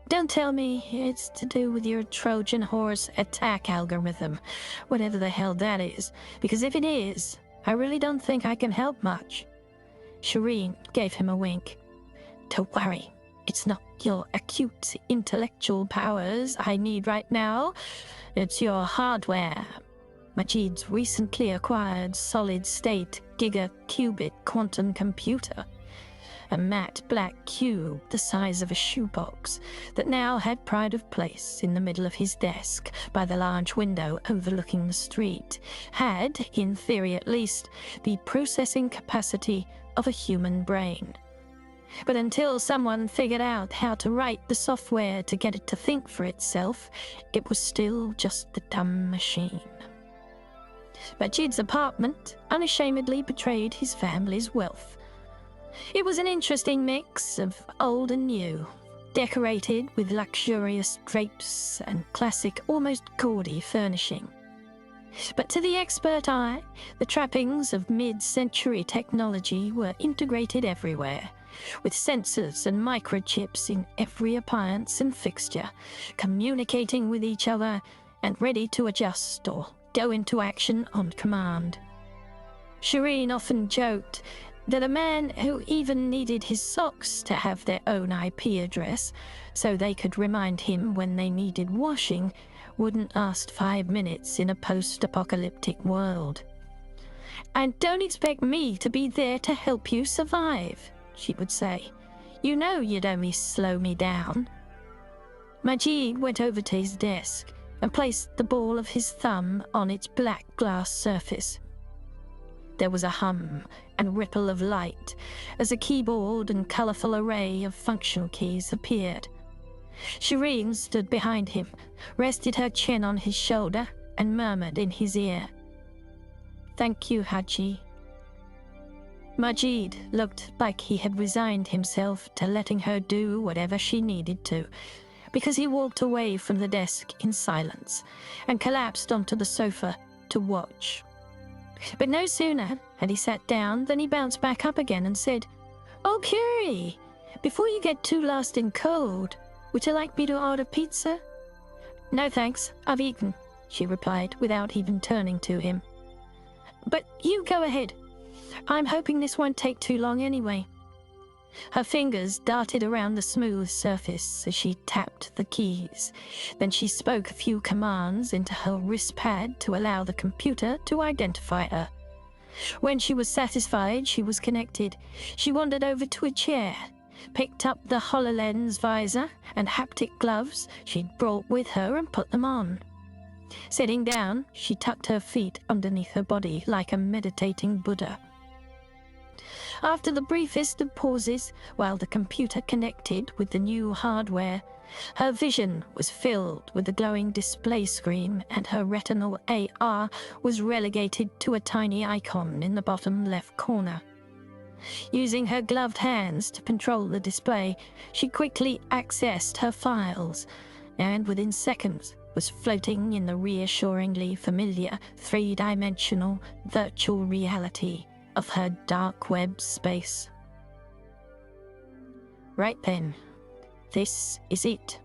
Don't tell me it's to do with your Trojan horse attack algorithm, whatever the hell that is, because if it is, I really don't think I can help much." Shireen gave him a wink. "Don't worry. It's not your acute intellectual powers I need right now. It's your hardware. Majid's recently acquired solid-state gigaqubit quantum computer, a matte black cube the size of a shoebox that now had pride of place in the middle of his desk by the large window overlooking the street, had, in theory at least, the processing capacity of a human brain. But until someone figured out how to write the software to get it to think for itself, it was still just a dumb machine. Majid's apartment unashamedly betrayed his family's wealth. It was an interesting mix of old and new, decorated with luxurious drapes and classic, almost gaudy furnishing. But to the expert eye, the trappings of mid-century technology were integrated everywhere, with sensors and microchips in every appliance and fixture, communicating with each other and ready to adjust or go into action on command. Shireen often joked that a man who even needed his socks to have their own IP address so they could remind him when they needed washing wouldn't last 5 minutes in a post-apocalyptic world. "And don't expect me to be there to help you survive," she would say. "You know you'd only slow me down." Majid went over to his desk and placed the ball of his thumb on its black glass surface. There was a hum and ripple of light as a keyboard and colourful array of functional keys appeared. Shireen stood behind him, rested her chin on his shoulder, and murmured in his ear, "Thank you, Haji." Majid looked like he had resigned himself to letting her do whatever she needed to, because he walked away from the desk in silence and collapsed onto the sofa to watch. But no sooner had he sat down than he bounced back up again and said, "Oh, Curie, before you get too lost in code, would you like me to order pizza?" "No thanks, I've eaten," she replied without even turning to him. "But you go ahead. I'm hoping this won't take too long anyway." Her fingers darted around the smooth surface as she tapped the keys. Then she spoke a few commands into her wrist pad to allow the computer to identify her. When she was satisfied she was connected, she wandered over to a chair, picked up the HoloLens visor and haptic gloves she'd brought with her and put them on. Sitting down, she tucked her feet underneath her body like a meditating Buddha. After the briefest of pauses, while the computer connected with the new hardware, her vision was filled with the glowing display screen and her retinal AR was relegated to a tiny icon in the bottom left corner. Using her gloved hands to control the display, she quickly accessed her files and within seconds was floating in the reassuringly familiar three-dimensional virtual reality of her dark web space. Right then, this is it.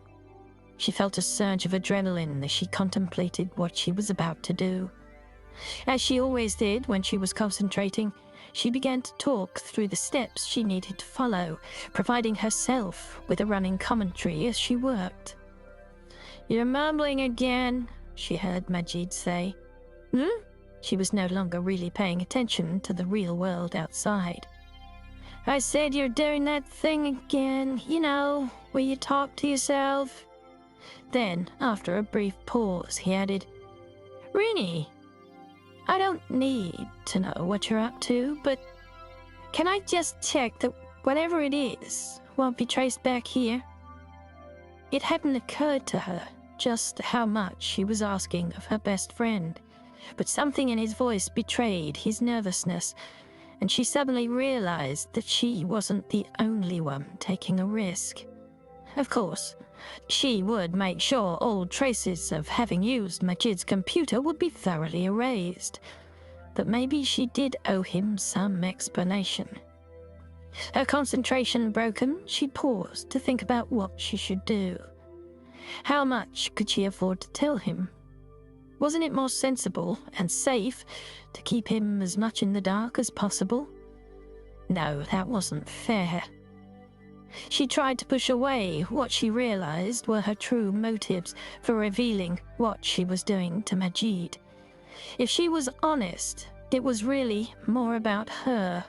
She felt a surge of adrenaline as she contemplated what she was about to do. As she always did when she was concentrating, she began to talk through the steps she needed to follow, providing herself with a running commentary as she worked. "You're mumbling again," she heard Majid say. "Hmm?" She was no longer really paying attention to the real world outside. "I said you're doing that thing again, you know, where you talk to yourself." Then, after a brief pause, he added, "Rini, I don't need to know what you're up to, but can I just check that whatever it is won't be traced back here?" It hadn't occurred to her just how much she was asking of her best friend, but something in his voice betrayed his nervousness, and she suddenly realized that she wasn't the only one taking a risk. Of course, she would make sure all traces of having used Majid's computer would be thoroughly erased, but maybe she did owe him some explanation. Her concentration broken, she paused to think about what she should do. How much could she afford to tell him? Wasn't it more sensible and safe to keep him as much in the dark as possible? No, that wasn't fair. She tried to push away what she realized were her true motives for revealing what she was doing to Majid. If she was honest, it was really more about her.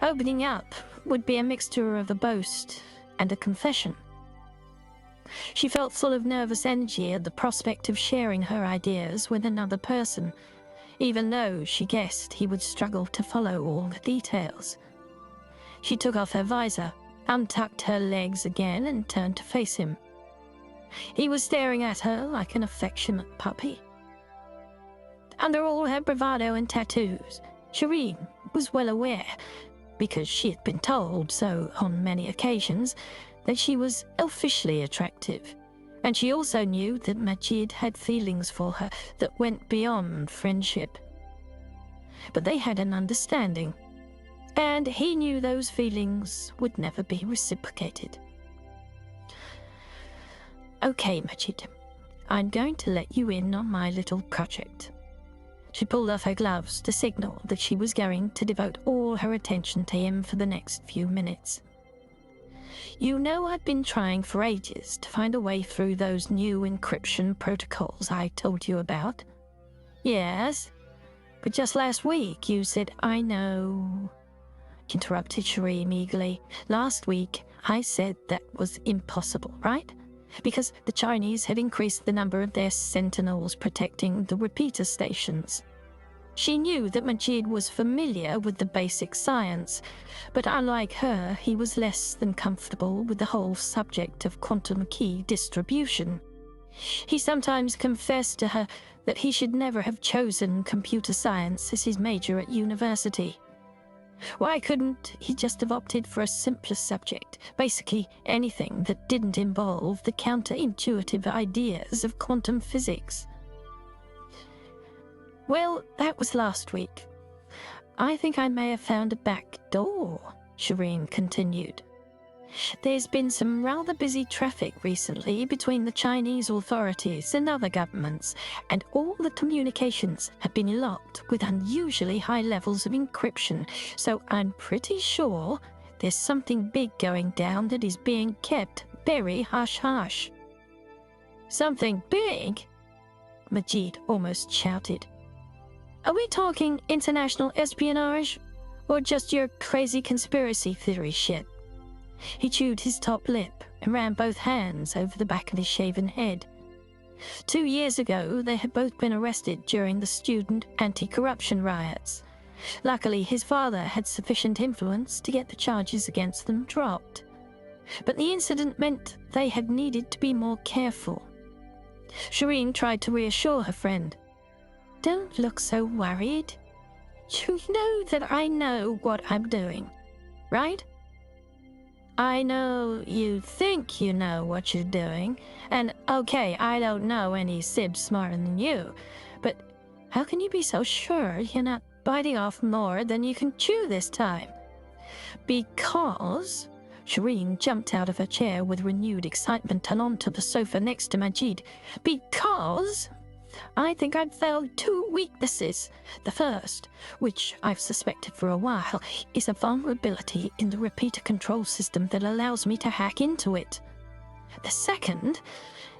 Opening up would be a mixture of a boast and a confession. She felt full of nervous energy at the prospect of sharing her ideas with another person, even though she guessed he would struggle to follow all the details. She took off her visor, untucked her legs again, and turned to face him. He was staring at her like an affectionate puppy. Under all her bravado and tattoos, Shireen was well aware, because she had been told so on many occasions, that she was elfishly attractive, and she also knew that Majid had feelings for her that went beyond friendship. But they had an understanding, and he knew those feelings would never be reciprocated. Okay, Majid, I'm going to let you in on my little project. She pulled off her gloves to signal that she was going to devote all her attention to him for the next few minutes. You know, I've been trying for ages to find a way through those new encryption protocols I told you about. Yes, but just last week you said, I know, interrupted Shireen eagerly. Last week I said that was impossible, right? Because the Chinese had increased the number of their sentinels protecting the repeater stations. She knew that Majid was familiar with the basic science, but unlike her, he was less than comfortable with the whole subject of quantum key distribution. He sometimes confessed to her that he should never have chosen computer science as his major at university. Why couldn't he just have opted for a simpler subject, basically anything that didn't involve the counterintuitive ideas of quantum physics? Well, that was last week. I think I may have found a back door, Shireen continued. There's been some rather busy traffic recently between the Chinese authorities and other governments, and all the communications have been locked with unusually high levels of encryption, so I'm pretty sure there's something big going down that is being kept very hush-hush. Something big? Majid almost shouted. Are we talking international espionage, or just your crazy conspiracy theory shit? He chewed his top lip and ran both hands over the back of his shaven head. 2 years ago, they had both been arrested during the student anti-corruption riots. Luckily, his father had sufficient influence to get the charges against them dropped. But the incident meant they had needed to be more careful. Shireen tried to reassure her friend. Don't look so worried. You know that I know what I'm doing, right? I know you think you know what you're doing, and okay, I don't know any sibs smarter than you, but how can you be so sure you're not biting off more than you can chew this time? Because... Shireen jumped out of her chair with renewed excitement and onto the sofa next to Majid. Because I think I've found 2 weaknesses. The first, which I've suspected for a while, is a vulnerability in the repeater control system that allows me to hack into it. The second,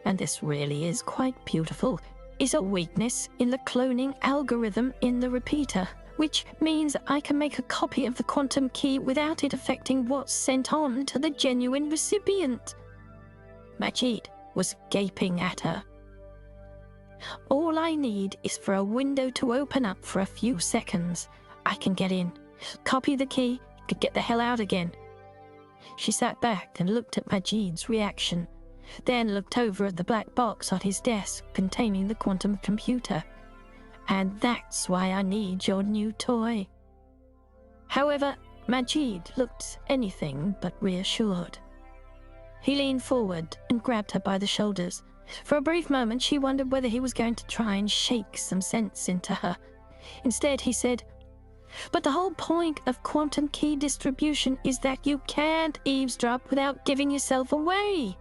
and this really is quite beautiful, is a weakness in the cloning algorithm in the repeater, which means I can make a copy of the quantum key without it affecting what's sent on to the genuine recipient. Majid was gaping at her. All I need is for a window to open up for a few seconds. I can get in, copy the key, and get the hell out again. She sat back and looked at Majid's reaction, then looked over at the black box on his desk containing the quantum computer. And that's why I need your new toy. However, Majid looked anything but reassured. He leaned forward and grabbed her by the shoulders. For a brief moment, she wondered whether he was going to try and shake some sense into her. Instead, he said, "But the whole point of quantum key distribution is that you can't eavesdrop without giving yourself away.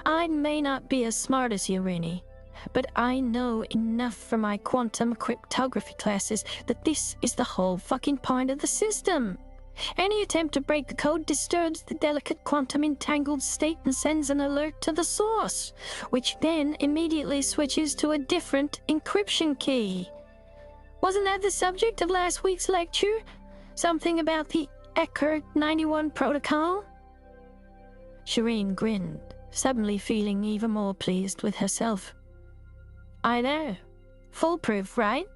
I may not be as smart as you, Rini, but I know enough from my quantum cryptography classes that this is the whole fucking point of the system. Any attempt to break the code disturbs the delicate quantum entangled state and sends an alert to the source, which then immediately switches to a different encryption key. Wasn't that the subject of last week's lecture? Something about the Eckert 91 protocol? Shireen grinned, suddenly feeling even more pleased with herself. I know. Foolproof, right?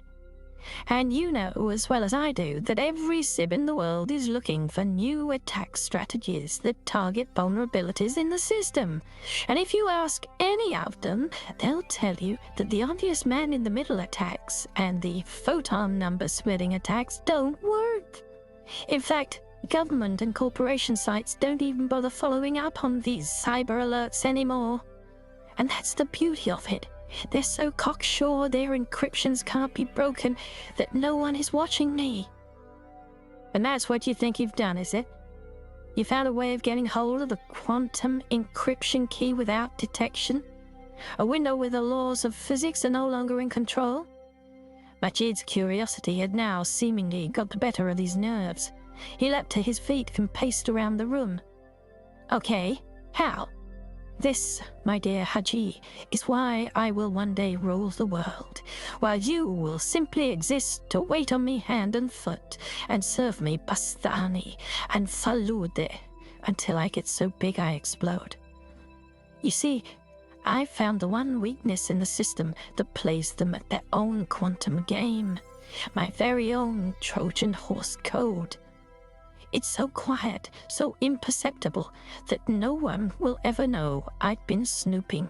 And you know as well as I do that every SIB in the world is looking for new attack strategies that target vulnerabilities in the system. And if you ask any of them, they'll tell you that the obvious man-in-the-middle attacks and the photon number splitting attacks don't work. In fact, government and corporation sites don't even bother following up on these cyber alerts anymore. And that's the beauty of it. They're so cocksure their encryptions can't be broken that no one is watching me. And that's what you think you've done, is it? You found a way of getting hold of the quantum encryption key without detection? A window where the laws of physics are no longer in control? Majid's curiosity had now seemingly got the better of his nerves. He leapt to his feet and paced around the room. Okay, how? This, my dear Haji, is why I will one day rule the world, while you will simply exist to wait on me hand and foot, and serve me bastani and falude until I get so big I explode. You see, I found the one weakness in the system that plays them at their own quantum game, my very own Trojan horse code. It's so quiet, so imperceptible, that no one will ever know I'd been snooping.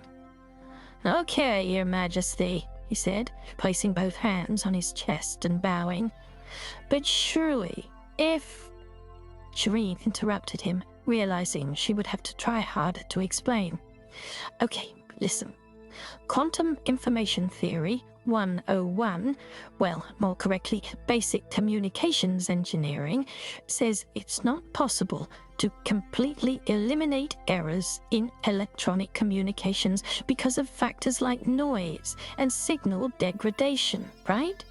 Okay, Your Majesty, he said, placing both hands on his chest and bowing. But surely, if... Shireen interrupted him, realizing she would have to try harder to explain. Okay, listen. Quantum Information Theory 101, well, more correctly, Basic Communications Engineering, says it's not possible to completely eliminate errors in electronic communications because of factors like noise and signal degradation, right?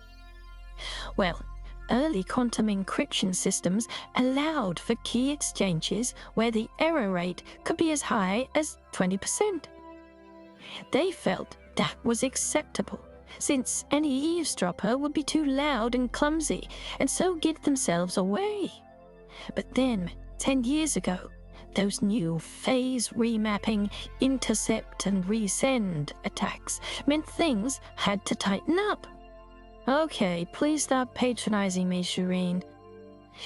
Well, early quantum encryption systems allowed for key exchanges where the error rate could be as high as 20%. They felt that was acceptable, since any eavesdropper would be too loud and clumsy, and so give themselves away. But then, 10 years ago, those new phase remapping, intercept and resend attacks meant things had to tighten up. Okay, please stop patronizing me, Shireen.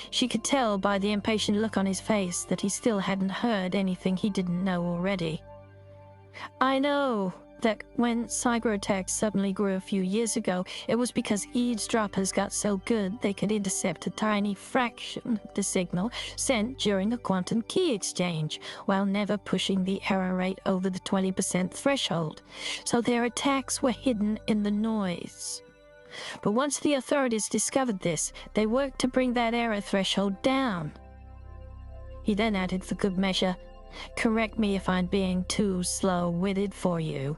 She could tell by the impatient look on his face that he still hadn't heard anything he didn't know already. I know that when cyber attacks suddenly grew a few years ago, it was because eavesdroppers got so good they could intercept a tiny fraction of the signal sent during a quantum key exchange, while never pushing the error rate over the 20% threshold, so their attacks were hidden in the noise. But once the authorities discovered this, they worked to bring that error threshold down. He then added for good measure, correct me if I'm being too slow-witted for you.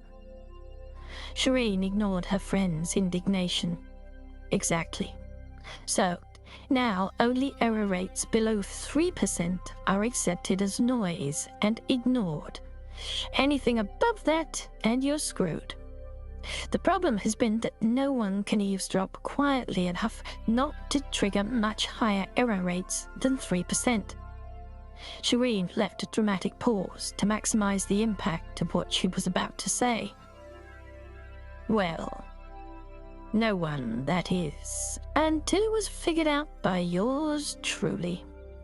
Shireen ignored her friend's indignation. Exactly. So, now only error rates below 3% are accepted as noise and ignored. Anything above that, and you're screwed. The problem has been that no one can eavesdrop quietly enough not to trigger much higher error rates than 3%. Shireen left a dramatic pause to maximize the impact of what she was about to say. Well, no one, that is, until it was figured out by yours truly.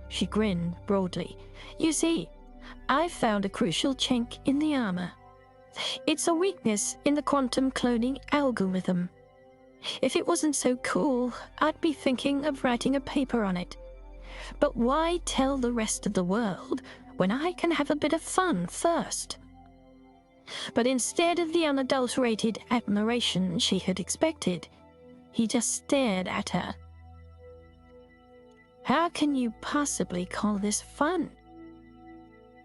She grinned broadly. You see, I found a crucial chink in the armor. It's a weakness in the quantum cloning algorithm. If it wasn't so cool, I'd be thinking of writing a paper on it. But why tell the rest of the world when I can have a bit of fun first? But instead of the unadulterated admiration she had expected, he just stared at her. How can you possibly call this fun?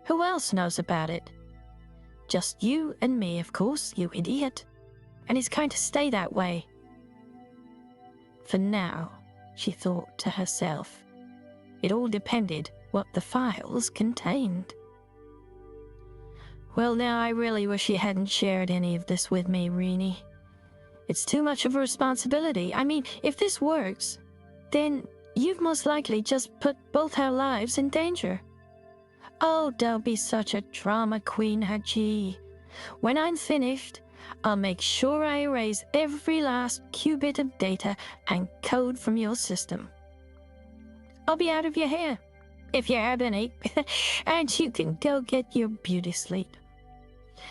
Who else knows about it? Just you and me, of course, you idiot. And it's going to stay that way. For now, she thought to herself. It all depended what the files contained. Well, now I really wish you hadn't shared any of this with me, Reenie. It's too much of a responsibility. I mean, if this works, then you've most likely just put both our lives in danger. Oh, don't be such a drama queen, Haji. When I'm finished, I'll make sure I erase every last qubit of data and code from your system. I'll be out of your hair, if you have any, and you can go get your beauty sleep.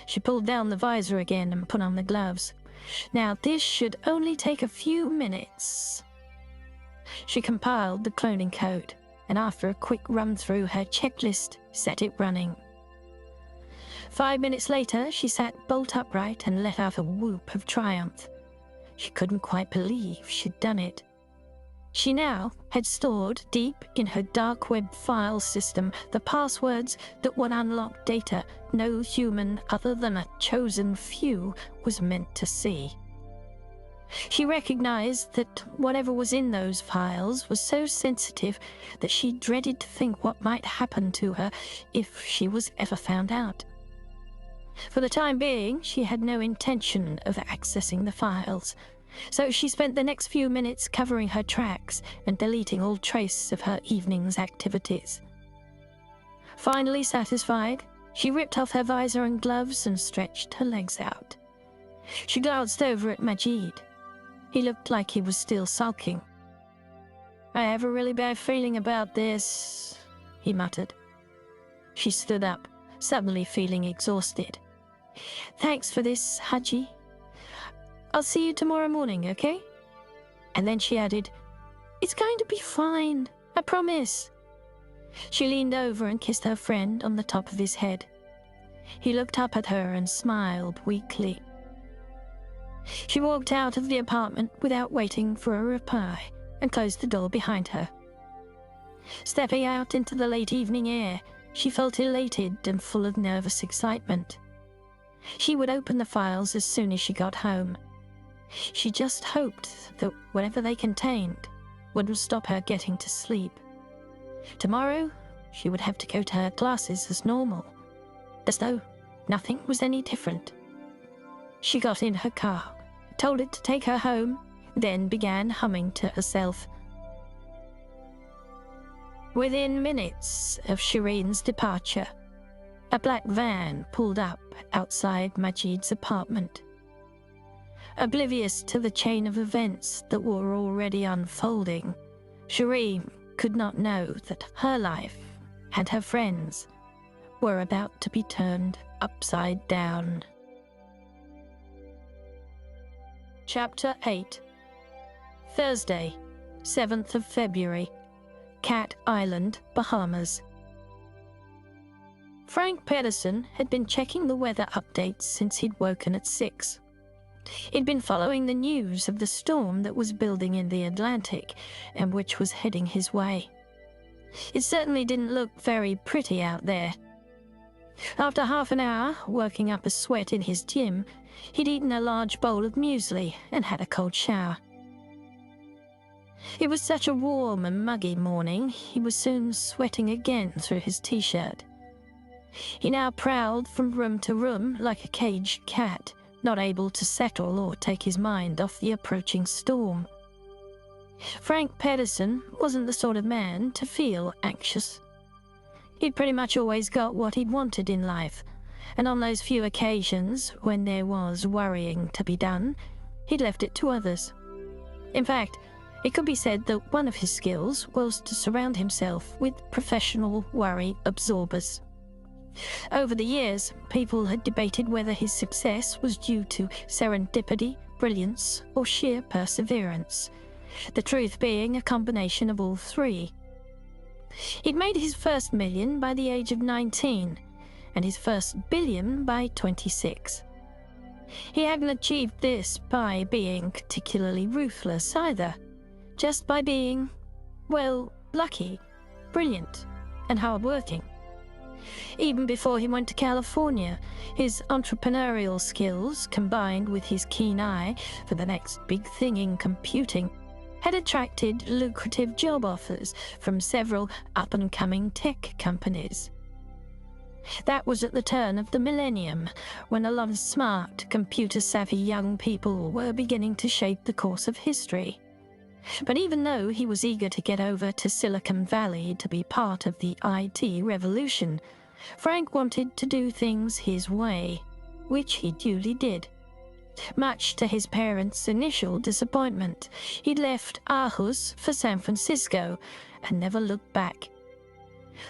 She pulled down the visor again and put on the gloves. Now, this should only take a few minutes. She compiled the cloning code, and after a quick run through her checklist, set it running. 5 minutes later, she sat bolt upright and let out a whoop of triumph. She couldn't quite believe she'd done it. She now had stored deep in her dark web file system the passwords that would unlock data no human other than a chosen few was meant to see. She recognized that whatever was in those files was so sensitive that she dreaded to think what might happen to her if she was ever found out. For the time being, she had no intention of accessing the files, so she spent the next few minutes covering her tracks and deleting all trace of her evening's activities. Finally satisfied, she ripped off her visor and gloves and stretched her legs out. She glanced over at Majid. He looked like he was still sulking. "I have a really bad feeling about this," he muttered. She stood up, suddenly feeling exhausted. "Thanks for this, Haji. I'll see you tomorrow morning, okay?" And then she added, "It's going to be fine, I promise." She leaned over and kissed her friend on the top of his head. He looked up at her and smiled weakly. She walked out of the apartment without waiting for a reply and closed the door behind her. Stepping out into the late evening air, she felt elated and full of nervous excitement. She would open the files as soon as she got home. She just hoped that whatever they contained would stop her getting to sleep. Tomorrow, she would have to go to her classes as normal, as though nothing was any different. She got in her car, told it to take her home, then began humming to herself. Within minutes of Shireen's departure, a black van pulled up outside Majid's apartment. Oblivious to the chain of events that were already unfolding, Shireen could not know that her life and her friends were about to be turned upside down. Chapter 8. Thursday, 7th of February, Cat Island, Bahamas. Frank Pedersen had been checking the weather updates since he'd woken at 6. He'd been following the news of the storm that was building in the Atlantic and which was heading his way. It certainly didn't look very pretty out there. After half an hour working up a sweat in his gym, he'd eaten a large bowl of muesli and had a cold shower. It was such a warm and muggy morning, he was soon sweating again through his t-shirt. He now prowled from room to room like a caged cat, not able to settle or take his mind off the approaching storm. Frank Pedersen wasn't the sort of man to feel anxious. He'd pretty much always got what he'd wanted in life, and on those few occasions when there was worrying to be done, he'd left it to others. In fact, it could be said that one of his skills was to surround himself with professional worry absorbers. Over the years, people had debated whether his success was due to serendipity, brilliance, or sheer perseverance, the truth being a combination of all three. He'd made his first million by the age of 19, and his first billion by 26. He hadn't achieved this by being particularly ruthless either, just by being, well, lucky, brilliant, and hard-working. Even before he went to California, his entrepreneurial skills, combined with his keen eye for the next big thing in computing, had attracted lucrative job offers from several up-and-coming tech companies. That was at the turn of the millennium, when a lot of smart, computer-savvy young people were beginning to shape the course of history. But even though he was eager to get over to Silicon Valley to be part of the IT revolution, Frank wanted to do things his way, which he duly did. Much to his parents' initial disappointment, he'd left Aarhus for San Francisco and never looked back.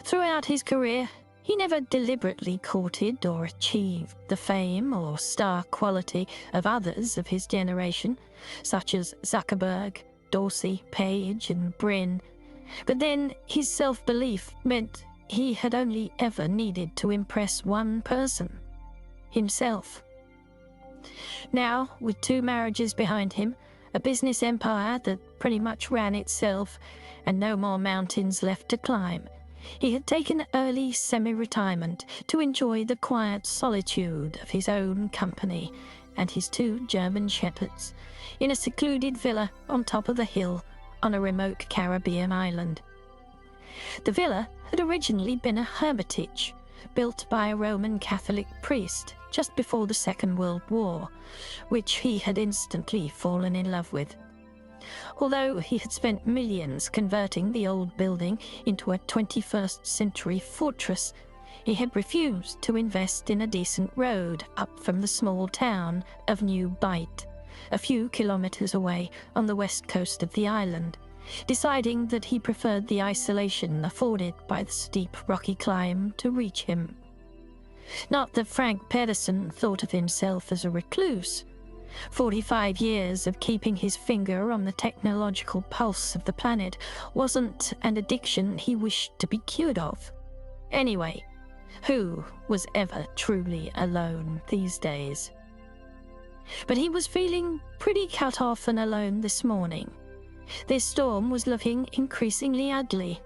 Throughout his career, he never deliberately courted or achieved the fame or star quality of others of his generation, such as Zuckerberg, Dorsey, Page, and Brin. But then his self-belief meant he had only ever needed to impress one person: himself. Now, with 2 marriages behind him, a business empire that pretty much ran itself, and no more mountains left to climb, he had taken early semi-retirement to enjoy the quiet solitude of his own company and his 2 German shepherds in a secluded villa on top of a hill on a remote Caribbean island. The villa had originally been a hermitage built by a Roman Catholic priest just before the Second World War, which he had instantly fallen in love with. Although he had spent millions converting the old building into a 21st century fortress, he had refused to invest in a decent road up from the small town of New Bight, a few kilometers away on the west coast of the island, deciding that he preferred the isolation afforded by the steep rocky climb to reach him. Not that Frank Pedersen thought of himself as a recluse. 45 years of keeping his finger on the technological pulse of the planet wasn't an addiction he wished to be cured of. Anyway, who was ever truly alone these days? But he was feeling pretty cut off and alone this morning. This storm was looking increasingly ugly.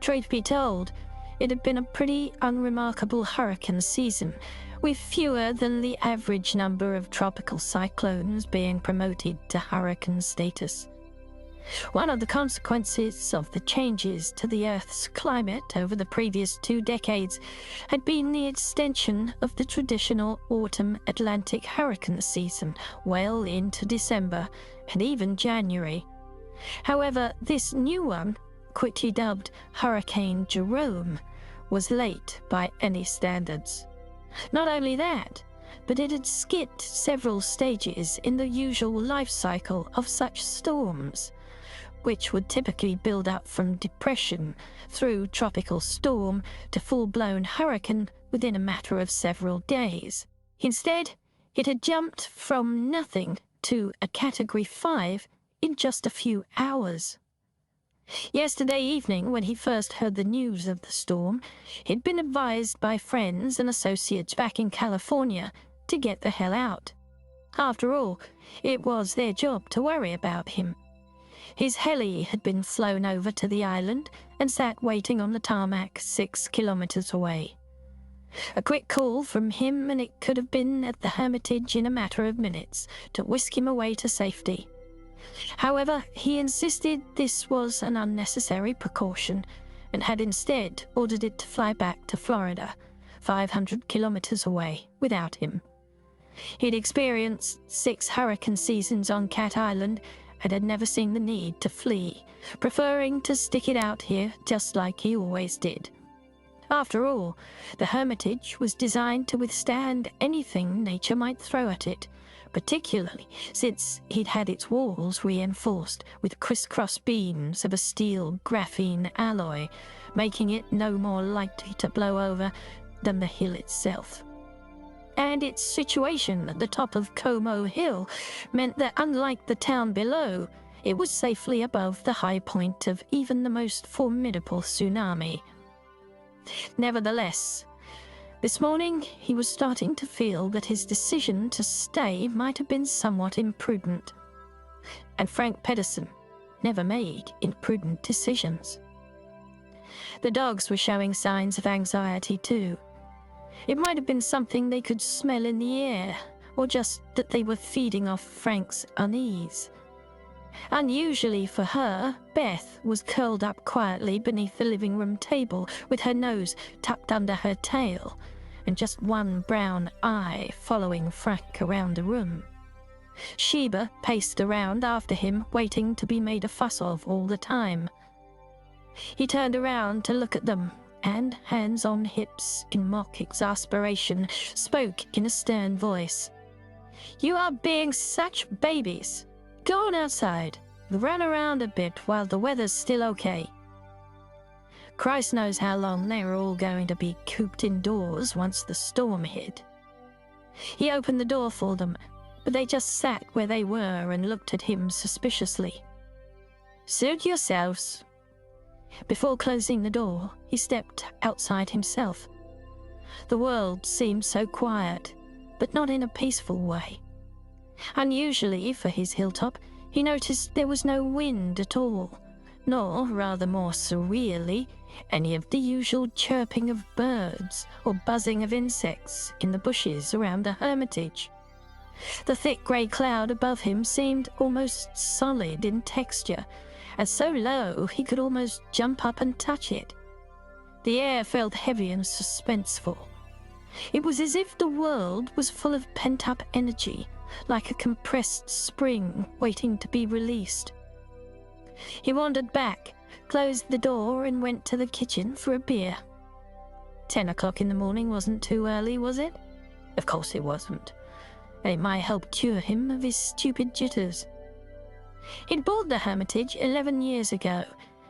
Truth be told, it had been a pretty unremarkable hurricane season, with fewer than the average number of tropical cyclones being promoted to hurricane status. One of the consequences of the changes to the Earth's climate over the previous 2 decades had been the extension of the traditional autumn Atlantic hurricane season well into December and even January. However, this new one, quickly dubbed Hurricane Jerome, was late by any standards. Not only that, but it had skipped several stages in the usual life cycle of such storms, which would typically build up from depression through tropical storm to full-blown hurricane within a matter of several days. Instead, it had jumped from nothing to a Category 5 in just a few hours. Yesterday evening, when he first heard the news of the storm, he'd been advised by friends and associates back in California to get the hell out. After all, it was their job to worry about him. His heli had been flown over to the island and sat waiting on the tarmac 6 kilometers away. A quick call from him and it could have been at the Hermitage in a matter of minutes to whisk him away to safety. However, he insisted this was an unnecessary precaution and had instead ordered it to fly back to Florida, 500 kilometers away, without him. He'd experienced 6 hurricane seasons on Cat Island and had never seen the need to flee, preferring to stick it out here just like he always did. After all, the Hermitage was designed to withstand anything nature might throw at it, particularly since he'd had its walls reinforced with criss-cross beams of a steel graphene alloy, making it no more likely to blow over than the hill itself. And its situation at the top of Como Hill meant that, unlike the town below, it was safely above the high point of even the most formidable tsunami. Nevertheless, this morning he was starting to feel that his decision to stay might have been somewhat imprudent. And Frank Pedersen never made imprudent decisions. The dogs were showing signs of anxiety too. It might have been something they could smell in the air, or just that they were feeding off Frank's unease. Unusually for her, Beth was curled up quietly beneath the living room table with her nose tucked under her tail and just one brown eye following Frank around the room. Sheba paced around after him, waiting to be made a fuss of all the time. He turned around to look at them and, hands on hips in mock exasperation, spoke in a stern voice. "You are being such babies. Go on outside. Run around a bit while the weather's still okay." Christ knows how long they were all going to be cooped indoors once the storm hit. He opened the door for them, but they just sat where they were and looked at him suspiciously. "Suit yourselves." Before closing the door, he stepped outside himself. The world seemed so quiet, but not in a peaceful way. Unusually for his hilltop, he noticed there was no wind at all, nor, rather more surreally, any of the usual chirping of birds or buzzing of insects in the bushes around the hermitage. The thick grey cloud above him seemed almost solid in texture, and so low he could almost jump up and touch it. The air felt heavy and suspenseful. It was as if the world was full of pent-up energy, like a compressed spring waiting to be released. He wandered back, closed the door, and went to the kitchen for a beer. 10 o'clock in the morning wasn't too early, was it? Of course it wasn't. And it might help cure him of his stupid jitters. He'd bought the Hermitage 11 years ago,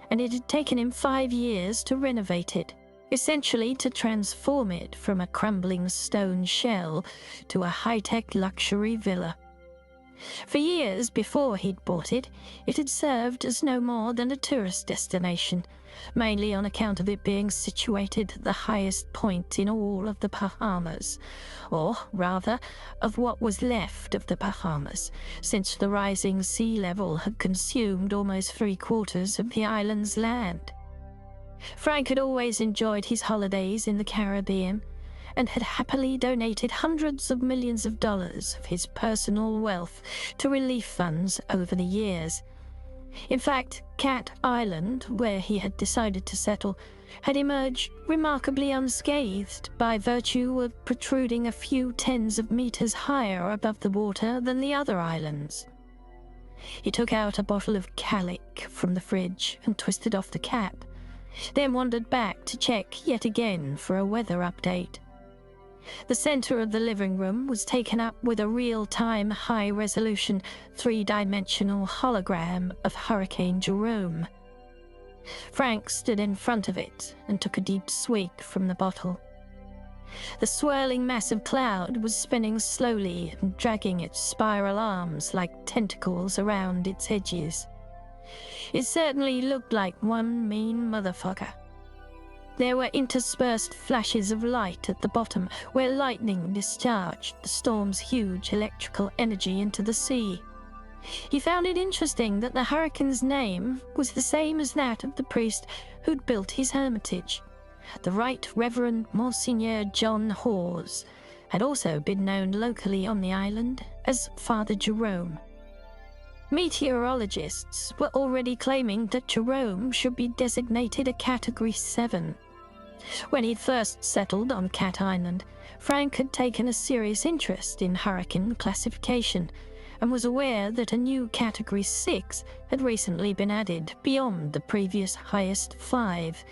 and it had taken him 5 years to renovate it, essentially to transform it from a crumbling stone shell to a high-tech luxury villa. For years before he'd bought it, it had served as no more than a tourist destination, mainly on account of it being situated at the highest point in all of the Bahamas, or rather, of what was left of the Bahamas, since the rising sea level had consumed almost 3/4 of the island's land. Frank had always enjoyed his holidays in the Caribbean, and had happily donated hundreds of millions of dollars of his personal wealth to relief funds over the years. In fact, Cat Island, where he had decided to settle, had emerged remarkably unscathed by virtue of protruding a few tens of meters higher above the water than the other islands. He took out a bottle of calic from the fridge and twisted off the cap, then wandered back to check yet again for a weather update. The center of the living room was taken up with a real-time, high-resolution, 3-dimensional hologram of Hurricane Jerome. Frank stood in front of it and took a deep swig from the bottle. The swirling mass of cloud was spinning slowly and dragging its spiral arms like tentacles around its edges. It certainly looked like one mean motherfucker. There were interspersed flashes of light at the bottom, where lightning discharged the storm's huge electrical energy into the sea. He found it interesting that the hurricane's name was the same as that of the priest who'd built his hermitage. The Right Reverend Monsignor John Hawes had also been known locally on the island as Father Jerome. Meteorologists were already claiming that Jerome should be designated a Category 7. When he'd first settled on Cat Island, Frank had taken a serious interest in hurricane classification and was aware that a new Category 6 had recently been added beyond the previous highest 5,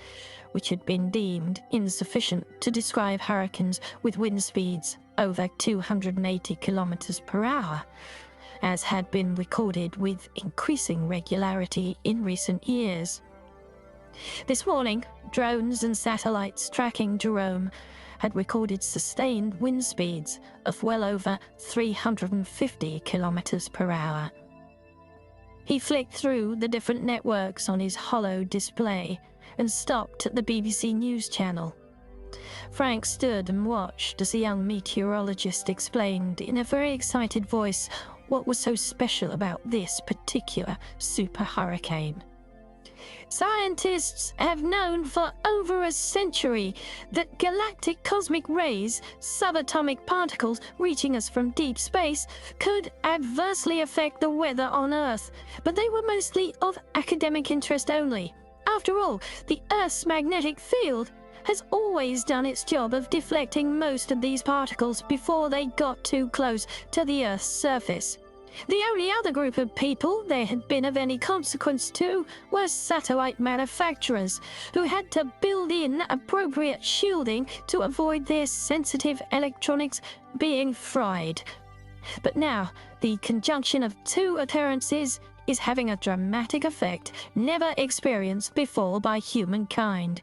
which had been deemed insufficient to describe hurricanes with wind speeds over 280 kilometers per hour, as had been recorded with increasing regularity in recent years. This morning, drones and satellites tracking Jerome had recorded sustained wind speeds of well over 350 kilometers per hour. He flicked through the different networks on his hollow display and stopped at the BBC News channel. Frank stood and watched as the young meteorologist explained in a very excited voice what was so special about this particular super hurricane. Scientists have known for over a century that galactic cosmic rays, subatomic particles reaching us from deep space, could adversely affect the weather on Earth, but they were mostly of academic interest only. After all, the Earth's magnetic field has always done its job of deflecting most of these particles before they got too close to the Earth's surface. The only other group of people there had been of any consequence to were satellite manufacturers, who had to build in appropriate shielding to avoid their sensitive electronics being fried. But now, the conjunction of two occurrences is having a dramatic effect never experienced before by humankind.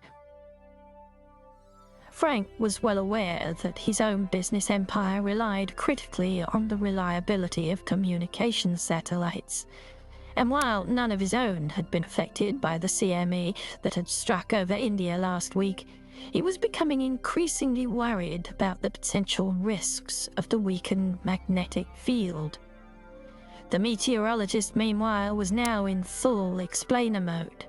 Frank was well aware that his own business empire relied critically on the reliability of communication satellites. And while none of his own had been affected by the CME that had struck over India last week, he was becoming increasingly worried about the potential risks of the weakened magnetic field. The meteorologist, meanwhile, was now in full explainer mode.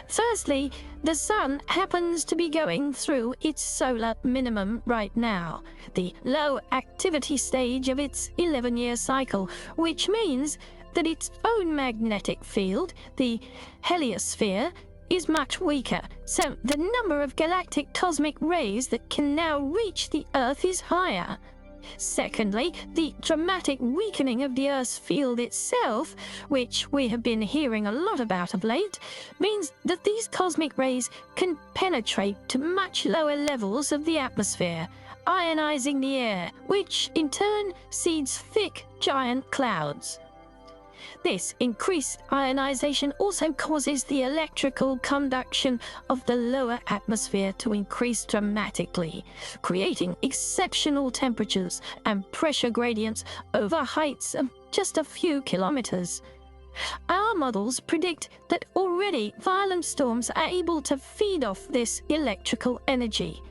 Firstly, the Sun happens to be going through its solar minimum right now, the low activity stage of its 11-year cycle, which means that its own magnetic field, the heliosphere, is much weaker, so the number of galactic cosmic rays that can now reach the Earth is higher. Secondly, the dramatic weakening of the Earth's field itself, which we have been hearing a lot about of late, means that these cosmic rays can penetrate to much lower levels of the atmosphere, ionizing the air, which in turn seeds thick, giant clouds. This increased ionization also causes the electrical conduction of the lower atmosphere to increase dramatically, creating exceptional temperatures and pressure gradients over heights of just a few kilometers. Our models predict that already violent storms are able to feed off this electrical energy.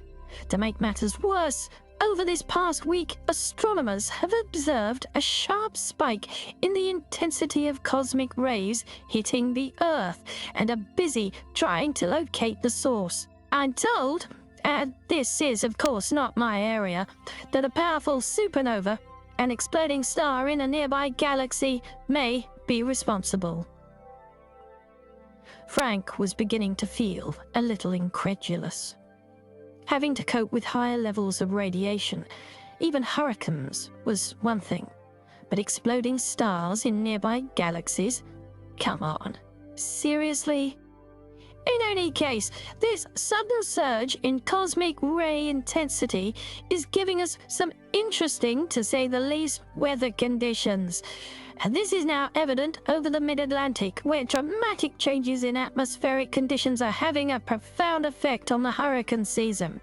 To make matters worse, over this past week, astronomers have observed a sharp spike in the intensity of cosmic rays hitting the Earth and are busy trying to locate the source. I'm told, and this is of course not my area, that a powerful supernova, an exploding star in a nearby galaxy, may be responsible. Frank was beginning to feel a little incredulous. Having to cope with higher levels of radiation, even hurricanes, was one thing. But exploding stars in nearby galaxies? Come on. Seriously? In any case, this sudden surge in cosmic ray intensity is giving us some interesting, to say the least, weather conditions. And this is now evident over the mid-Atlantic, where dramatic changes in atmospheric conditions are having a profound effect on the hurricane season.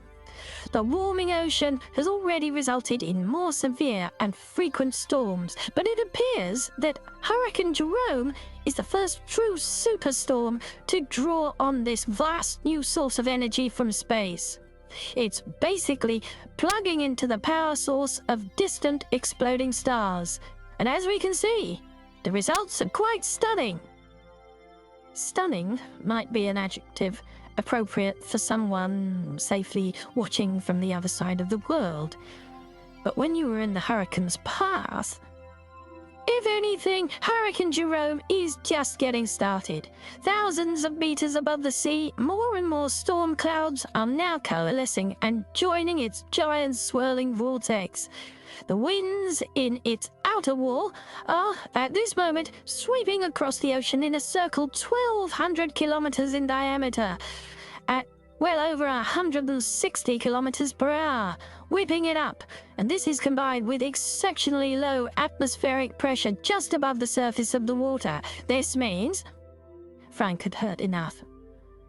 The warming ocean has already resulted in more severe and frequent storms, but it appears that Hurricane Jerome is the first true superstorm to draw on this vast new source of energy from space. It's basically plugging into the power source of distant exploding stars. And as we can see, the results are quite stunning. Stunning might be an adjective appropriate for someone safely watching from the other side of the world. But when you were in the hurricane's path, if anything, Hurricane Jerome is just getting started. Thousands of meters above the sea, more and more storm clouds are now coalescing and joining its giant swirling vortex. The winds in its outer wall are, at this moment, sweeping across the ocean in a circle 1,200 kilometers in diameter, at well over 160 kilometers per hour, whipping it up, and this is combined with exceptionally low atmospheric pressure just above the surface of the water. This means... Frank had heard enough.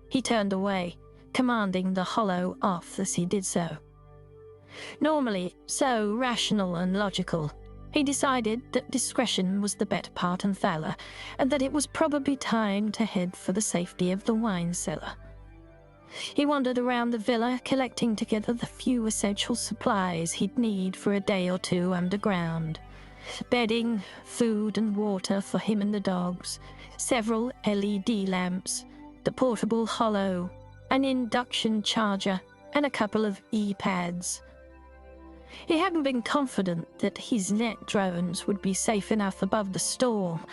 He turned away, commanding the hollow off as he did so. Normally so rational and logical, he decided that discretion was the better part of valor, and that it was probably time to head for the safety of the wine cellar. He wandered around the villa, collecting together the few essential supplies he'd need for a day or two underground. Bedding, food and water for him and the dogs, several LED lamps, the portable hollow, an induction charger, and a couple of e-pads. He hadn't been confident that his net drones would be safe enough above the storm,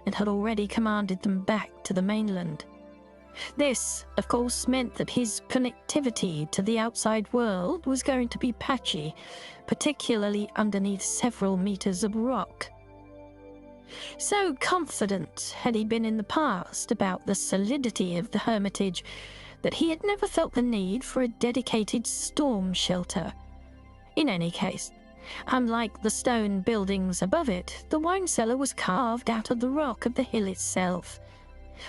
and had already commanded them back to the mainland. This, of course, meant that his connectivity to the outside world was going to be patchy, particularly underneath several meters of rock. So confident had he been in the past about the solidity of the hermitage that he had never felt the need for a dedicated storm shelter. In any case, unlike the stone buildings above it, the wine cellar was carved out of the rock of the hill itself.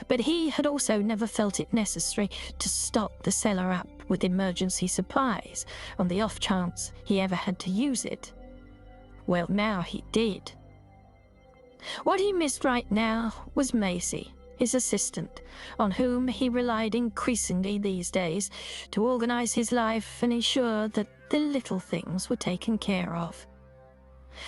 But he had also never felt it necessary to stock the cellar up with emergency supplies on the off chance he ever had to use it. Well, now he did. What he missed right now was Macy, his assistant, on whom he relied increasingly these days to organize his life and ensure that the little things were taken care of.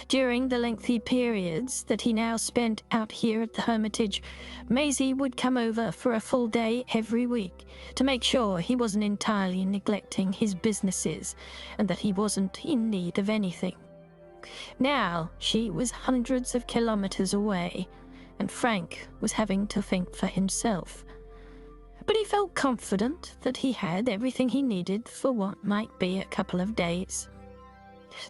During the lengthy periods that he now spent out here at the Hermitage, Maisie would come over for a full day every week to make sure he wasn't entirely neglecting his businesses and that he wasn't in need of anything. Now she was hundreds of kilometers away, and Frank was having to think for himself. But he felt confident that he had everything he needed for what might be a couple of days.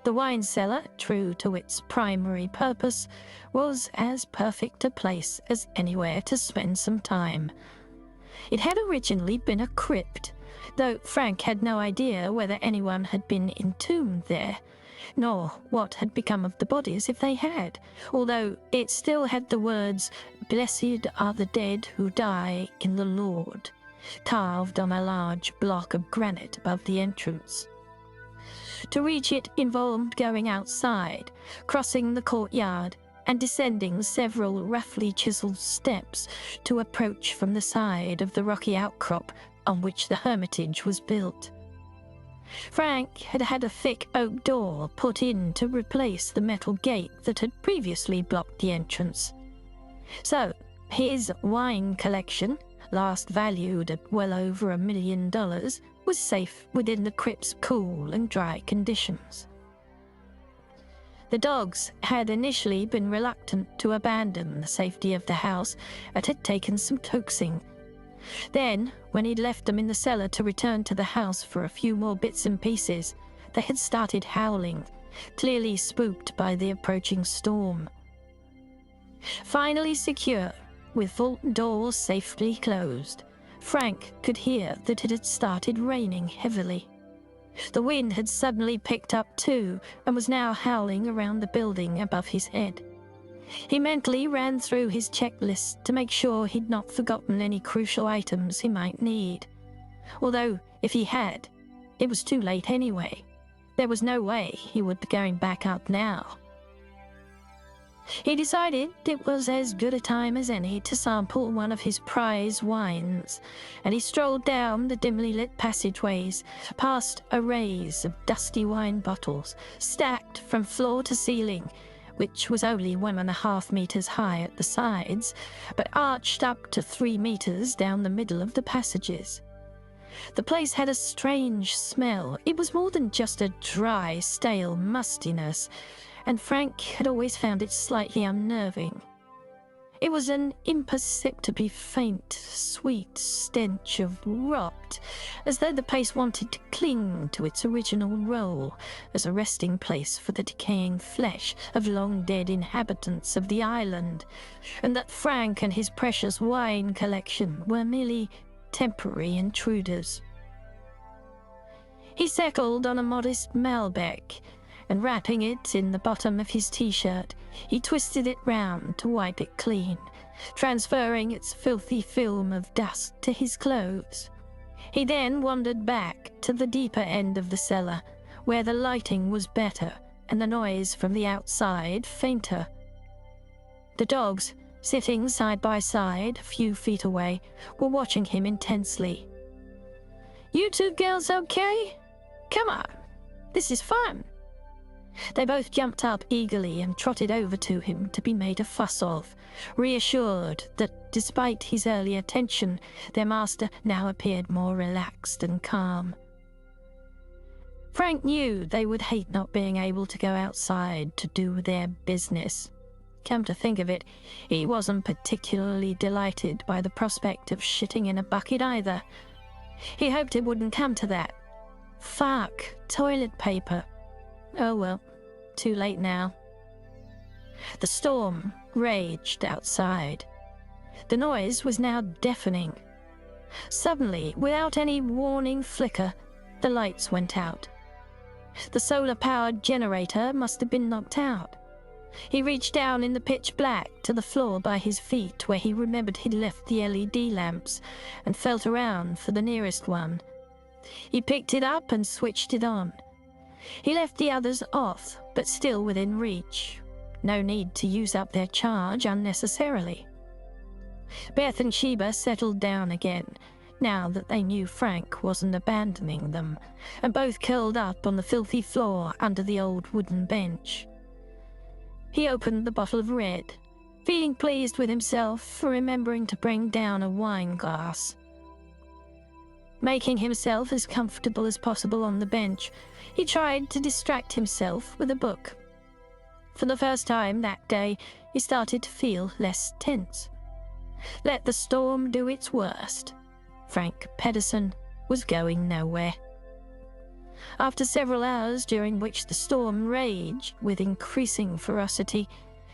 The wine cellar, true to its primary purpose, was as perfect a place as anywhere to spend some time. It had originally been a crypt, though Frank had no idea whether anyone had been entombed there, nor what had become of the bodies if they had, although it still had the words, "Blessed are the dead who die in the Lord," carved on a large block of granite above the entrance. To reach it involved going outside, crossing the courtyard, and descending several roughly chiseled steps to approach from the side of the rocky outcrop on which the hermitage was built. Frank had had a thick oak door put in to replace the metal gate that had previously blocked the entrance. So, his wine collection, last valued at well over $1 million, was safe within the crypt's cool and dry conditions. The dogs had initially been reluctant to abandon the safety of the house and had taken some coaxing. Then, when he'd left them in the cellar to return to the house for a few more bits and pieces, they had started howling, clearly spooked by the approaching storm. Finally secure, with vault doors safely closed, Frank could hear that it had started raining heavily. The wind had suddenly picked up too, and was now howling around the building above his head. He mentally ran through his checklist to make sure he'd not forgotten any crucial items he might need. Although, if he had, it was too late anyway. There was no way he would be going back up now. He decided it was as good a time as any to sample one of his prize wines, and he strolled down the dimly lit passageways, past arrays of dusty wine bottles, stacked from floor to ceiling, which was only 1.5 meters high at the sides, but arched up to 3 meters down the middle of the passages. The place had a strange smell. It was more than just a dry, stale mustiness, and Frank had always found it slightly unnerving. It was an imperceptibly faint, sweet stench of rot, as though the place wanted to cling to its original role as a resting place for the decaying flesh of long-dead inhabitants of the island, and that Frank and his precious wine collection were merely temporary intruders. He settled on a modest Malbec, and wrapping it in the bottom of his t-shirt, he twisted it round to wipe it clean, transferring its filthy film of dust to his clothes. He then wandered back to the deeper end of the cellar, where the lighting was better and the noise from the outside fainter. The dogs, sitting side by side a few feet away, were watching him intensely. "You two girls okay? Come on, this is fun." They both jumped up eagerly and trotted over to him to be made a fuss of, reassured that despite his earlier tension, their master now appeared more relaxed and calm. Frank knew they would hate not being able to go outside to do their business. Come to think of it, he wasn't particularly delighted by the prospect of shitting in a bucket either. He hoped it wouldn't come to that. Fuck, toilet paper. Oh well, too late now. The storm raged outside. The noise was now deafening. Suddenly, without any warning flicker, the lights went out. The solar-powered generator must have been knocked out. He reached down in the pitch black to the floor by his feet where he remembered he'd left the LED lamps and felt around for the nearest one. He picked it up and switched it on. He left the others off, but still within reach. No need to use up their charge unnecessarily. Beth and Sheba settled down again, now that they knew Frank wasn't abandoning them, and both curled up on the filthy floor under the old wooden bench. He opened the bottle of red, feeling pleased with himself for remembering to bring down a wine glass. Making himself as comfortable as possible on the bench, he tried to distract himself with a book. For the first time that day, he started to feel less tense. Let the storm do its worst. Frank Pedersen was going nowhere. After several hours during which the storm raged with increasing ferocity,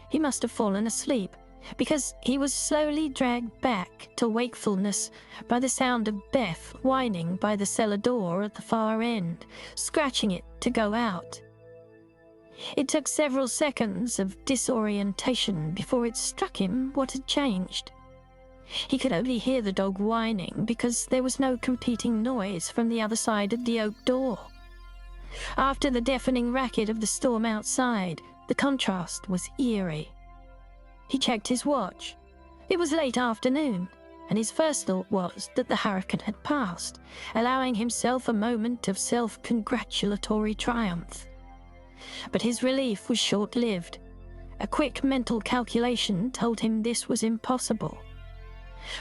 he must have fallen asleep, because he was slowly dragged back to wakefulness by the sound of Beth whining by the cellar door at the far end, scratching it to go out. It took several seconds of disorientation before it struck him what had changed. He could only hear the dog whining because there was no competing noise from the other side of the oak door. After the deafening racket of the storm outside, the contrast was eerie. He checked his watch. It was late afternoon, and his first thought was that the hurricane had passed, allowing himself a moment of self-congratulatory triumph. But his relief was short-lived. A quick mental calculation told him this was impossible.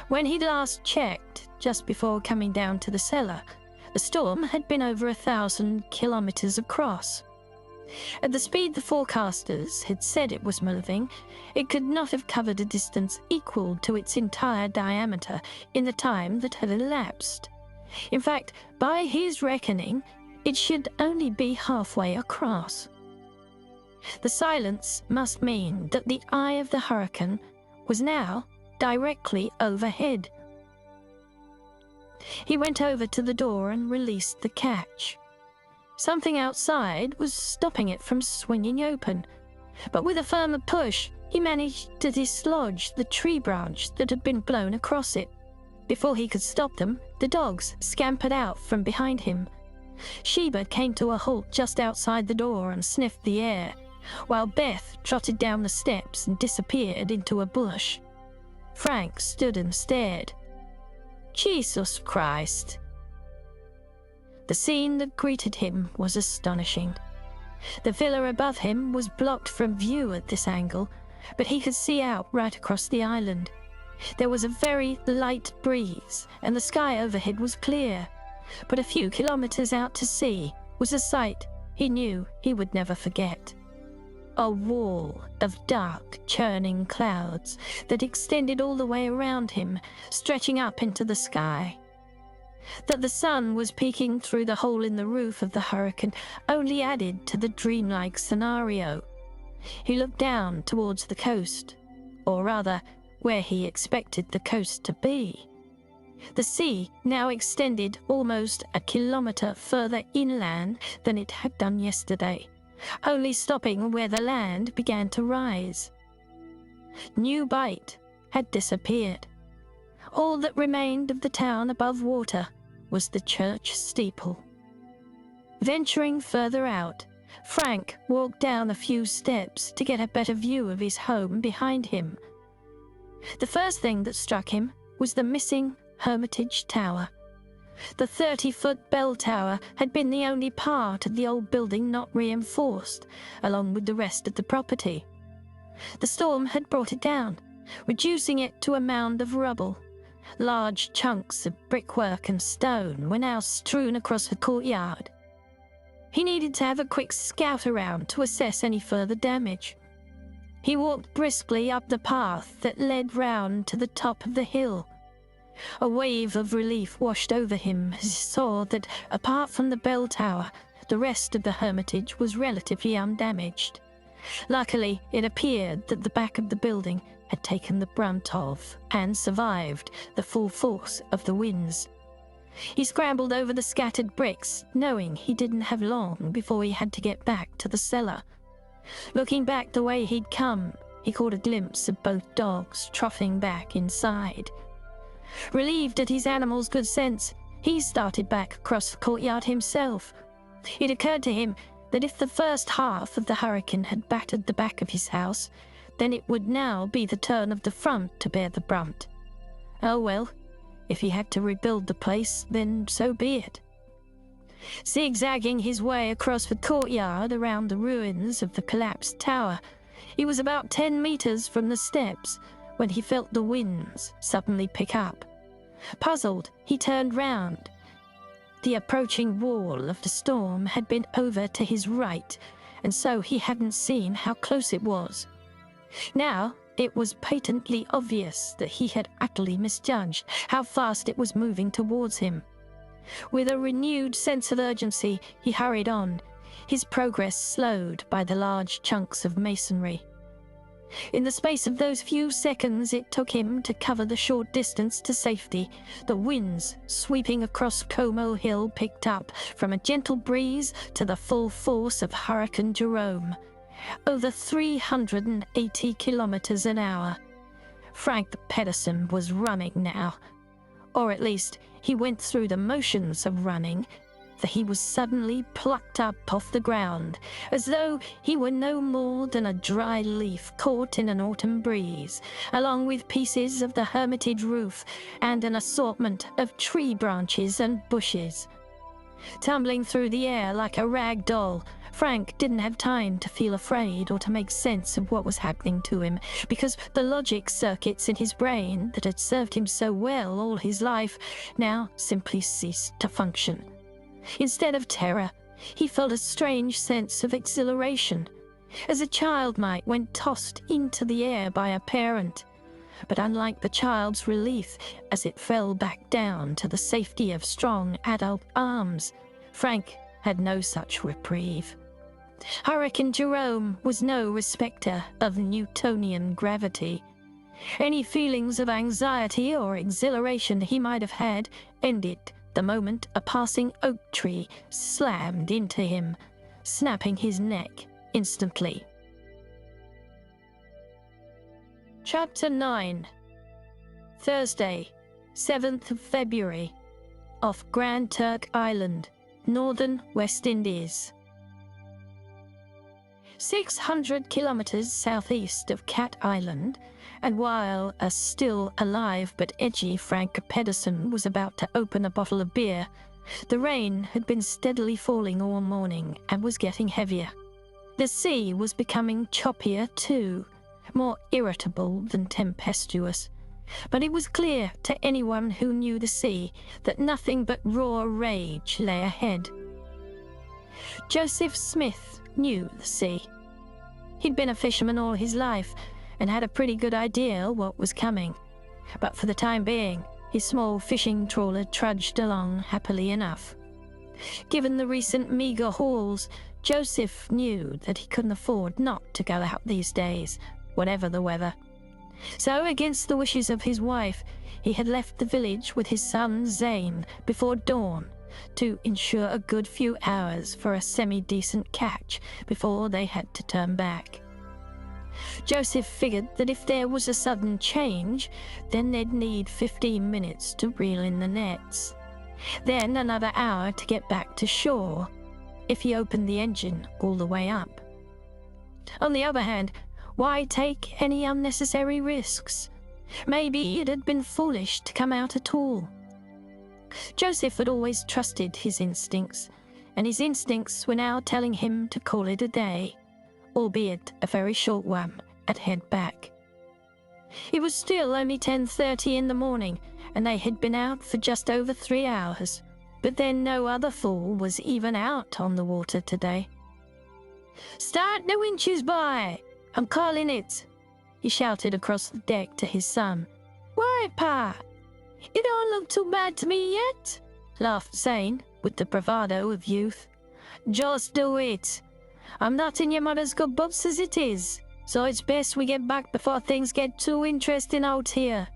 When he'd last checked, just before coming down to the cellar, the storm had been over 1,000 kilometers across. At the speed the forecasters had said it was moving, it could not have covered a distance equal to its entire diameter in the time that had elapsed. In fact, by his reckoning, it should only be halfway across. The silence must mean that the eye of the hurricane was now directly overhead. He went over to the door and released the catch. Something outside was stopping it from swinging open, but with a firmer push, he managed to dislodge the tree branch that had been blown across it. Before he could stop them, the dogs scampered out from behind him. Sheba came to a halt just outside the door and sniffed the air, while Beth trotted down the steps and disappeared into a bush. Frank stood and stared. Jesus Christ! The scene that greeted him was astonishing. The villa above him was blocked from view at this angle, but he could see out right across the island. There was a very light breeze, and the sky overhead was clear, but a few kilometers out to sea was a sight he knew he would never forget. A wall of dark, churning clouds that extended all the way around him, stretching up into the sky. That the sun was peeking through the hole in the roof of the hurricane only added to the dreamlike scenario. He looked down towards the coast, or rather, where he expected the coast to be. The sea now extended almost a kilometer further inland than it had done yesterday, only stopping where the land began to rise. New Bight had disappeared. All that remained of the town above water was the church steeple. Venturing further out, Frank walked down a few steps to get a better view of his home behind him. The first thing that struck him was the missing Hermitage Tower. The 30-foot bell tower had been the only part of the old building not reinforced, along with the rest of the property. The storm had brought it down, reducing it to a mound of rubble. Large chunks of brickwork and stone were now strewn across the courtyard. He needed to have a quick scout around to assess any further damage. He walked briskly up the path that led round to the top of the hill. A wave of relief washed over him as he saw that, apart from the bell tower, the rest of the hermitage was relatively undamaged. Luckily, it appeared that the back of the building had taken the brunt of and survived the full force of the winds. He scrambled over the scattered bricks, knowing he didn't have long before he had to get back to the cellar. Looking back the way he'd come, he caught a glimpse of both dogs troughing back inside. Relieved at his animal's good sense, he started back across the courtyard himself. It occurred to him that if the first half of the hurricane had battered the back of his house, then it would now be the turn of the front to bear the brunt. Oh well, if he had to rebuild the place, then so be it. Zigzagging his way across the courtyard around the ruins of the collapsed tower, he was about 10 meters from the steps when he felt the winds suddenly pick up. Puzzled, he turned round. The approaching wall of the storm had been over to his right, and so he hadn't seen how close it was. Now, it was patently obvious that he had utterly misjudged how fast it was moving towards him. With a renewed sense of urgency, he hurried on, his progress slowed by the large chunks of masonry. In the space of those few seconds it took him to cover the short distance to safety, the winds sweeping across Como Hill picked up from a gentle breeze to the full force of Hurricane Jerome. Over 380 kilometers an hour. Frank Pedersen was running now. Or at least, he went through the motions of running, for he was suddenly plucked up off the ground, as though he were no more than a dry leaf caught in an autumn breeze, along with pieces of the hermitage roof and an assortment of tree branches and bushes. Tumbling through the air like a rag doll, Frank didn't have time to feel afraid or to make sense of what was happening to him, because the logic circuits in his brain that had served him so well all his life now simply ceased to function. Instead of terror, he felt a strange sense of exhilaration, as a child might when tossed into the air by a parent. But unlike the child's relief as it fell back down to the safety of strong adult arms, Frank had no such reprieve. Hurricane Jerome was no respecter of Newtonian gravity. Any feelings of anxiety or exhilaration he might have had ended the moment a passing oak tree slammed into him, snapping his neck instantly. Chapter 9. Thursday, 7th of February, off Grand Turk Island, northern West Indies. 600 kilometers southeast of Cat Island, and while a still alive but edgy Frank Pedersen was about to open a bottle of beer, the rain had been steadily falling all morning and was getting heavier. The sea was becoming choppier too, more irritable than tempestuous, but it was clear to anyone who knew the sea that nothing but raw rage lay ahead. Joseph Smith knew the sea. He'd been a fisherman all his life and had a pretty good idea what was coming, but for the time being, his small fishing trawler trudged along happily enough. Given the recent meager hauls, Joseph knew that he couldn't afford not to go out these days, whatever the weather. So, against the wishes of his wife, he had left the village with his son Zane before dawn to ensure a good few hours for a semi-decent catch before they had to turn back. Joseph figured that if there was a sudden change, then they'd need 15 minutes to reel in the nets. Then another hour to get back to shore, if he opened the engine all the way up. On the other hand, why take any unnecessary risks? Maybe it had been foolish to come out at all. Joseph had always trusted his instincts, and his instincts were now telling him to call it a day, albeit a very short one, and head back. It was still only 10:30 in the morning, and they had been out for just over 3 hours, but then no other fool was even out on the water today. "Start the winches, boy! I'm calling it!" he shouted across the deck to his son. "Why, Pa? It don't look too bad to me yet," laughed Zane, with the bravado of youth. "Just do it. I'm not in your mother's good books as it is, so it's best we get back before things get too interesting out here."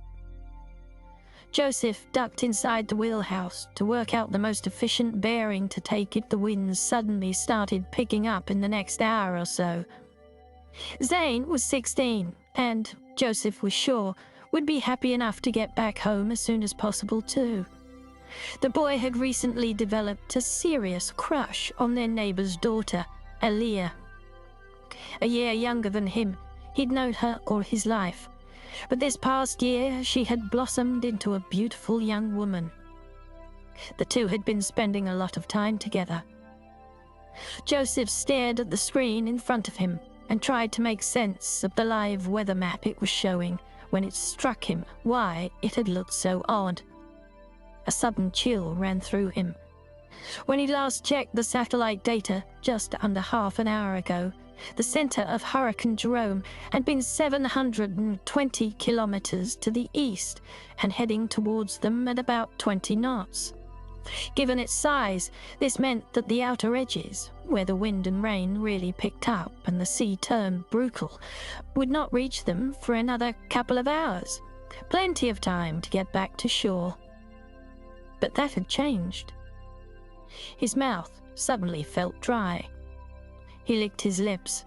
Joseph ducked inside the wheelhouse to work out the most efficient bearing to take if the winds suddenly started picking up in the next hour or so. Zane was 16, and, Joseph was sure, would be happy enough to get back home as soon as possible too. The boy had recently developed a serious crush on their neighbor's daughter, Aaliyah. A year younger than him, he'd known her all his life, but this past year she had blossomed into a beautiful young woman. The two had been spending a lot of time together. Joseph stared at the screen in front of him and tried to make sense of the live weather map it was showing when it struck him why it had looked so odd. A sudden chill ran through him. When he last checked the satellite data just under half an hour ago, the center of Hurricane Jerome had been 720 kilometers to the east and heading towards them at about 20 knots. Given its size, this meant that the outer edges, where the wind and rain really picked up and the sea turned brutal, would not reach them for another couple of hours. Plenty of time to get back to shore. But that had changed. His mouth suddenly felt dry. He licked his lips.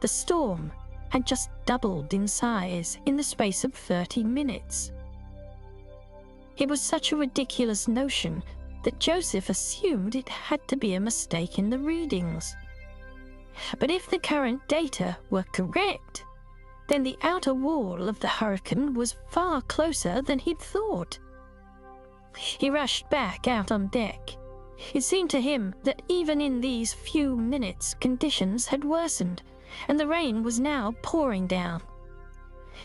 The storm had just doubled in size in the space of 30 minutes. It was such a ridiculous notion that Joseph assumed it had to be a mistake in the readings. But if the current data were correct, then the outer wall of the hurricane was far closer than he'd thought. He rushed back out on deck. It seemed to him that even in these few minutes conditions had worsened, and the rain was now pouring down.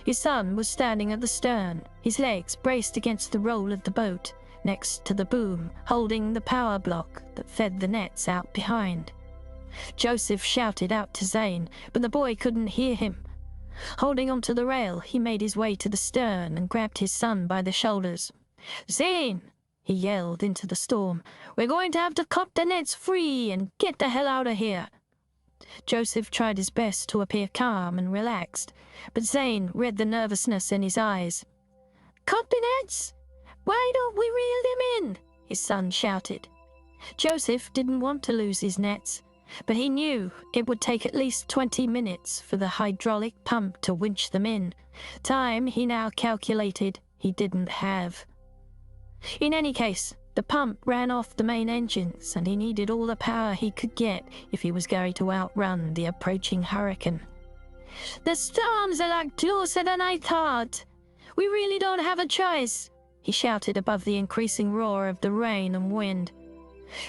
His son was standing at the stern, his legs braced against the roll of the boat, next to the boom, holding the power block that fed the nets out behind. Joseph shouted out to Zane, but the boy couldn't hear him. Holding onto the rail, he made his way to the stern and grabbed his son by the shoulders. "Zane!" he yelled into the storm. "We're going to have to cut the nets free and get the hell out of here." Joseph tried his best to appear calm and relaxed, but Zane read the nervousness in his eyes. "Cut the nets? Why don't we reel them in?" his son shouted. Joseph didn't want to lose his nets, but he knew it would take at least 20 minutes for the hydraulic pump to winch them in, time he now calculated he didn't have. In any case, the pump ran off the main engines, and he needed all the power he could get if he was going to outrun the approaching hurricane. "The storms are like closer than I thought. We really don't have a choice," he shouted above the increasing roar of the rain and wind.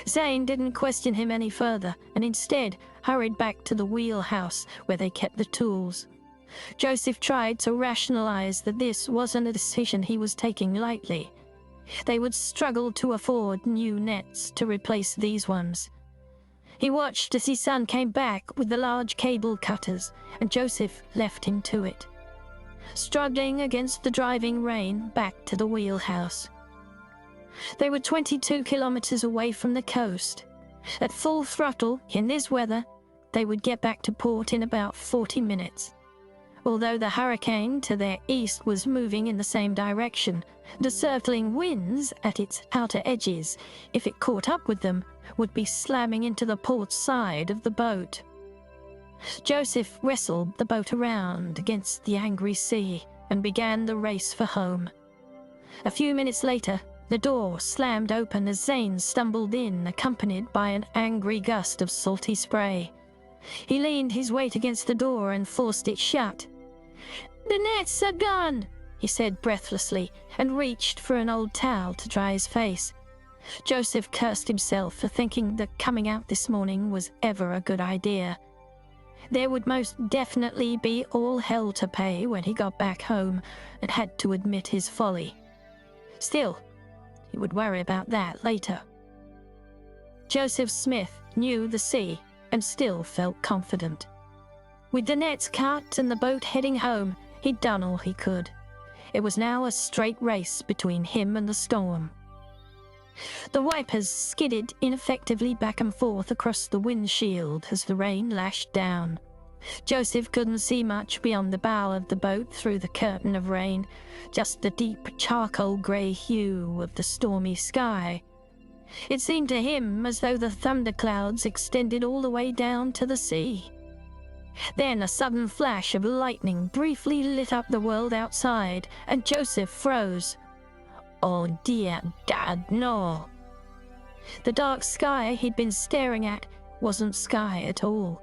Zane didn't question him any further, and instead hurried back to the wheelhouse where they kept the tools. Joseph tried to rationalize that this wasn't a decision he was taking lightly. They would struggle to afford new nets to replace these ones. He watched as his son came back with the large cable cutters, and Joseph left him to it. Struggling against the driving rain, back to the wheelhouse. They were 22 kilometers away from the coast. At full throttle, in this weather, they would get back to port in about 40 minutes. Although the hurricane to their east was moving in the same direction, the circling winds at its outer edges, if it caught up with them, would be slamming into the port side of the boat. Joseph wrestled the boat around against the angry sea and began the race for home. A few minutes later, the door slammed open as Zane stumbled in, accompanied by an angry gust of salty spray. He leaned his weight against the door and forced it shut. "The nets are gone!" he said breathlessly, and reached for an old towel to dry his face. Joseph cursed himself for thinking that coming out this morning was ever a good idea. There would most definitely be all hell to pay when he got back home and had to admit his folly. Still, he would worry about that later. Joseph Smith knew the sea and still felt confident. With the nets cut and the boat heading home, he'd done all he could. It was now a straight race between him and the storm. The wipers skidded ineffectively back and forth across the windshield as the rain lashed down. Joseph couldn't see much beyond the bow of the boat through the curtain of rain, just the deep charcoal grey hue of the stormy sky. It seemed to him as though the thunderclouds extended all the way down to the sea. Then a sudden flash of lightning briefly lit up the world outside, and Joseph froze. Oh dear, Dad, no. The dark sky he'd been staring at wasn't sky at all,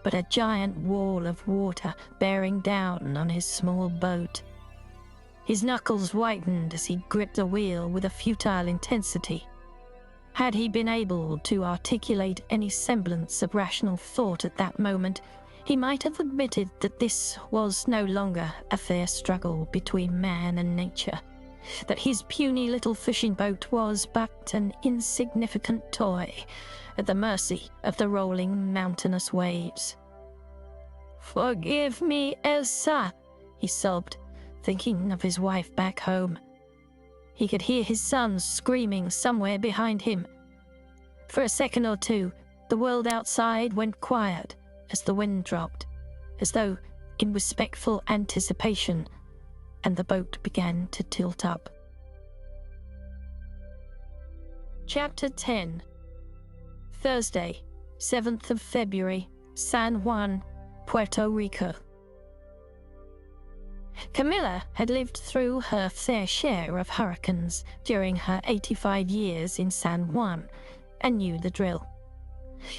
but a giant wall of water bearing down on his small boat. His knuckles whitened as he gripped the wheel with a futile intensity. Had he been able to articulate any semblance of rational thought at that moment, he might have admitted that this was no longer a fair struggle between man and nature, that his puny little fishing boat was but an insignificant toy at the mercy of the rolling mountainous waves. "Forgive me, Elsa," he sobbed, thinking of his wife back home. He could hear his sons screaming somewhere behind him. For a second or two, the world outside went quiet as the wind dropped, as though in respectful anticipation, and the boat began to tilt up. Chapter 10. Thursday, 7th of February, San Juan, Puerto Rico. Camilla had lived through her fair share of hurricanes during her 85 years in San Juan and knew the drill.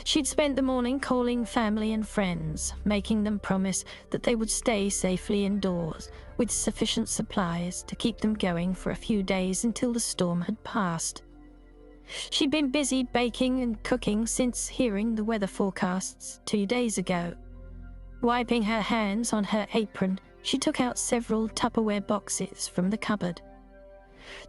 She'd spent the morning calling family and friends, making them promise that they would stay safely indoors with sufficient supplies to keep them going for a few days until the storm had passed. She'd been busy baking and cooking since hearing the weather forecasts 2 days ago. Wiping her hands on her apron, she took out several Tupperware boxes from the cupboard.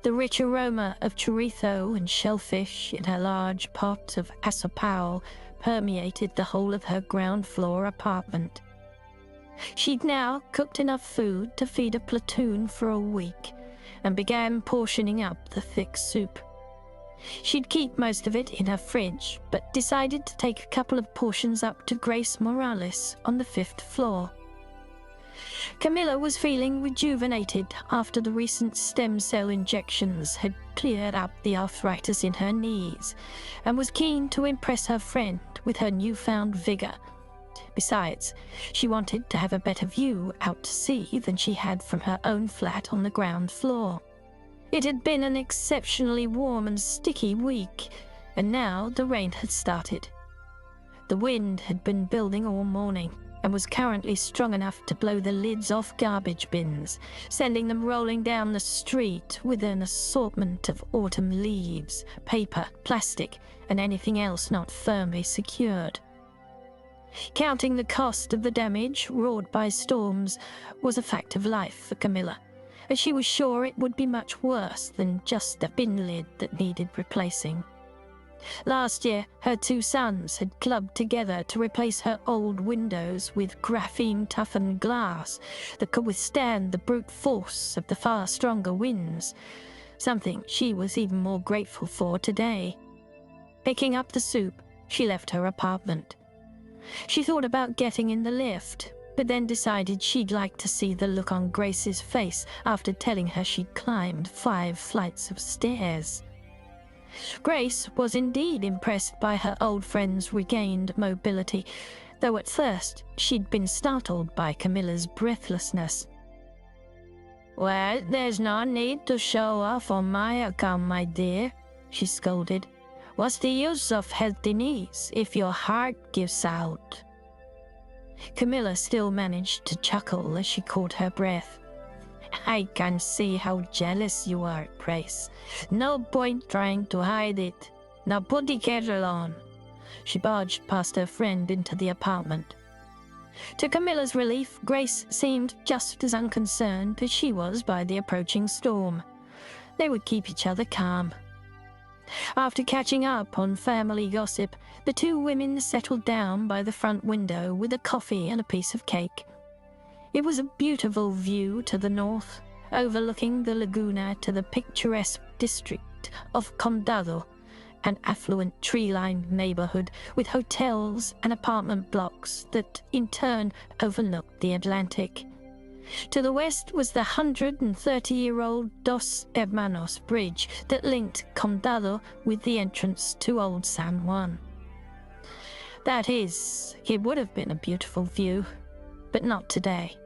The rich aroma of chorizo and shellfish in her large pot of asopao permeated the whole of her ground floor apartment. She'd now cooked enough food to feed a platoon for a week and began portioning up the thick soup. She'd keep most of it in her fridge, but decided to take a couple of portions up to Grace Morales on the 5th floor. Camilla was feeling rejuvenated after the recent stem cell injections had cleared up the arthritis in her knees, and was keen to impress her friend with her newfound vigor. Besides, she wanted to have a better view out to sea than she had from her own flat on the ground floor. It had been an exceptionally warm and sticky week, and now the rain had started. The wind had been building all morning, and was currently strong enough to blow the lids off garbage bins, sending them rolling down the street with an assortment of autumn leaves, paper, plastic, and anything else not firmly secured. Counting the cost of the damage wrought by storms was a fact of life for Camilla, and she was sure it would be much worse than just a bin lid that needed replacing. Last year, her 2 sons had clubbed together to replace her old windows with graphene-toughened glass that could withstand the brute force of the far stronger winds, something she was even more grateful for today. Picking up the soup, she left her apartment. She thought about getting in the lift, but then decided she'd like to see the look on Grace's face after telling her she'd climbed 5 flights of stairs. Grace was indeed impressed by her old friend's regained mobility, though at first she'd been startled by Camilla's breathlessness. "Well, there's no need to show off on my account, my dear," she scolded. "What's the use of healthy knees if your heart gives out?" Camilla still managed to chuckle as she caught her breath. I can see how jealous you are, Grace. No point trying to hide it. Now put the kettle on. She barged past her friend into the apartment. To Camilla's relief, Grace seemed just as unconcerned as she was by the approaching storm. They would keep each other calm. After catching up on family gossip, the two women settled down by the front window with a coffee and a piece of cake. It was a beautiful view to the north, overlooking the laguna to the picturesque district of Condado, an affluent tree-lined neighborhood with hotels and apartment blocks that, in turn, overlooked the Atlantic. To the west was the 130-year-old Dos Hermanos Bridge that linked Condado with the entrance to Old San Juan. That is, it would have been a beautiful view, but not today.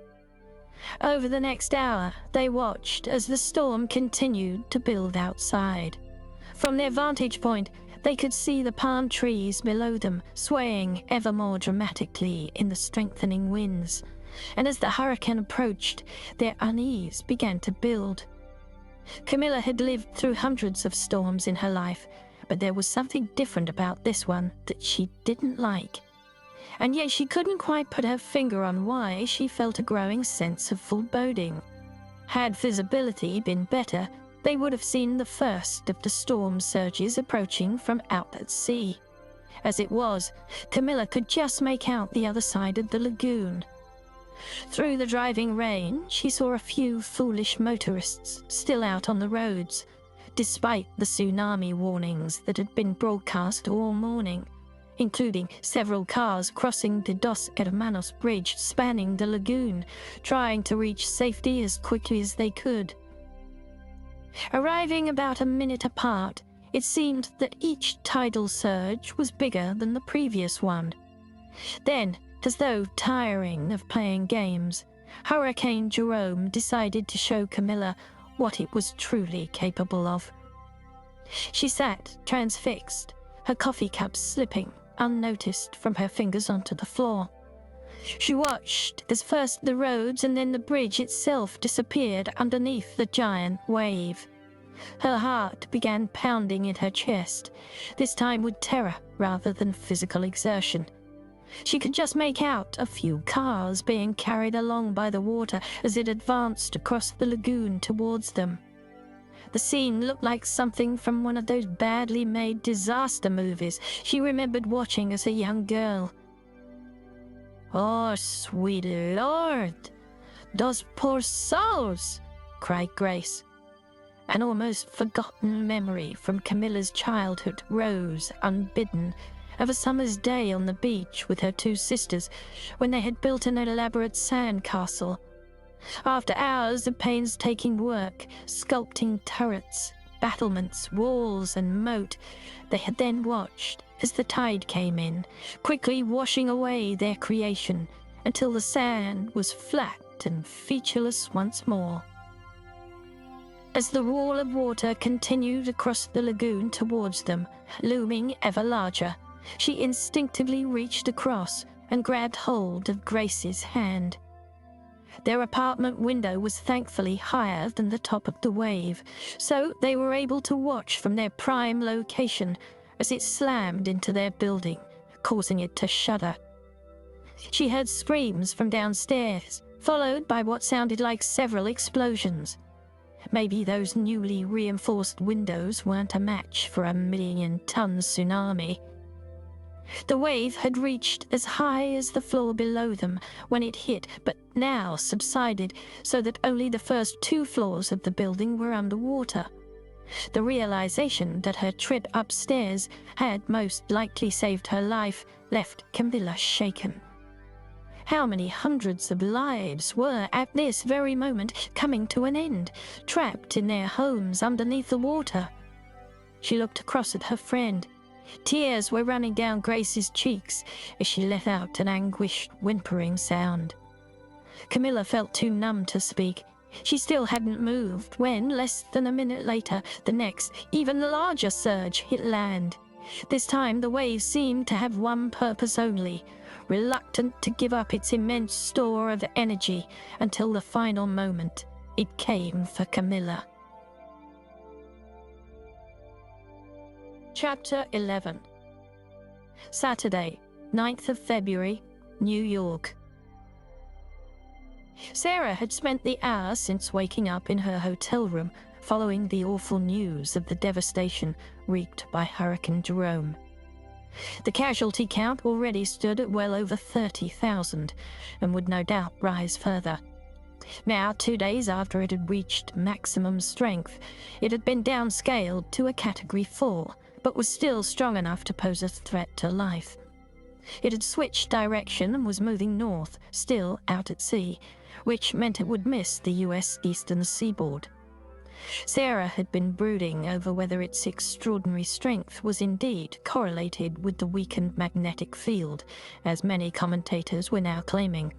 Over the next hour, they watched as the storm continued to build outside. From their vantage point, they could see the palm trees below them swaying ever more dramatically in the strengthening winds, and as the hurricane approached, their unease began to build. Camilla had lived through hundreds of storms in her life, but there was something different about this one that she didn't like. And yet she couldn't quite put her finger on why she felt a growing sense of foreboding. Had visibility been better, they would have seen the first of the storm surges approaching from out at sea. As it was, Camilla could just make out the other side of the lagoon. Through the driving rain, she saw a few foolish motorists still out on the roads, despite the tsunami warnings that had been broadcast all morning, including several cars crossing the Dos Hermanos Bridge spanning the lagoon, trying to reach safety as quickly as they could. Arriving about a minute apart, it seemed that each tidal surge was bigger than the previous one. Then, as though tiring of playing games, Hurricane Jerome decided to show Camilla what it was truly capable of. She sat transfixed, her coffee cup slipping unnoticed from her fingers onto the floor. She watched as first the roads and then the bridge itself disappeared underneath the giant wave. Her heart began pounding in her chest, this time with terror rather than physical exertion. She could just make out a few cars being carried along by the water as it advanced across the lagoon towards them. The scene looked like something from one of those badly made disaster movies she remembered watching as a young girl. "Oh, sweet Lord! Those poor souls!" cried Grace. An almost forgotten memory from Camilla's childhood rose unbidden of a summer's day on the beach with her two sisters when they had built an elaborate sand castle. After hours of painstaking work, sculpting turrets, battlements, walls, and moat, they had then watched as the tide came in, quickly washing away their creation until the sand was flat and featureless once more. As the wall of water continued across the lagoon towards them, looming ever larger, she instinctively reached across and grabbed hold of Grace's hand. Their apartment window was thankfully higher than the top of the wave, so they were able to watch from their prime location as it slammed into their building, causing it to shudder. She heard screams from downstairs, followed by what sounded like several explosions. Maybe those newly reinforced windows weren't a match for a 1,000,000-ton tsunami. The wave had reached as high as the floor below them when it hit, but now subsided so that only the first 2 floors of the building were underwater. The realization that her trip upstairs had most likely saved her life left Camilla shaken. How many hundreds of lives were, at this very moment, coming to an end, trapped in their homes underneath the water? She looked across at her friend. Tears were running down Grace's cheeks as she let out an anguished, whimpering sound. Camilla felt too numb to speak. She still hadn't moved when, less than a minute later, the next, even larger surge hit land. This time the wave seemed to have one purpose only, reluctant to give up its immense store of energy until the final moment, It came for Camilla. Chapter 11. Saturday, 9th of February, New York. Sarah had spent the hour since waking up in her hotel room following the awful news of the devastation wreaked by Hurricane Jerome. The casualty count already stood at well over 30,000 and would no doubt rise further. Now, 2 days after it had reached maximum strength, it had been downscaled to a Category 4, but was still strong enough to pose a threat to life. It had switched direction and was moving north, still out at sea, which meant it would miss the US eastern seaboard. Sarah had been brooding over whether its extraordinary strength was indeed correlated with the weakened magnetic field, as many commentators were now claiming.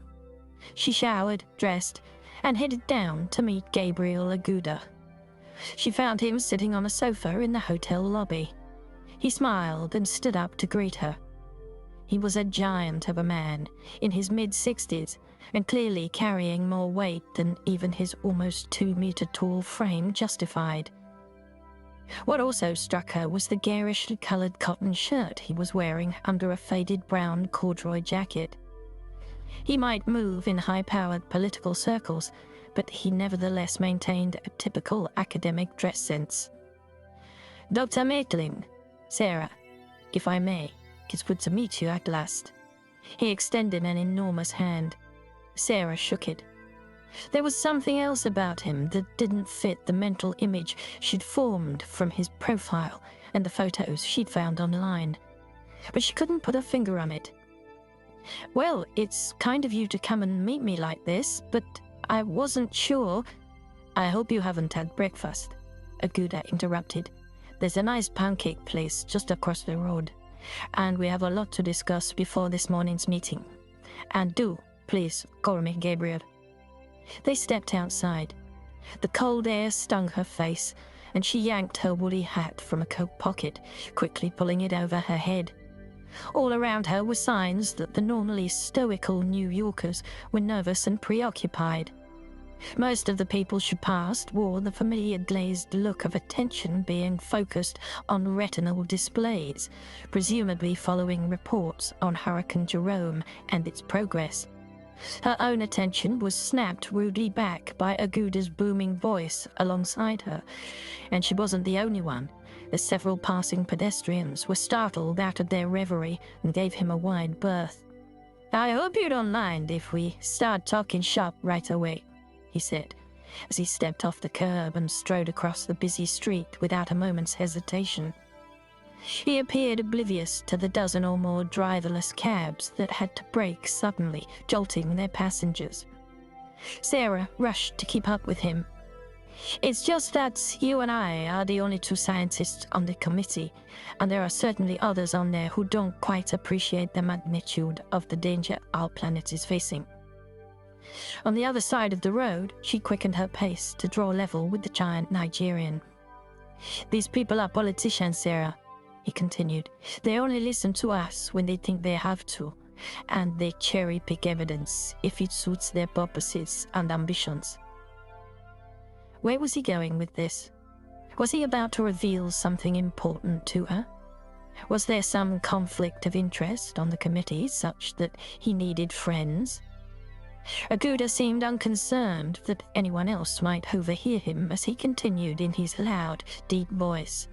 She showered, dressed, and headed down to meet Gabriel Aguda. She found him sitting on a sofa in the hotel lobby. He smiled and stood up to greet her. He was a giant of a man, in his mid-60s, and clearly carrying more weight than even his almost 2-meter-tall frame justified. What also struck her was the garishly coloured cotton shirt he was wearing under a faded brown corduroy jacket. He might move in high-powered political circles, but he nevertheless maintained a typical academic dress sense. "Dr. Maitland, Sarah, if I may, it's good to meet you at last." He extended an enormous hand. Sarah shook it. There was something else about him that didn't fit the mental image she'd formed from his profile and the photos she'd found online, but she couldn't put her finger on it. "Well, it's kind of you to come and meet me like this, but I wasn't sure." "I hope you haven't had breakfast," Aguda interrupted. "There's a nice pancake place just across the road, and we have a lot to discuss before this morning's meeting. And do, please, call me Gabriel." They stepped outside. The cold air stung her face, and she yanked her woolly hat from a coat pocket, quickly pulling it over her head. All around her were signs that the normally stoical New Yorkers were nervous and preoccupied. Most of the people she passed wore the familiar glazed look of attention being focused on retinal displays, presumably following reports on Hurricane Jerome and its progress. Her own attention was snapped rudely back by Aguda's booming voice alongside her, and she wasn't the only one, as several passing pedestrians were startled out of their reverie and gave him a wide berth. "I hope you don't mind if we start talking shop right away," he said, as he stepped off the curb and strode across the busy street without a moment's hesitation. He appeared oblivious to the dozen or more driverless cabs that had to brake suddenly, jolting their passengers. Sarah rushed to keep up with him. "It's just that you and I are the only two scientists on the committee, and there are certainly others on there who don't quite appreciate the magnitude of the danger our planet is facing." On the other side of the road, she quickened her pace to draw level with the giant Nigerian. "These people are politicians, Sarah," he continued. "They only listen to us when they think they have to, and they cherry-pick evidence if it suits their purposes and ambitions." Where was he going with this? Was he about to reveal something important to her? Was there some conflict of interest on the committee such that he needed friends? Aguda seemed unconcerned that anyone else might overhear him as he continued in his loud, deep voice.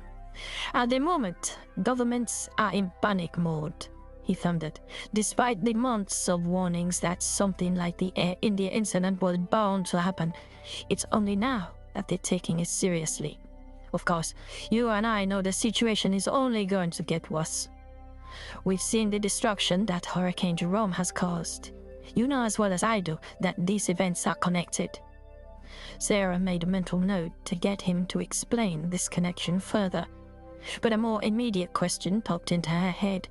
"At the moment, governments are in panic mode," he thundered. "Despite the months of warnings that something like the Air India incident was bound to happen, it's only now that they're taking it seriously. Of course, you and I know the situation is only going to get worse. We've seen the destruction that Hurricane Jerome has caused. You know as well as I do that these events are connected." Sarah made a mental note to get him to explain this connection further, but a more immediate question popped into her head.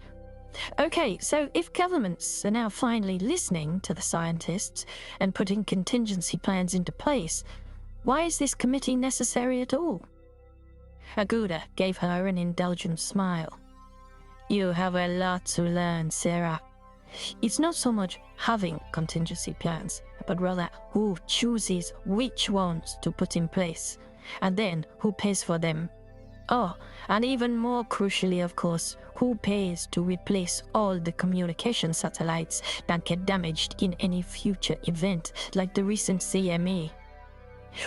"Okay, so if governments are now finally listening to the scientists and putting contingency plans into place, why is this committee necessary at all?" Aguda gave her an indulgent smile. "You have a lot to learn, Sarah. It's not so much having contingency plans but rather who chooses which ones to put in place, and then who pays for them. Oh, and even more crucially, of course, who pays to replace all the communication satellites that get damaged in any future event, like the recent CME.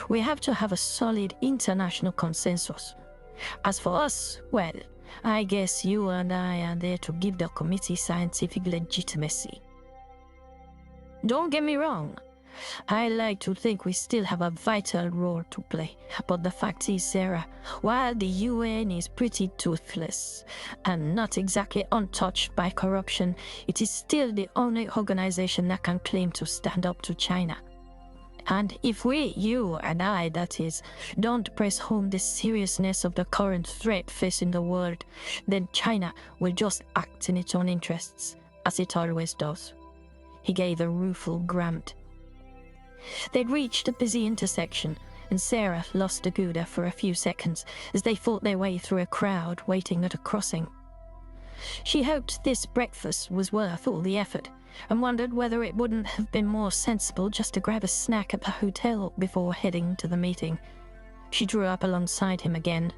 We have to have a solid international consensus. As for us, well, I guess you and I are there to give the committee scientific legitimacy. Don't get me wrong, I like to think we still have a vital role to play, but the fact is, Sarah, while the UN is pretty toothless and not exactly untouched by corruption, it is still the only organization that can claim to stand up to China. And if we, you and I, that is, don't press home the seriousness of the current threat facing the world, then China will just act in its own interests, as it always does. He gave a rueful grunt. They'd reached a busy intersection, and Sarah lost Aguda for a few seconds as they fought their way through a crowd waiting at a crossing. She hoped this breakfast was worth all the effort, and wondered whether it wouldn't have been more sensible just to grab a snack at the hotel before heading to the meeting. She drew up alongside him again.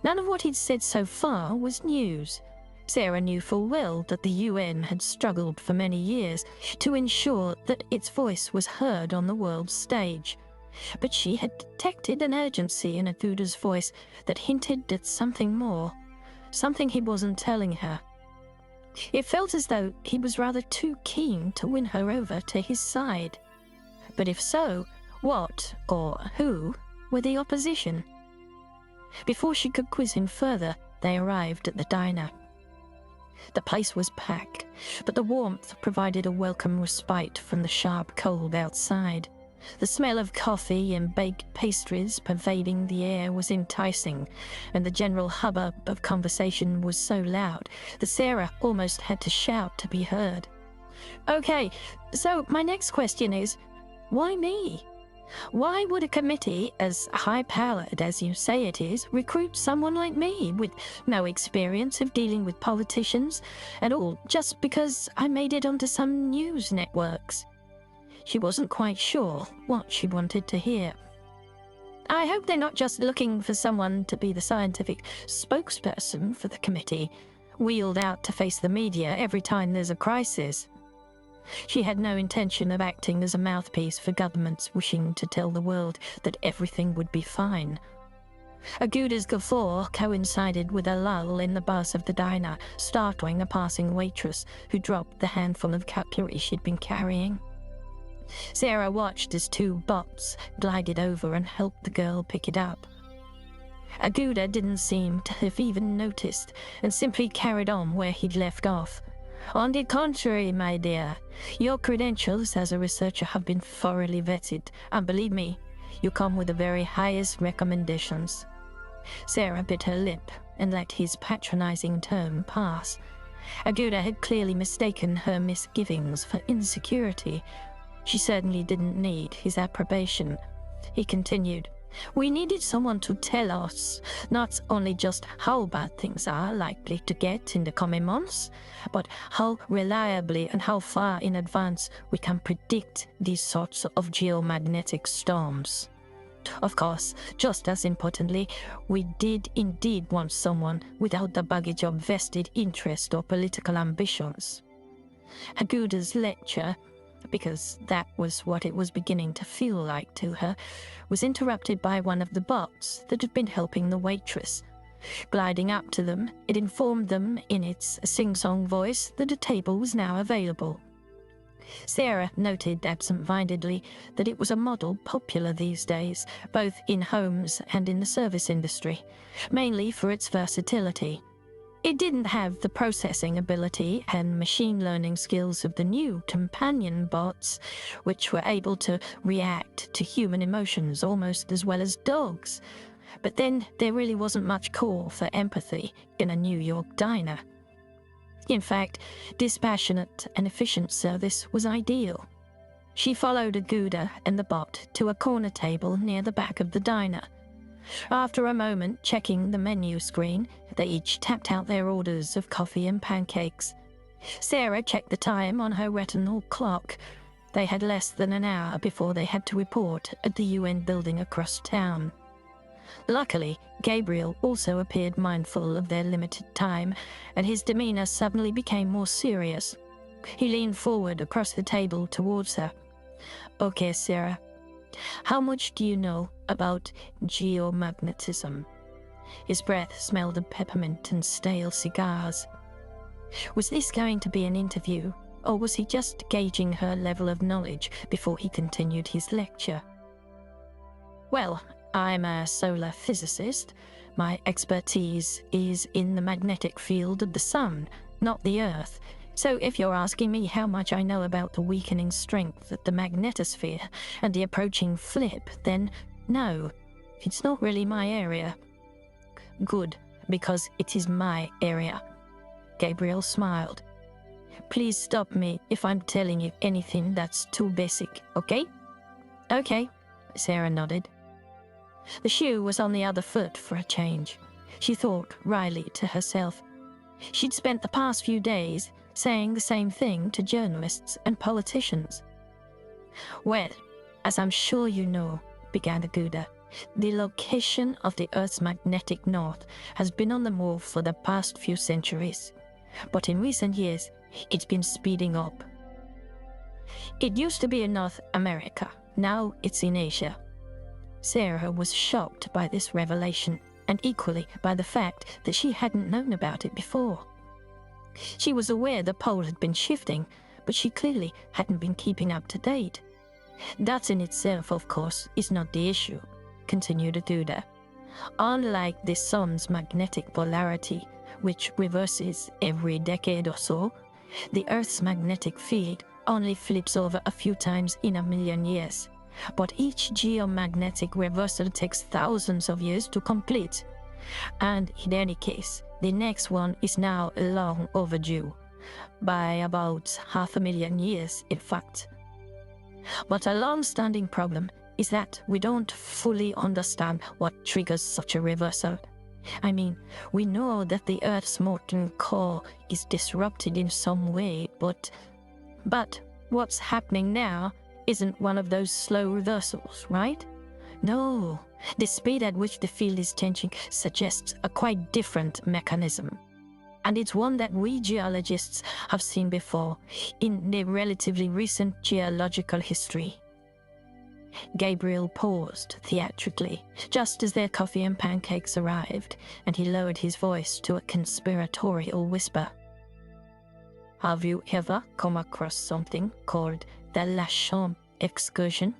None of what he'd said so far was news. Sarah knew full well that the UN had struggled for many years to ensure that its voice was heard on the world stage. But she had detected an urgency in Aguda's voice that hinted at something more, something he wasn't telling her. It felt as though he was rather too keen to win her over to his side. But if so, what or who were the opposition? Before she could quiz him further, they arrived at the diner. The place was packed, but the warmth provided a welcome respite from the sharp cold outside. The smell of coffee and baked pastries pervading the air was enticing, and the general hubbub of conversation was so loud that Sarah almost had to shout to be heard. Okay, so my next question is, why me? Why would a committee, as high-powered as you say it is, recruit someone like me with no experience of dealing with politicians at all, just because I made it onto some news networks? She wasn't quite sure what she wanted to hear. I hope they're not just looking for someone to be the scientific spokesperson for the committee, wheeled out to face the media every time there's a crisis. She had no intention of acting as a mouthpiece for governments wishing to tell the world that everything would be fine. Aguda's guffaw coincided with a lull in the buzz of the diner, startling a passing waitress who dropped the handful of cutlery she'd been carrying. Sarah watched as two bots glided over and helped the girl pick it up. Aguda didn't seem to have even noticed and simply carried on where he'd left off. On the contrary, my dear, your credentials as a researcher have been thoroughly vetted, and believe me, you come with the very highest recommendations. Sarah bit her lip and let his patronizing term pass. Aguda had clearly mistaken her misgivings for insecurity. She certainly didn't need his approbation. He continued, we needed someone to tell us not only just how bad things are likely to get in the coming months, but how reliably and how far in advance we can predict these sorts of geomagnetic storms. Of course, just as importantly, we did indeed want someone without the baggage of vested interest or political ambitions. Aguda's lecture, because that was what it was beginning to feel like to her, was interrupted by one of the bots that had been helping the waitress. Gliding up to them, it informed them in its sing-song voice that a table was now available. Sarah noted absent-mindedly that it was a model popular these days, both in homes and in the service industry, mainly for its versatility. It didn't have the processing ability and machine learning skills of the new companion bots, which were able to react to human emotions almost as well as dogs. But then there really wasn't much call for empathy in a New York diner. In fact, dispassionate and efficient service was ideal. She followed Aguda and the bot to a corner table near the back of the diner. After a moment checking the menu screen, they each tapped out their orders of coffee and pancakes. Sarah checked the time on her retinal clock. They had less than an hour before they had to report at the UN building across town. Luckily, Gabriel also appeared mindful of their limited time, and his demeanor suddenly became more serious. He leaned forward across the table towards her. "Okay, Sarah, how much do you know about geomagnetism?" His breath smelled of peppermint and stale cigars. Was this going to be an interview, or was he just gauging her level of knowledge before he continued his lecture? "Well, I'm a solar physicist. My expertise is in the magnetic field of the sun, not the Earth. So if you're asking me how much I know about the weakening strength of the magnetosphere and the approaching flip, then no, it's not really my area." "Good, because it is my area." Gabriel smiled. "Please stop me if I'm telling you anything that's too basic, okay?" "Okay," Sarah nodded. The shoe was on the other foot for a change, she thought wryly to herself. She'd spent the past few days saying the same thing to journalists and politicians. "Well, as I'm sure you know," began Aguda, "the location of the Earth's magnetic north has been on the move for the past few centuries. But in recent years, it's been speeding up. It used to be in North America, now it's in Asia." Sarah was shocked by this revelation, and equally by the fact that she hadn't known about it before. She was aware the pole had been shifting, but she clearly hadn't been keeping up to date. "That in itself, of course, is not the issue," continued Aguda. "Unlike the sun's magnetic polarity, which reverses every decade or so, the Earth's magnetic field only flips over a few times in a million years. But each geomagnetic reversal takes thousands of years to complete. And in any case, the next one is now long overdue, by about 500,000 years, in fact. But a long-standing problem is that we don't fully understand what triggers such a reversal. I mean, we know that the Earth's molten core is disrupted in some way, but what's happening now isn't one of those slow reversals, right? No, the speed at which the field is changing suggests a quite different mechanism. And it's one that we geologists have seen before in the relatively recent geological history." Gabriel paused theatrically, just as their coffee and pancakes arrived, and he lowered his voice to a conspiratorial whisper. "Have you ever come across something called the La Chambre excursion?"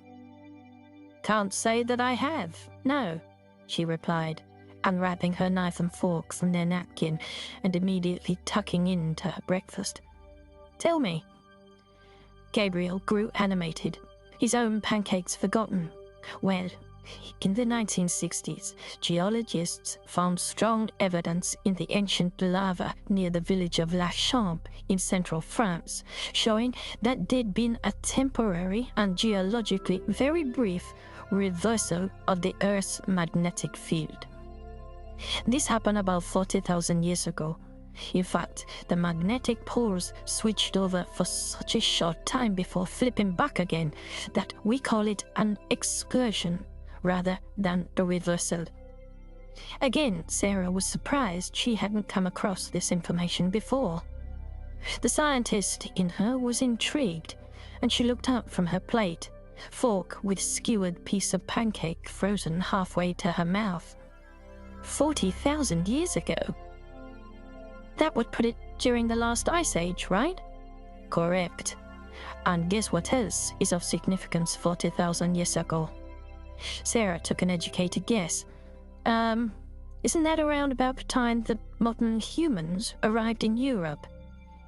"Can't say that I have, no," she replied, unwrapping her knife and fork from their napkin and immediately tucking into her breakfast. "Tell me." Gabriel grew animated, his own pancakes forgotten. "Well, in the 1960s, geologists found strong evidence in the ancient lava near the village of La Chambre in central France, showing that there'd been a temporary and geologically very brief reversal of the Earth's magnetic field. This happened about 40,000 years ago. In fact, the magnetic poles switched over for such a short time before flipping back again that we call it an excursion rather than the reversal." Again, Sarah was surprised she hadn't come across this information before. The scientist in her was intrigued, and she looked up from her plate, fork with skewered piece of pancake frozen halfway to her mouth. 40,000 years ago? That would put it during the last ice age, right? Correct. And guess what else is of significance 40,000 years ago? Sarah took an educated guess. Isn't that around about the time that modern humans arrived in Europe?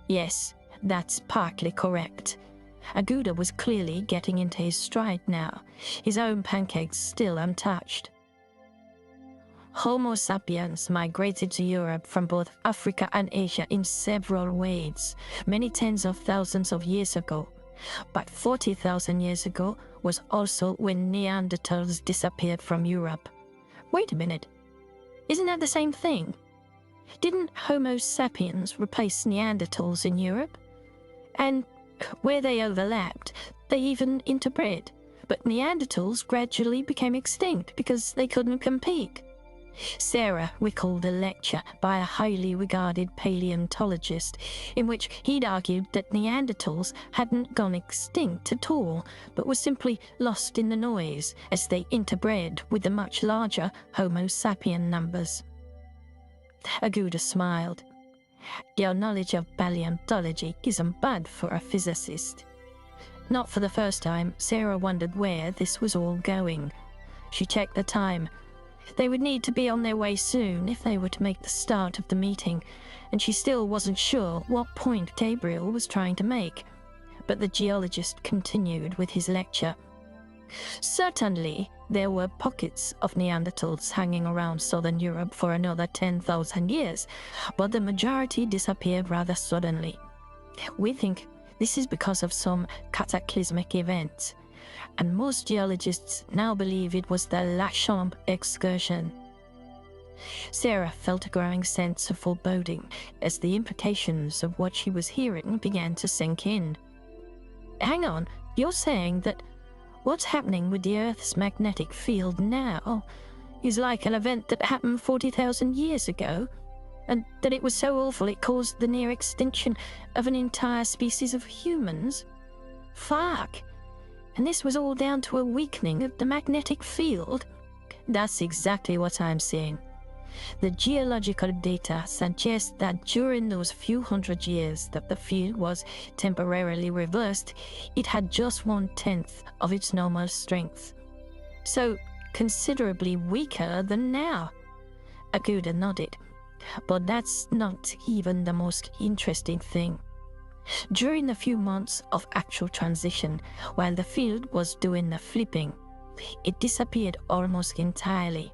Yes, that's partly correct. Aguda was clearly getting into his stride now, his own pancakes still untouched. Homo sapiens migrated to Europe from both Africa and Asia in several ways, many tens of thousands of years ago. But 40,000 years ago was also when Neanderthals disappeared from Europe. Wait a minute, isn't that the same thing? Didn't Homo sapiens replace Neanderthals in Europe? And where they overlapped, they even interbred, but Neanderthals gradually became extinct because they couldn't compete. Sarah recalled a lecture by a highly regarded paleontologist in which he'd argued that Neanderthals hadn't gone extinct at all, but were simply lost in the noise as they interbred with the much larger Homo sapien numbers. Aguda smiled. Your knowledge of paleontology isn't bad for a physicist. Not for the first time, Sarah wondered where this was all going. She checked the time. They would need to be on their way soon if they were to make the start of the meeting, and she still wasn't sure what point Gabriel was trying to make. But the geologist continued with his lecture. Certainly, there were pockets of Neanderthals hanging around southern Europe for another 10,000 years, but the majority disappeared rather suddenly. We think this is because of some cataclysmic event, and most geologists now believe it was the La Chambre excursion. Sarah felt a growing sense of foreboding as the implications of what she was hearing began to sink in. Hang on, you're saying that what's happening with the Earth's magnetic field now is like an event that happened 40,000 years ago, and that it was so awful it caused the near extinction of an entire species of humans? Fuck! And this was all down to a weakening of the magnetic field? That's exactly what I'm saying. The geological data suggests that during those few hundred years that the field was temporarily reversed, it had just 1/10 of its normal strength. So, considerably weaker than now. Aguda nodded. But that's not even the most interesting thing. During the few months of actual transition, while the field was doing the flipping, it disappeared almost entirely.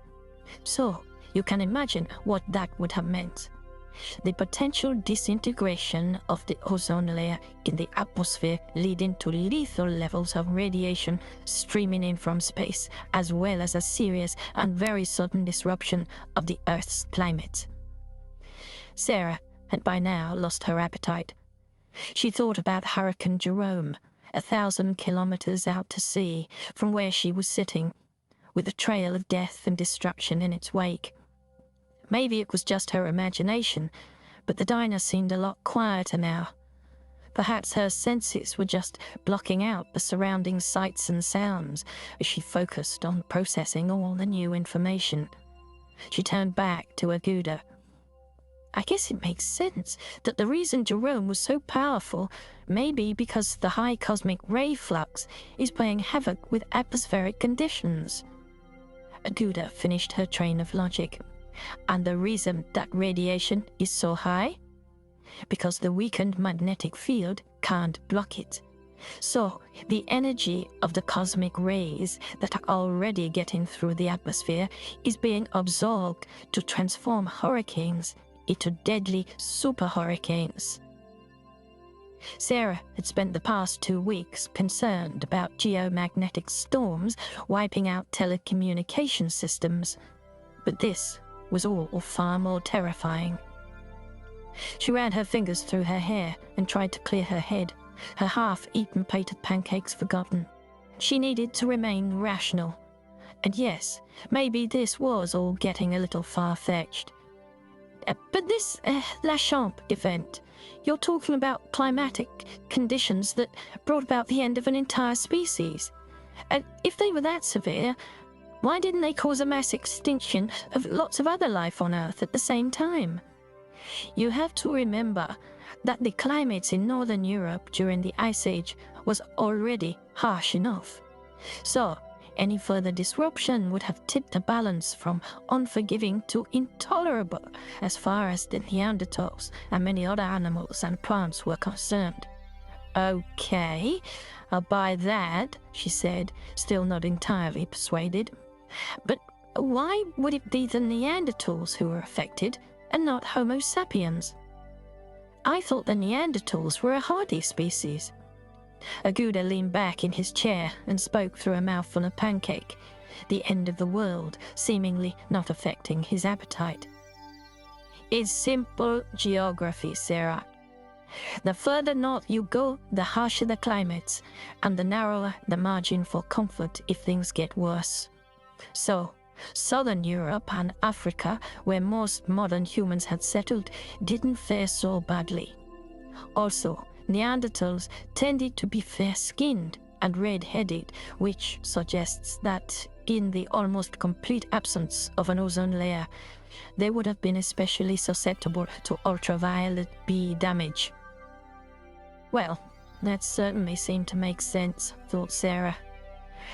So, you can imagine what that would have meant. The potential disintegration of the ozone layer in the atmosphere, leading to lethal levels of radiation streaming in from space, as well as a serious and very sudden disruption of the Earth's climate. Sarah had by now lost her appetite. She thought about Hurricane Jerome, 1,000 kilometers out to sea from where she was sitting, with a trail of death and destruction in its wake. Maybe it was just her imagination, but the diner seemed a lot quieter now. Perhaps her senses were just blocking out the surrounding sights and sounds as she focused on processing all the new information. She turned back to Aguda. I guess it makes sense that the reason Jerome was so powerful may be because the high cosmic ray flux is playing havoc with atmospheric conditions. Aguda finished her train of logic. And the reason that radiation is so high? Because the weakened magnetic field can't block it. So, the energy of the cosmic rays that are already getting through the atmosphere is being absorbed to transform hurricanes into deadly super hurricanes. Sarah had spent the past 2 weeks concerned about geomagnetic storms wiping out telecommunication systems, but this was all far more terrifying. She ran her fingers through her hair and tried to clear her head, her half-eaten plate of pancakes forgotten. She needed to remain rational. And yes, maybe this was all getting a little far-fetched. But this La Chambre event, you're talking about climatic conditions that brought about the end of an entire species. And if they were that severe, why didn't they cause a mass extinction of lots of other life on Earth at the same time? You have to remember that the climate in Northern Europe during the Ice Age was already harsh enough. So, any further disruption would have tipped the balance from unforgiving to intolerable as far as the Neanderthals and many other animals and plants were concerned. Okay, I'll buy that, she said, still not entirely persuaded. But why would it be the Neanderthals who were affected and not Homo sapiens? I thought the Neanderthals were a hardy species. Aguda leaned back in his chair and spoke through a mouthful of pancake, the end of the world seemingly not affecting his appetite. It's simple geography, Sarah. The further north you go, the harsher the climates, and the narrower the margin for comfort if things get worse. So, Southern Europe and Africa, where most modern humans had settled, didn't fare so badly. Also, Neanderthals tended to be fair-skinned and red-headed, which suggests that, in the almost complete absence of an ozone layer, they would have been especially susceptible to ultraviolet B damage. Well, that certainly seemed to make sense, thought Sarah.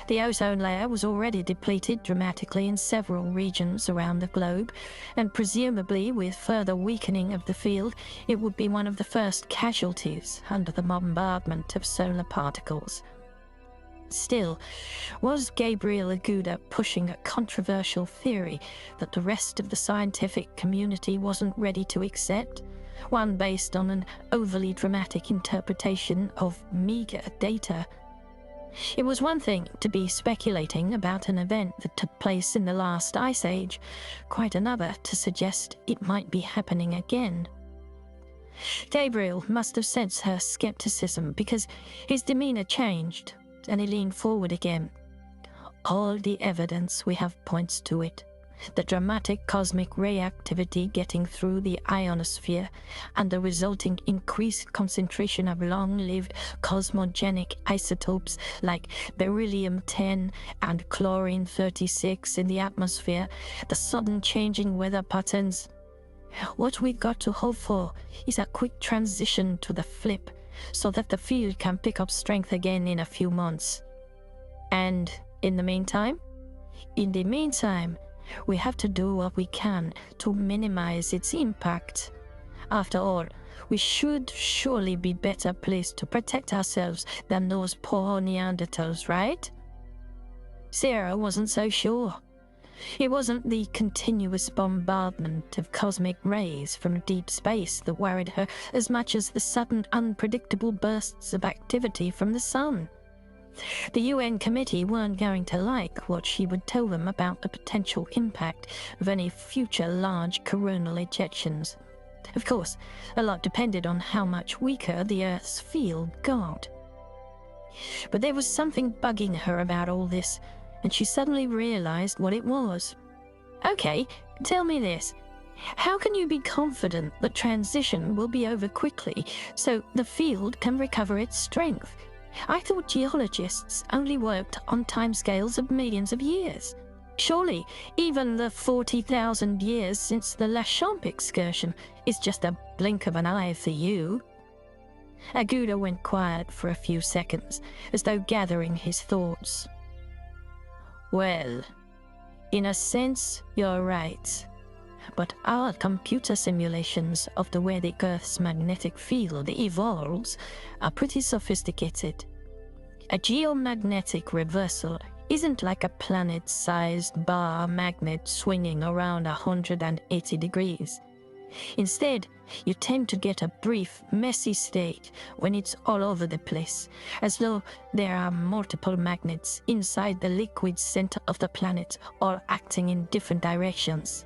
The ozone layer was already depleted dramatically in several regions around the globe, and presumably with further weakening of the field, it would be one of the first casualties under the bombardment of solar particles. Still, was Gabriel Aguda pushing a controversial theory that the rest of the scientific community wasn't ready to accept? One based on an overly dramatic interpretation of meager data. It was one thing to be speculating about an event that took place in the last ice age, quite another to suggest it might be happening again. Gabriel must have sensed her skepticism because his demeanor changed, and he leaned forward again. All the evidence we have points to it. The dramatic cosmic ray activity getting through the ionosphere and the resulting increased concentration of long-lived cosmogenic isotopes like beryllium-10 and chlorine-36 in the atmosphere, the sudden changing weather patterns. What we've got to hope for is a quick transition to the flip, so that the field can pick up strength again in a few months. And in the meantime? In the meantime, we have to do what we can to minimize its impact. After all, we should surely be better placed to protect ourselves than those poor Neanderthals, right? Sarah wasn't so sure. It wasn't the continuous bombardment of cosmic rays from deep space that worried her as much as the sudden unpredictable bursts of activity from the sun. The UN committee weren't going to like what she would tell them about the potential impact of any future large coronal ejections. Of course, a lot depended on how much weaker the Earth's field got. But there was something bugging her about all this, and she suddenly realized what it was. Okay, tell me this. How can you be confident the transition will be over quickly so the field can recover its strength? I thought geologists only worked on timescales of millions of years. Surely, even the 40,000 years since the La Champ excursion is just a blink of an eye for you. Aguda went quiet for a few seconds, as though gathering his thoughts. Well, in a sense, you're right. But our computer simulations of the way the Earth's magnetic field evolves are pretty sophisticated. A geomagnetic reversal isn't like a planet-sized bar magnet swinging around 180 degrees. Instead, you tend to get a brief, messy state when it's all over the place, as though there are multiple magnets inside the liquid center of the planet, all acting in different directions.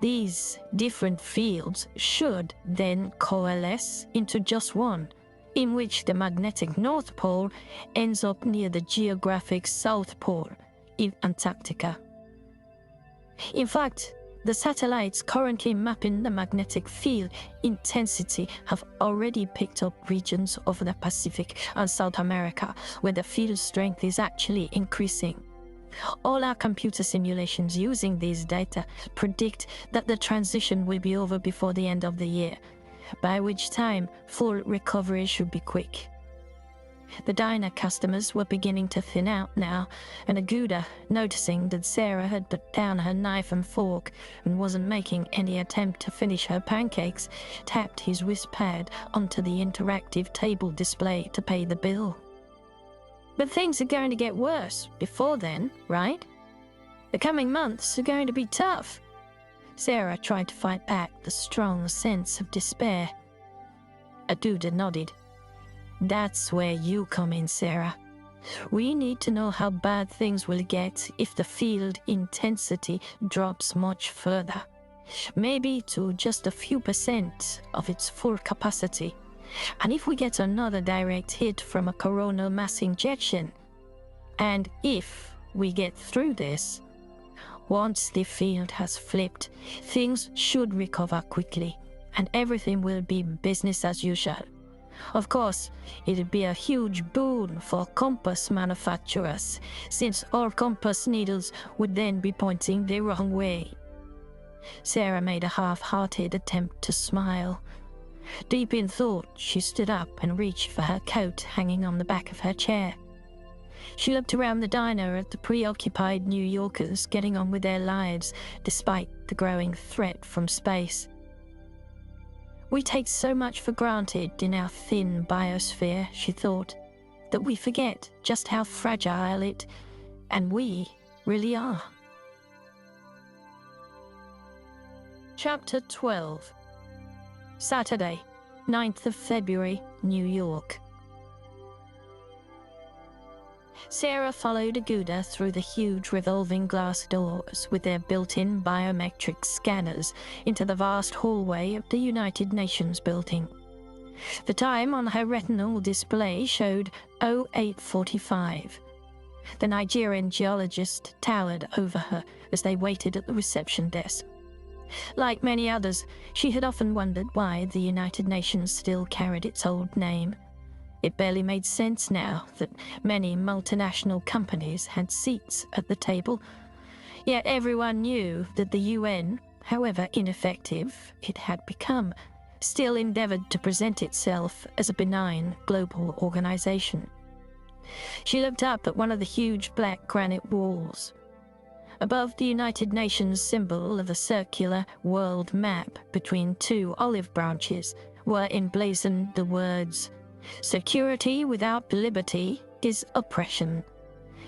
These different fields should then coalesce into just one, in which the magnetic North Pole ends up near the geographic South Pole, in Antarctica. In fact, the satellites currently mapping the magnetic field intensity have already picked up regions of the Pacific and South America where the field strength is actually increasing. All our computer simulations using these data predict that the transition will be over before the end of the year, by which time full recovery should be quick. The diner customers were beginning to thin out now, and Aguda, noticing that Sarah had put down her knife and fork and wasn't making any attempt to finish her pancakes, tapped his wrist pad onto the interactive table display to pay the bill. But things are going to get worse before then, right? The coming months are going to be tough. Sarah tried to fight back the strong sense of despair. Aguda nodded. That's where you come in, Sarah. We need to know how bad things will get if the field intensity drops much further. maybe to just a few % of its full capacity. And if we get another direct hit from a coronal mass injection, and if we get through this, once the field has flipped, things should recover quickly, and everything will be business as usual. Of course, it'd be a huge boon for compass manufacturers, since our compass needles would then be pointing the wrong way. Sarah made a half-hearted attempt to smile. Deep in thought, she stood up and reached for her coat hanging on the back of her chair. She looked around the diner at the preoccupied New Yorkers getting on with their lives despite the growing threat from space. We take so much for granted in our thin biosphere, she thought, that we forget just how fragile it, and we, really are. Chapter 12. Saturday, 9th of February, New York. Sarah followed Aguda through the huge revolving glass doors with their built-in biometric scanners into the vast hallway of the United Nations building. The time on her retinal display showed 08:45. The Nigerian geologist towered over her as they waited at the reception desk. Like many others, she had often wondered why the United Nations still carried its old name. It barely made sense now that many multinational companies had seats at the table, yet everyone knew that the UN, however ineffective it had become, still endeavored to present itself as a benign global organization. She looked up at one of the huge black granite walls. Above the United Nations symbol of a circular world map between two olive branches were emblazoned the words, "Security without liberty is oppression.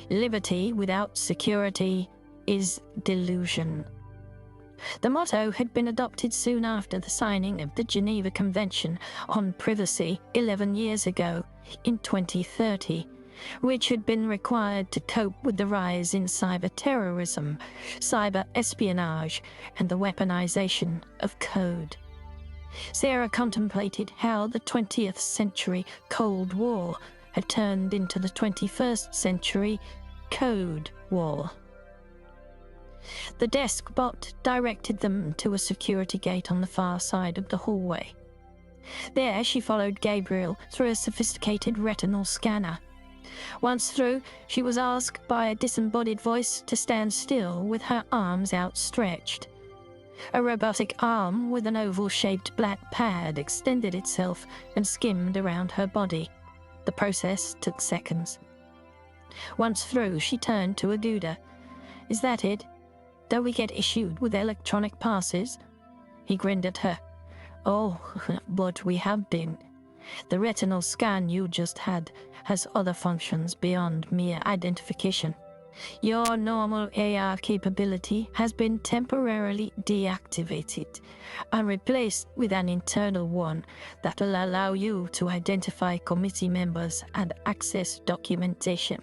Liberty without security is delusion." The motto had been adopted soon after the signing of the Geneva Convention on Privacy 11 years ago, in 2030, which had been required to cope with the rise in cyber terrorism, cyber espionage, and the weaponization of code. Sarah contemplated how the 20th century Cold War had turned into the 21st century Code War. The desk bot directed them to a security gate on the far side of the hallway. There she followed Gabriel through a sophisticated retinal scanner. Once through, she was asked by a disembodied voice to stand still with her arms outstretched. A robotic arm with an oval-shaped black pad extended itself and skimmed around her body. The process took seconds. Once through, she turned to Aguda. "Is that it? Don't we get issued with electronic passes?" He grinned at her. "Oh, but we have been. The retinal scan you just had has other functions beyond mere identification. Your normal AR capability has been temporarily deactivated and replaced with an internal one that will allow you to identify committee members and access documentation.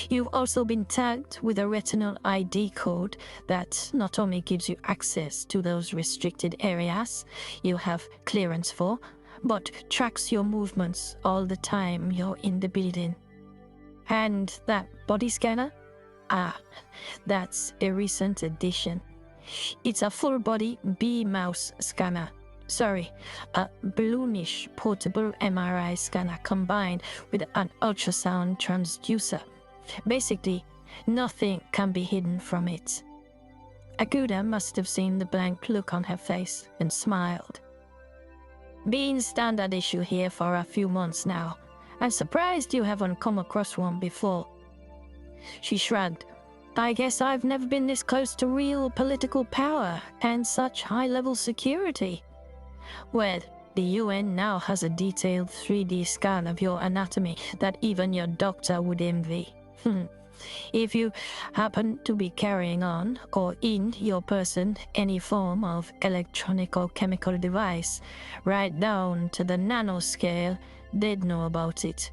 You've also been tagged with a retinal ID code that not only gives you access to those restricted areas you have clearance for, but tracks your movements all the time you're in the building. And that body scanner? That's a recent addition. It's a full-body B-mouse scanner. Sorry, a balloonish portable MRI scanner combined with an ultrasound transducer. Basically, nothing can be hidden from it." Aguda must have seen the blank look on her face and smiled. "Been standard issue here for a few months now. I'm surprised you haven't come across one before." She shrugged. "I guess I've never been this close to real political power and such high-level security." "Well, the UN now has a detailed 3D scan of your anatomy that even your doctor would envy. If you happen to be carrying on or in your person any form of electronic or chemical device, right down to the nanoscale, they'd know about it."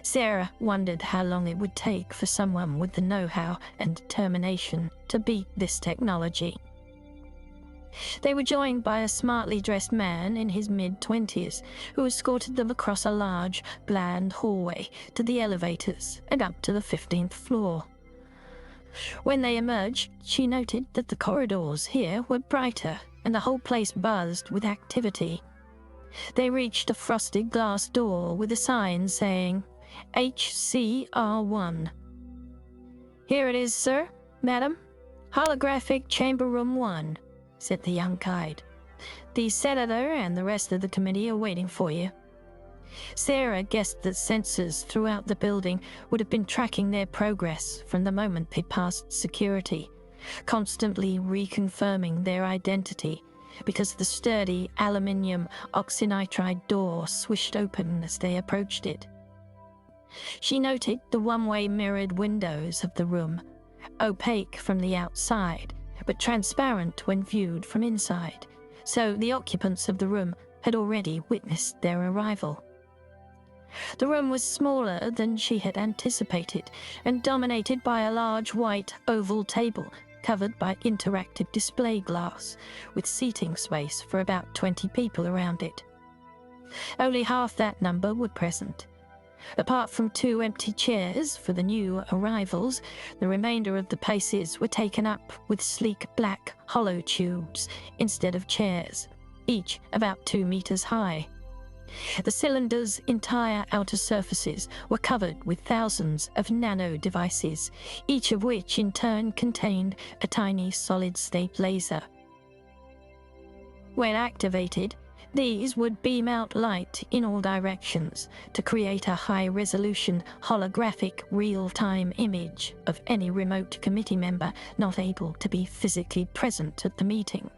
Sarah wondered how long it would take for someone with the know-how and determination to beat this technology. They were joined by a smartly dressed man in his mid-20s who escorted them across a large, bland hallway to the elevators and up to the 15th floor. When they emerged, she noted that the corridors here were brighter and the whole place buzzed with activity. They reached a frosted glass door with a sign saying, HCR1. "Here it is, sir, madam. Holographic Chamber Room 1, said the young guide. "The senator and the rest of the committee are waiting for you." Sarah guessed that sensors throughout the building would have been tracking their progress from the moment they passed security, constantly reconfirming their identity, because the sturdy aluminium oxynitride door swished open as they approached it. She noted the one-way mirrored windows of the room, opaque from the outside, but transparent when viewed from inside, so the occupants of the room had already witnessed their arrival. The room was smaller than she had anticipated and dominated by a large white oval table covered by interactive display glass, with seating space for about 20 people around it. Only half that number were present. Apart from 2 empty chairs for the new arrivals, the remainder of the places were taken up with sleek black hollow tubes instead of chairs, each about 2 meters high. The cylinder's entire outer surfaces were covered with thousands of nano devices, each of which in turn contained a tiny solid-state laser. When activated, these would beam out light in all directions to create a high-resolution holographic real-time image of any remote committee member not able to be physically present at the meeting.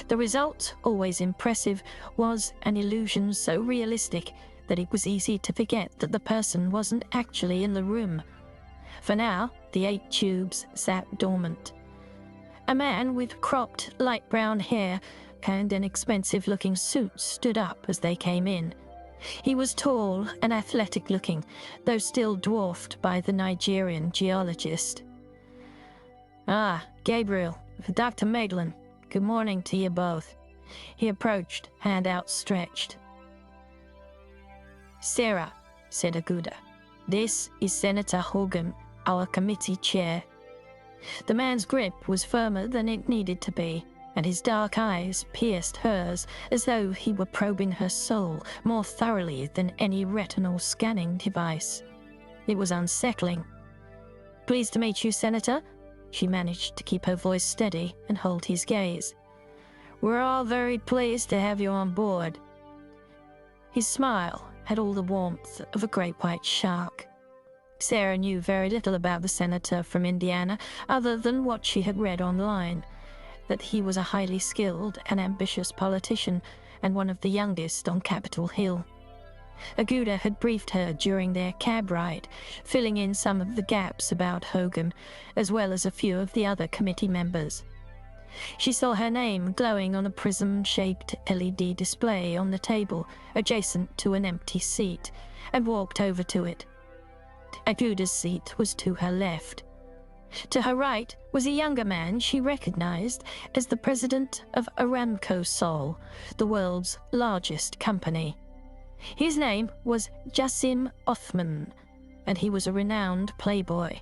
The result, always impressive, was an illusion so realistic that it was easy to forget that the person wasn't actually in the room. For now, the 8 tubes sat dormant. A man with cropped light brown hair and an expensive-looking suit stood up as they came in. He was tall and athletic-looking, though still dwarfed by the Nigerian geologist. "Ah, Gabriel, Dr. Maitland. Good morning to you both." He approached, hand outstretched. "Sarah," said Aguda, "this is Senator Hogan, our committee chair." The man's grip was firmer than it needed to be, and his dark eyes pierced hers as though he were probing her soul more thoroughly than any retinal scanning device. It was unsettling. "Pleased to meet you, Senator." She managed to keep her voice steady and hold his gaze. "We're all very pleased to have you on board." His smile had all the warmth of a great white shark. Sarah knew very little about the senator from Indiana other than what she had read online, that he was a highly skilled and ambitious politician and one of the youngest on Capitol Hill. Aguda had briefed her during their cab ride, filling in some of the gaps about Hogan, as well as a few of the other committee members. She saw her name glowing on a prism-shaped LED display on the table adjacent to an empty seat, and walked over to it. Aguda's seat was to her left. To her right was a younger man she recognized as the president of Aramco Sol, the world's largest company. His name was Jassim Othman, and he was a renowned playboy.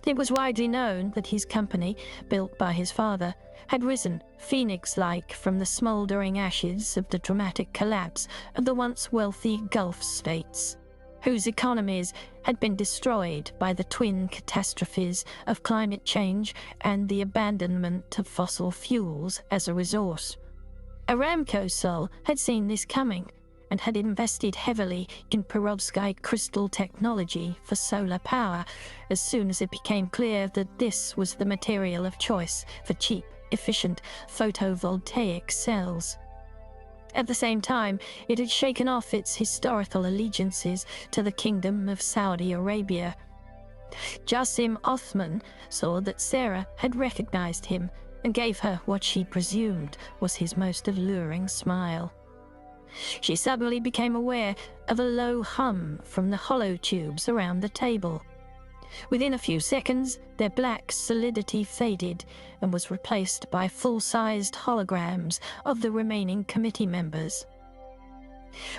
It was widely known that his company, built by his father, had risen phoenix-like from the smouldering ashes of the dramatic collapse of the once wealthy Gulf states, whose economies had been destroyed by the twin catastrophes of climate change and the abandonment of fossil fuels as a resource. Aramco Sol had seen this coming and had invested heavily in perovskite crystal technology for solar power as soon as it became clear that this was the material of choice for cheap, efficient photovoltaic cells. At the same time, it had shaken off its historical allegiances to the Kingdom of Saudi Arabia. Jassim Othman saw that Sarah had recognized him and gave her what she presumed was his most alluring smile. She suddenly became aware of a low hum from the hollow tubes around the table. Within a few seconds, their black solidity faded and was replaced by full-sized holograms of the remaining committee members.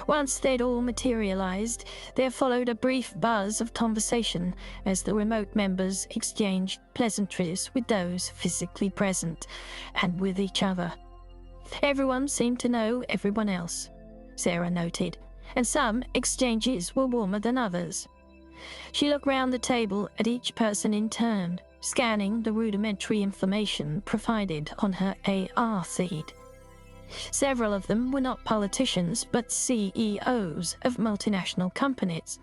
Once they'd all materialized, there followed a brief buzz of conversation as the remote members exchanged pleasantries with those physically present and with each other. Everyone seemed to know everyone else, Sarah noted, and some exchanges were warmer than others. She looked round the table at each person in turn, scanning the rudimentary information provided on her AR feed. Several of them were not politicians, but CEOs of multinational companies.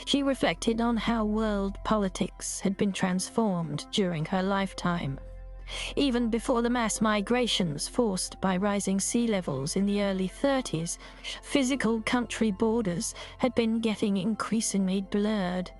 She reflected on how world politics had been transformed during her lifetime. Even before the mass migrations forced by rising sea levels in the early 30s, physical country borders had been getting increasingly blurred.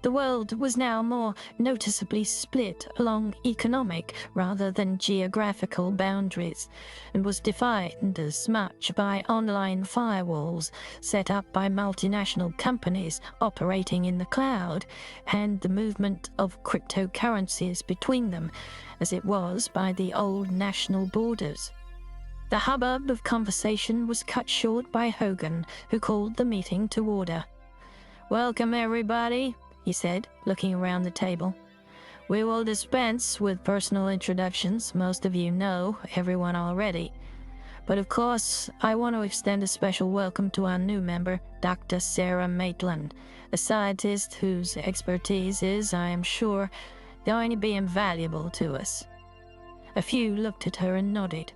The world was now more noticeably split along economic rather than geographical boundaries, and was defined as much by online firewalls set up by multinational companies operating in the cloud, and the movement of cryptocurrencies between them, as it was by the old national borders. The hubbub of conversation was cut short by Hogan, who called the meeting to order. "Welcome, everybody," he said, looking around the table. "We will dispense with personal introductions. Most of you know everyone already. But of course, I want to extend a special welcome to our new member, Dr. Sarah Maitland, a scientist whose expertise is, I am sure, going to be invaluable to us." A few looked at her and nodded.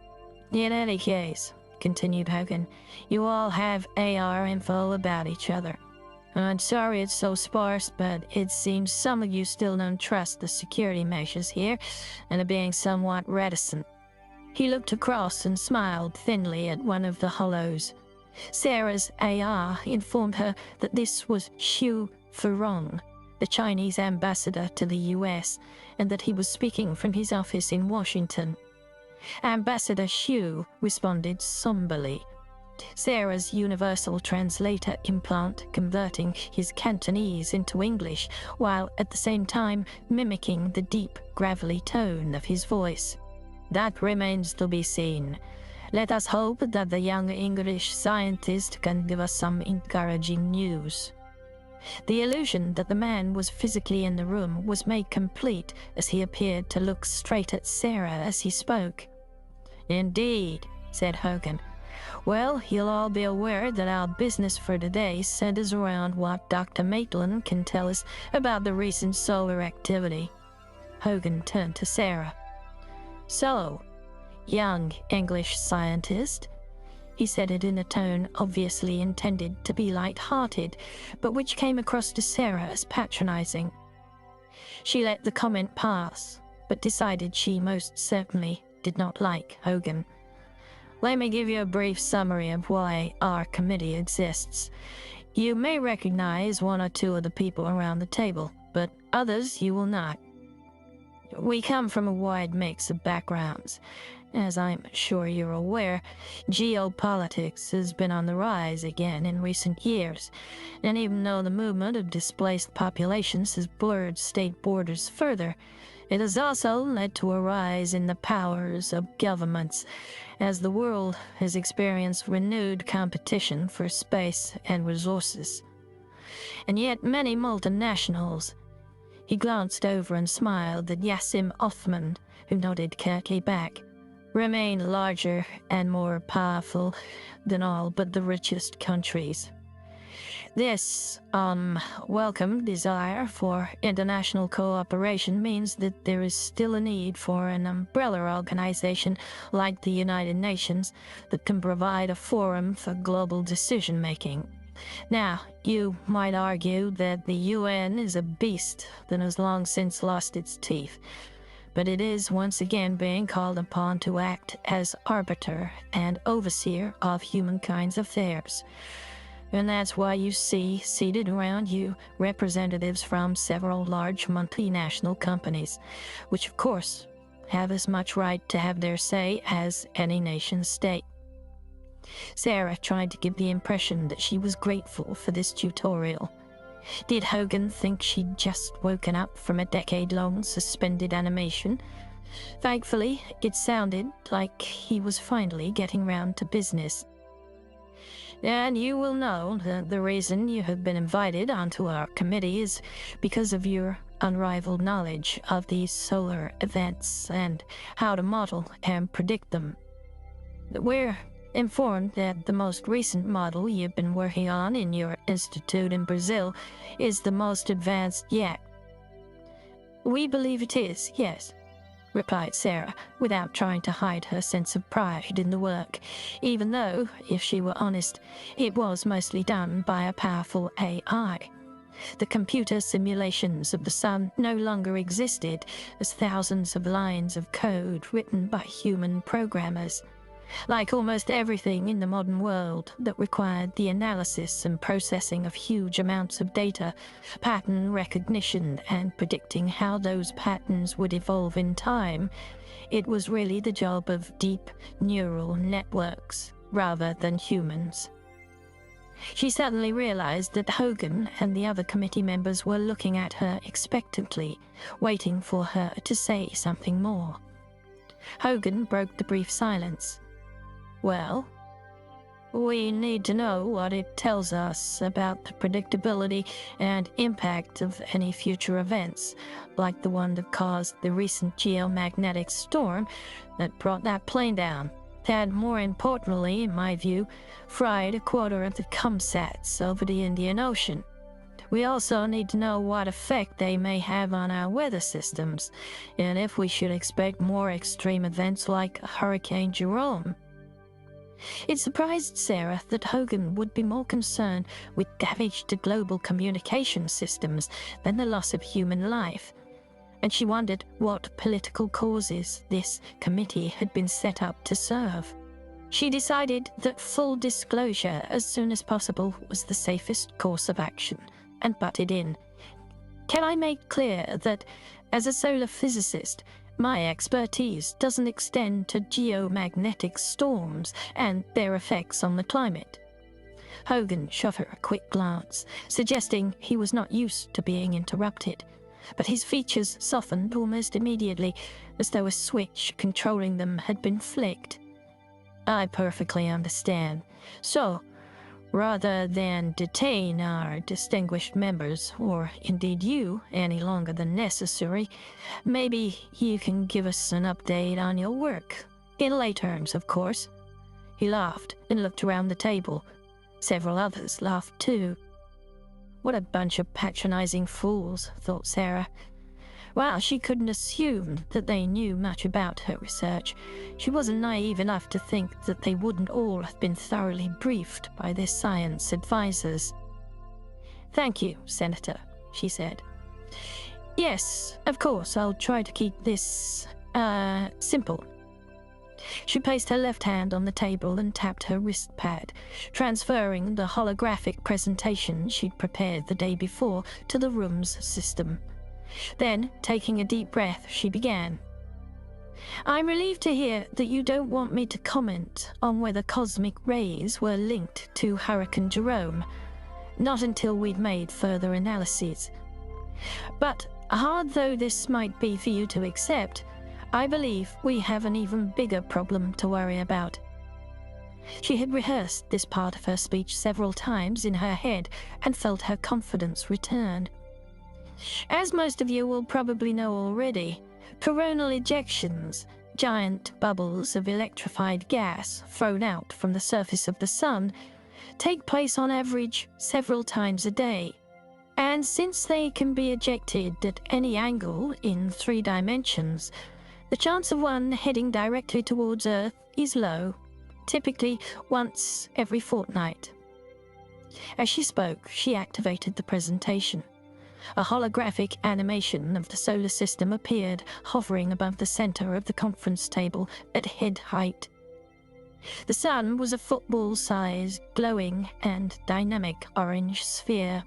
"In any case," continued Hogan, "you all have AR info about each other. I'm sorry it's so sparse, but it seems some of you still don't trust the security measures here and are being somewhat reticent." He looked across and smiled thinly at one of the hollows. Sarah's AR informed her that this was Xu Furong, the Chinese ambassador to the US, and that he was speaking from his office in Washington. Ambassador Xu responded somberly, Sarah's universal translator implant converting his Cantonese into English, while at the same time mimicking the deep, gravelly tone of his voice. "That remains to be seen. Let us hope that the young English scientist can give us some encouraging news." The illusion that the man was physically in the room was made complete as he appeared to look straight at Sarah as he spoke. "Indeed," said Hogan. "Well, you'll all be aware that our business for today centers around what Dr. Maitland can tell us about the recent solar activity." Hogan turned to Sarah. "So, young English scientist," he said it in a tone obviously intended to be light-hearted, but which came across to Sarah as patronizing. She let the comment pass, but decided she most certainly did not like Hogan. "Let me give you a brief summary of why our committee exists. You may recognize one or two of the people around the table, but others you will not. We come from a wide mix of backgrounds. As I'm sure you're aware, geopolitics has been on the rise again in recent years, and even though the movement of displaced populations has blurred state borders further, it has also led to a rise in the powers of governments, as the world has experienced renewed competition for space and resources. And yet many multinationals—" He glanced over and smiled at Yassim Othman, who nodded curtly back, "remain larger and more powerful than all but the richest countries. This welcome desire for international cooperation means that there is still a need for an umbrella organization like the United Nations that can provide a forum for global decision-making. Now, you might argue that the UN is a beast that has long since lost its teeth, but it is once again being called upon to act as arbiter and overseer of humankind's affairs. And that's why you see, seated around you, representatives from several large multinational companies, which of course have as much right to have their say as any nation state." Sarah tried to give the impression that she was grateful for this tutorial. Did Hogan think she'd just woken up from a decade-long suspended animation? Thankfully, it sounded like he was finally getting round to business. And you will know that the reason you have been invited onto our committee is because of your unrivaled knowledge of these solar events and how to model and predict them. We're informed that the most recent model you've been working on in your institute in Brazil is the most advanced yet. We believe it is, yes, replied Sarah, without trying to hide her sense of pride in the work, even though, if she were honest, it was mostly done by a powerful AI. The computer simulations of the sun no longer existed as thousands of lines of code written by human programmers. Like almost everything in the modern world that required the analysis and processing of huge amounts of data, pattern recognition, and predicting how those patterns would evolve in time, it was really the job of deep neural networks rather than humans. She suddenly realized that Hogan and the other committee members were looking at her expectantly, waiting for her to say something more. Hogan broke the brief silence. Well, we need to know what it tells us about the predictability and impact of any future events, like the one that caused the recent geomagnetic storm that brought that plane down. And more importantly, in my view, fried a quarter of the CumSats over the Indian Ocean. We also need to know what effect they may have on our weather systems, and if we should expect more extreme events like Hurricane Jerome. It surprised Sarah that Hogan would be more concerned with damage to global communication systems than the loss of human life, and she wondered what political causes this committee had been set up to serve. She decided that full disclosure as soon as possible was the safest course of action, and butted in. Can I make clear that, as a solar physicist, my expertise doesn't extend to geomagnetic storms and their effects on the climate? Hogan shot her a quick glance, suggesting he was not used to being interrupted, but his features softened almost immediately, as though a switch controlling them had been flicked. I perfectly understand. So, rather than detain our distinguished members, or indeed you, any longer than necessary, maybe you can give us an update on your work. In lay terms, of course. He laughed and looked around the table. Several others laughed too. What a bunch of patronizing fools, thought Sarah. While she couldn't assume that they knew much about her research, she wasn't naive enough to think that they wouldn't all have been thoroughly briefed by their science advisors. Thank you, Senator, she said. Yes, of course, I'll try to keep this, simple. She placed her left hand on the table and tapped her wrist pad, transferring the holographic presentation she'd prepared the day before to the room's system. Then, taking a deep breath, she began. I'm relieved to hear that you don't want me to comment on whether cosmic rays were linked to Hurricane Jerome, not until we've made further analyses. But, hard though this might be for you to accept, I believe we have an even bigger problem to worry about. She had rehearsed this part of her speech several times in her head and felt her confidence return. As most of you will probably know already, coronal ejections, giant bubbles of electrified gas thrown out from the surface of the sun, take place on average several times a day. And since they can be ejected at any angle in 3 dimensions, the chance of one heading directly towards Earth is low, typically once every fortnight. As she spoke, she activated the presentation. A holographic animation of the solar system appeared, hovering above the center of the conference table at head height. The sun was a football-sized, glowing and dynamic orange sphere,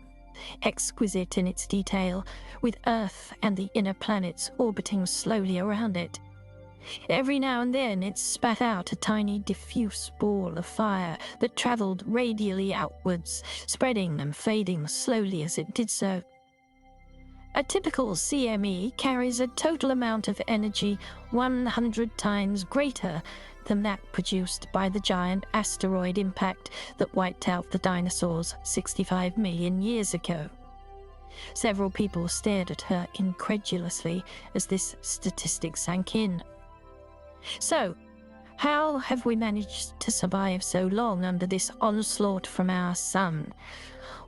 exquisite in its detail, with Earth and the inner planets orbiting slowly around it. Every now and then it spat out a tiny diffuse ball of fire that travelled radially outwards, spreading and fading slowly as it did so. A typical CME carries a total amount of energy 100 times greater than that produced by the giant asteroid impact that wiped out the dinosaurs 65 million years ago. Several people stared at her incredulously as this statistic sank in. So, how have we managed to survive so long under this onslaught from our sun?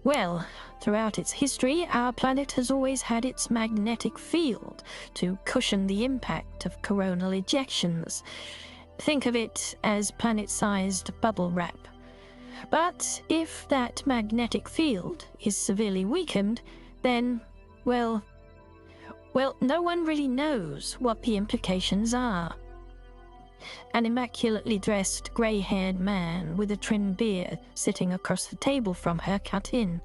Well, throughout its history, our planet has always had its magnetic field to cushion the impact of coronal ejections. Think of it as planet-sized bubble wrap. But if that magnetic field is severely weakened, then, well, no one really knows what the implications are. An immaculately dressed, grey-haired man with a trim beard sitting across the table from her cut in.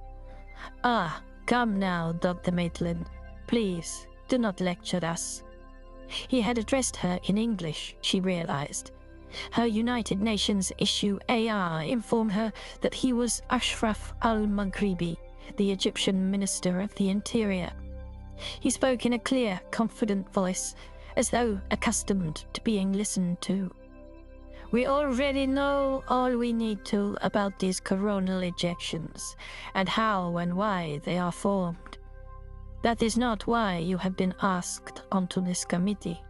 "Ah, come now, Dr. Maitland. Please, do not lecture us." He had addressed her in English, she realized. Her United Nations issue AR informed her that he was Ashraf al-Maghribi, the Egyptian Minister of the Interior. He spoke in a clear, confident voice, as though accustomed to being listened to. "We already know all we need to about these coronal ejections, and how and why they are formed. That is not why you have been asked onto this committee."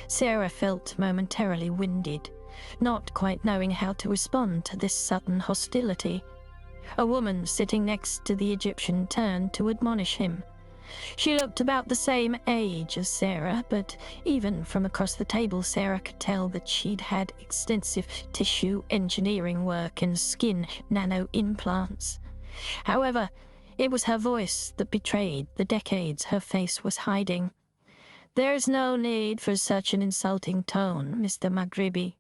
Sarah felt momentarily winded, not quite knowing how to respond to this sudden hostility. A woman sitting next to the Egyptian turned to admonish him. She looked about the same age as Sarah, but even from across the table Sarah could tell that she'd had extensive tissue engineering work and skin nano-implants. However, it was her voice that betrayed the decades her face was hiding. "There's no need for such an insulting tone, Mr. Maghribi.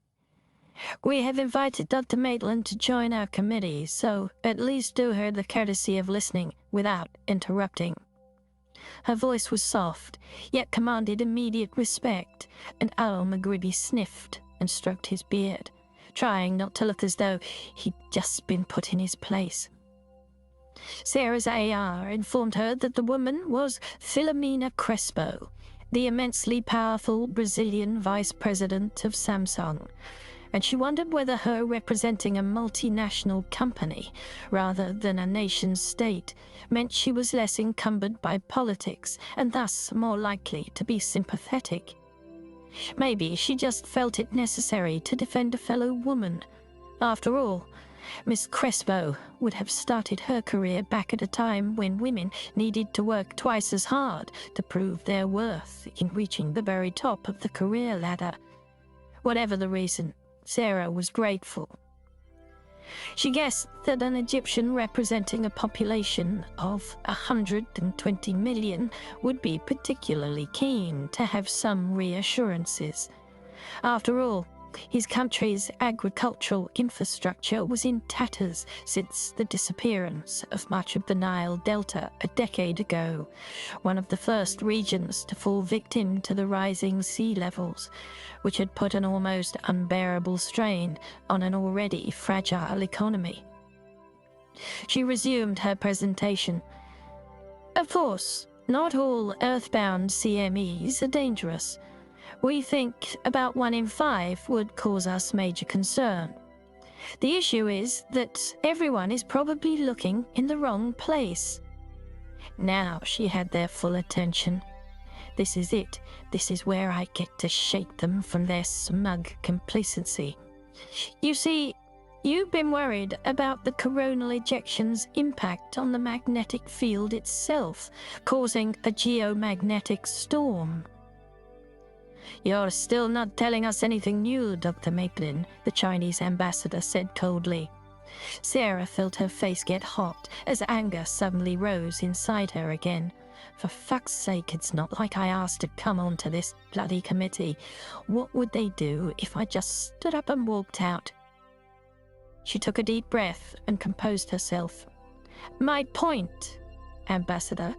We have invited Dr. Maitland to join our committee, so at least do her the courtesy of listening without interrupting." Her voice was soft, yet commanded immediate respect, and al-Maghribi sniffed and stroked his beard, trying not to look as though he'd just been put in his place. Sarah's AR informed her that the woman was Filomena Crespo, the immensely powerful Brazilian vice president of Samsung, and she wondered whether her representing a multinational company rather than a nation-state meant she was less encumbered by politics and thus more likely to be sympathetic. Maybe she just felt it necessary to defend a fellow woman. After all, Miss Crespo would have started her career back at a time when women needed to work twice as hard to prove their worth in reaching the very top of the career ladder. Whatever the reason, Sarah was grateful. She guessed that an Egyptian representing a population of 120 million would be particularly keen to have some reassurances. After all, his country's agricultural infrastructure was in tatters since the disappearance of much of the Nile Delta a decade ago, one of the first regions to fall victim to the rising sea levels, which had put an almost unbearable strain on an already fragile economy. She resumed her presentation. "Of course, not all earthbound CMEs are dangerous. We think about 1 in 5 would cause us major concern. The issue is that everyone is probably looking in the wrong place." Now she had their full attention. This is it. This is where I get to shake them from their smug complacency. "You see, you've been worried about the coronal ejection's impact on the magnetic field itself, causing a geomagnetic storm." "You're still not telling us anything new, Dr. Maitland," the Chinese ambassador said coldly. Sarah felt her face get hot as anger suddenly rose inside her again. For fuck's sake, it's not like I asked to come onto this bloody committee. What would they do if I just stood up and walked out? She took a deep breath and composed herself. "My point, Ambassador,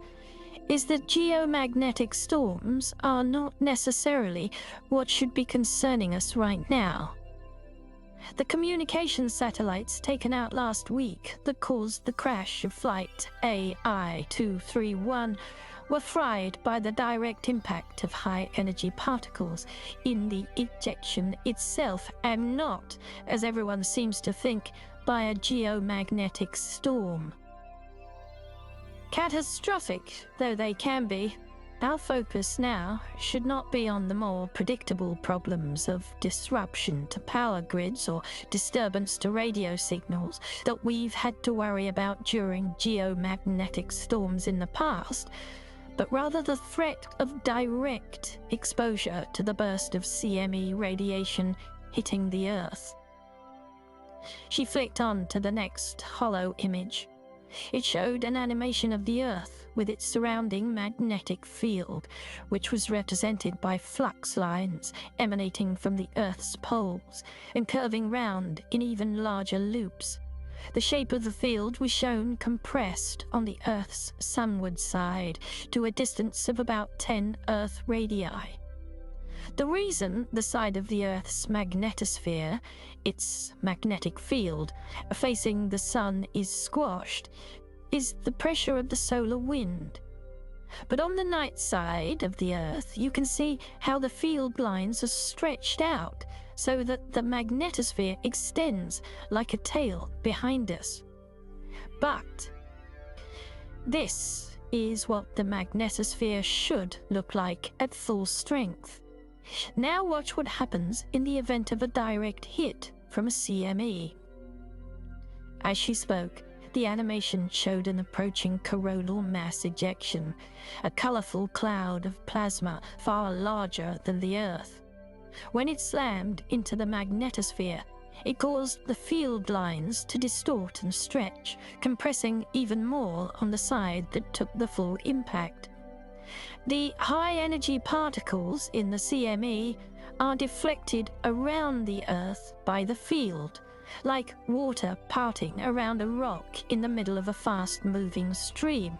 is that geomagnetic storms are not necessarily what should be concerning us right now. The communications satellites taken out last week that caused the crash of Flight AI-231 were fried by the direct impact of high-energy particles in the ejection itself, and not, as everyone seems to think, by a geomagnetic storm. Catastrophic though they can be, our focus now should not be on the more predictable problems of disruption to power grids or disturbance to radio signals that we've had to worry about during geomagnetic storms in the past, but rather the threat of direct exposure to the burst of CME radiation hitting the Earth. She flicked on to the next hollow image. It showed an animation of the Earth with its surrounding magnetic field, which was represented by flux lines emanating from the Earth's poles and curving round in even larger loops. The shape of the field was shown compressed on the Earth's sunward side to a distance of about 10 Earth radii. The reason the side of the Earth's magnetosphere, its magnetic field, facing the sun is squashed, is the pressure of the solar wind. But on the night side of the Earth, you can see how the field lines are stretched out so that the magnetosphere extends like a tail behind us. But this is what the magnetosphere should look like at full strength. Now watch what happens in the event of a direct hit from a CME. As she spoke, the animation showed an approaching coronal mass ejection, a colorful cloud of plasma far larger than the Earth. When it slammed into the magnetosphere, it caused the field lines to distort and stretch, compressing even more on the side that took the full impact. The high-energy particles in the CME are deflected around the Earth by the field, like water parting around a rock in the middle of a fast-moving stream.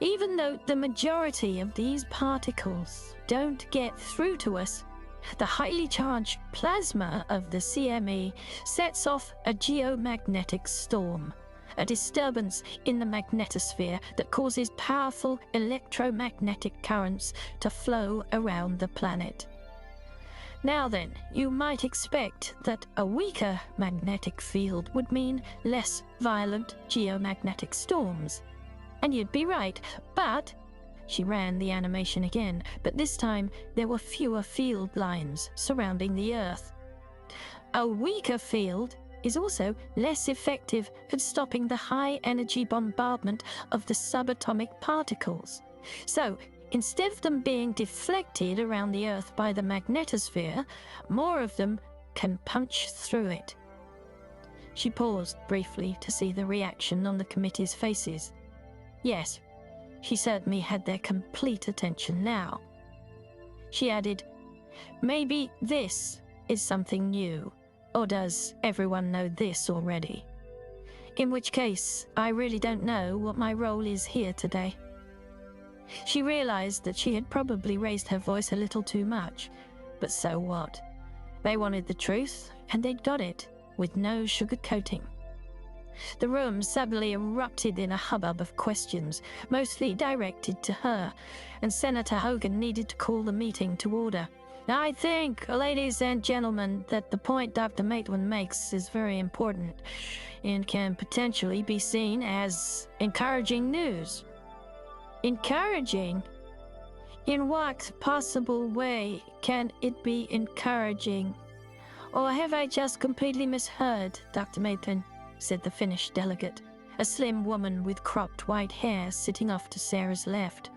Even though the majority of these particles don't get through to us, the highly charged plasma of the CME sets off a geomagnetic storm, a disturbance in the magnetosphere that causes powerful electromagnetic currents to flow around the planet. Now then, you might expect that a weaker magnetic field would mean less violent geomagnetic storms. And you'd be right, but she ran the animation again, but this time there were fewer field lines surrounding the Earth. A weaker field is also less effective at stopping the high-energy bombardment of the subatomic particles. So, instead of them being deflected around the Earth by the magnetosphere, more of them can punch through it. She paused briefly to see the reaction on the committee's faces. Yes, she certainly had their complete attention now. She added, "Maybe this is something new. Or does everyone know this already? In which case, I really don't know what my role is here today." She realized that she had probably raised her voice a little too much, but so what? They wanted the truth, and they'd got it, with no sugarcoating. The room suddenly erupted in a hubbub of questions, mostly directed to her, and Senator Hogan needed to call the meeting to order. "I think, ladies and gentlemen, that the point Dr. Pt.1 makes is very important and can potentially be seen as encouraging news." Encouraging? In what possible way can it be encouraging? Or have I just completely misheard, Dr. Pt.1? Said the Finnish delegate, a slim woman with cropped white hair sitting off to Sarah's left.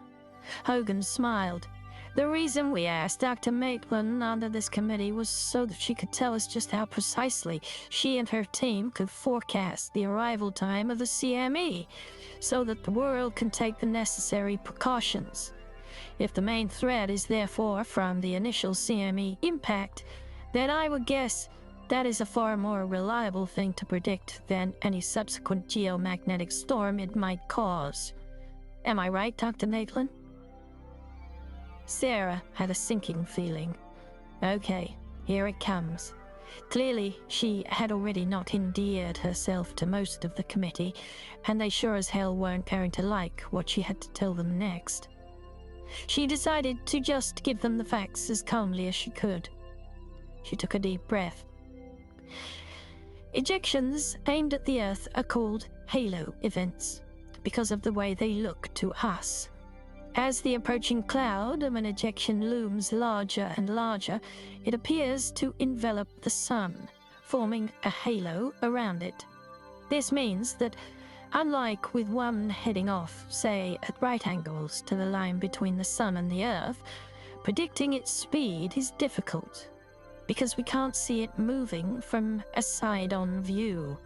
Hogan smiled. "The reason we asked Dr. Pt.1 onto this committee was so that she could tell us just how precisely she and her team could forecast the arrival time of the CME, so that the world can take the necessary precautions. If the main threat is therefore from the initial CME impact, then I would guess that is a far more reliable thing to predict than any subsequent geomagnetic storm it might cause. Am I right, Dr. Maitland? Sarah had a sinking feeling. Okay, here it comes. Clearly, she had already not endeared herself to most of the committee, and they sure as hell weren't going to like what she had to tell them next. She decided to just give them the facts as calmly as she could. She took a deep breath. Ejections aimed at the Earth are called halo events because of the way they look to us. As the approaching cloud of an ejection looms larger and larger, it appears to envelop the sun, forming a halo around it. This means that, unlike with one heading off, say, at right angles to the line between the sun and the Earth, predicting its speed is difficult, because we can't see it moving from a side-on view.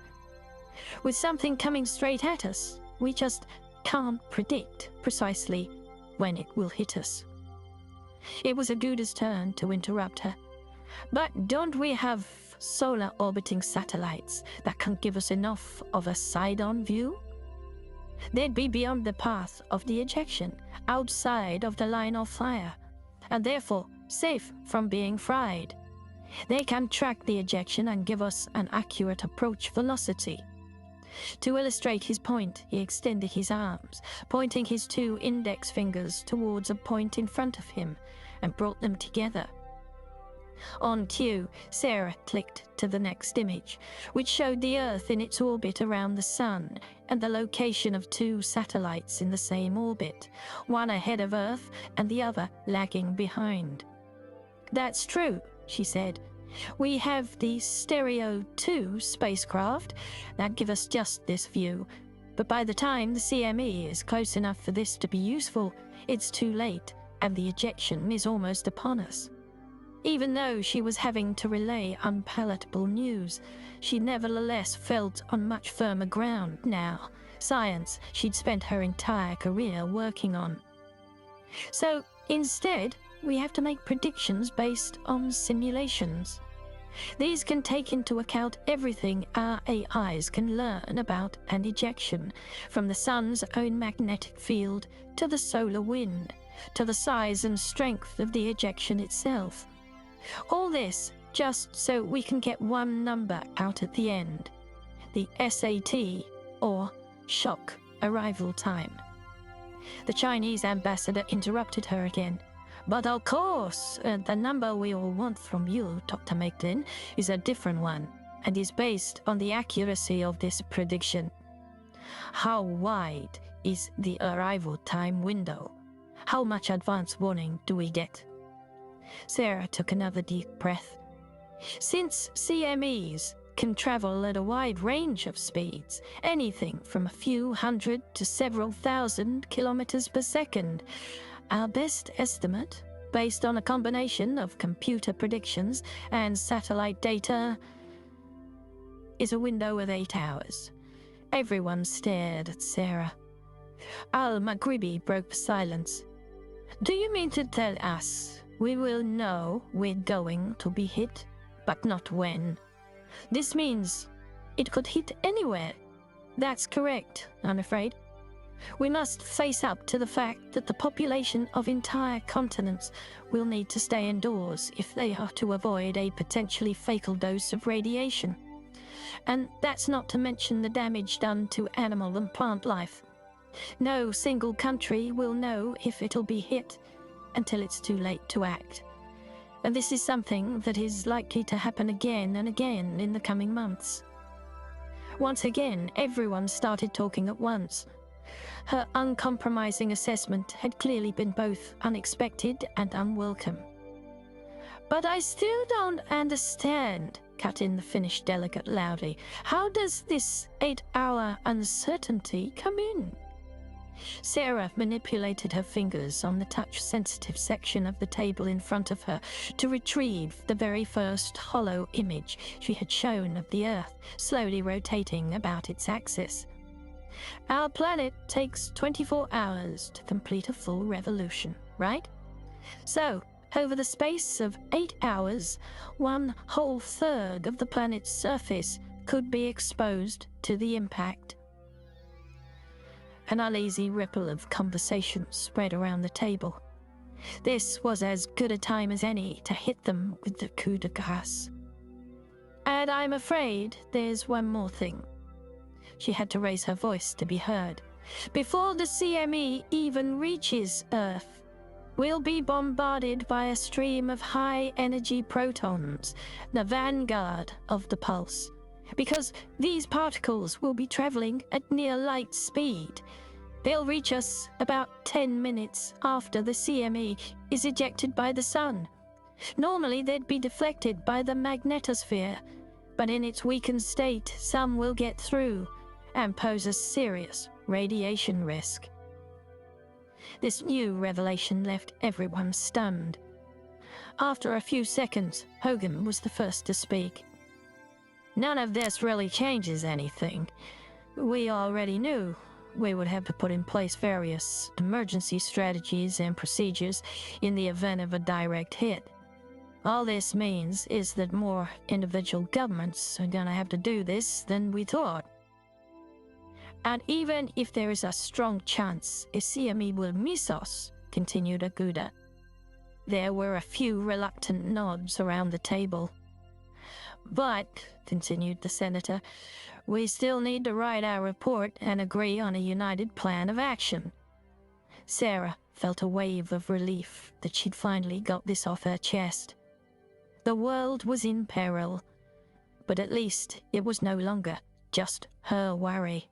With something coming straight at us, we just can't predict precisely when it will hit us. It was Aguda's turn to interrupt her. But don't we have solar orbiting satellites that can give us enough of a side-on view? They'd be beyond the path of the ejection, outside of the line of fire, and therefore safe from being fried. They can track the ejection and give us an accurate approach velocity. To illustrate his point, he extended his arms, pointing his 2 index fingers towards a point in front of him, and brought them together. On cue, Sarah clicked to the next image, which showed the Earth in its orbit around the Sun, and the location of 2 satellites in the same orbit, one ahead of Earth and the other lagging behind. "That's true," she said. "We have the Stereo 2 spacecraft that give us just this view, but by the time the CME is close enough for this to be useful, it's too late, and the ejection is almost upon us." Even though she was having to relay unpalatable news, she nevertheless felt on much firmer ground now, science she'd spent her entire career working on. So, instead, we have to make predictions based on simulations. These can take into account everything our AIs can learn about an ejection, from the sun's own magnetic field to the solar wind, to the size and strength of the ejection itself. All this just so we can get one number out at the end, the SAT, or shock arrival time. The Chinese ambassador interrupted her again. "But of course, the number we all want from you, Dr. Maitland, is a different one, and is based on the accuracy of this prediction. How wide is the arrival time window? How much advance warning do we get?" Sarah took another deep breath. "Since CMEs can travel at a wide range of speeds, anything from a few hundred to several thousand kilometers per second, our best estimate, based on a combination of computer predictions and satellite data, is a window of 8 hours." Everyone stared at Sarah. Al-Maghribi broke silence. "Do you mean to tell us we will know we're going to be hit, but not when? This means it could hit anywhere." "That's correct, I'm afraid. We must face up to the fact that the population of entire continents will need to stay indoors if they are to avoid a potentially fatal dose of radiation. And that's not to mention the damage done to animal and plant life. No single country will know if it'll be hit until it's too late to act. And this is something that is likely to happen again and again in the coming months." Once again, everyone started talking at once. Her uncompromising assessment had clearly been both unexpected and unwelcome. "But I still don't understand," cut in the Finnish delegate loudly. "How does this 8-hour uncertainty come in?" Sarah manipulated her fingers on the touch-sensitive section of the table in front of her to retrieve the very first hollow image she had shown of the Earth slowly rotating about its axis. "Our planet takes 24 hours to complete a full revolution, right? So, over the space of 8 hours, 1/3 of the planet's surface could be exposed to the impact." An uneasy ripple of conversation spread around the table. This was as good a time as any to hit them with the coup de grace. And I'm afraid there's one more thing. She had to raise her voice to be heard. Before the CME even reaches Earth, we'll be bombarded by a stream of high-energy protons, the vanguard of the pulse, because these particles will be traveling at near light speed. They'll reach us about 10 minutes after the CME is ejected by the sun. Normally, they'd be deflected by the magnetosphere, but in its weakened state, some will get through and pose a serious radiation risk. This new revelation left everyone stunned. After a few seconds, Hogan was the first to speak. None of this really changes anything. We already knew we would have to put in place various emergency strategies and procedures in the event of a direct hit. All this means is that more individual governments are gonna have to do this than we thought. And even if there is a strong chance a CME will miss us, continued Aguda. There were a few reluctant nods around the table. But, continued the senator, we still need to write our report and agree on a united plan of action. Sarah felt a wave of relief that she'd finally got this off her chest. The world was in peril, but at least it was no longer just her worry.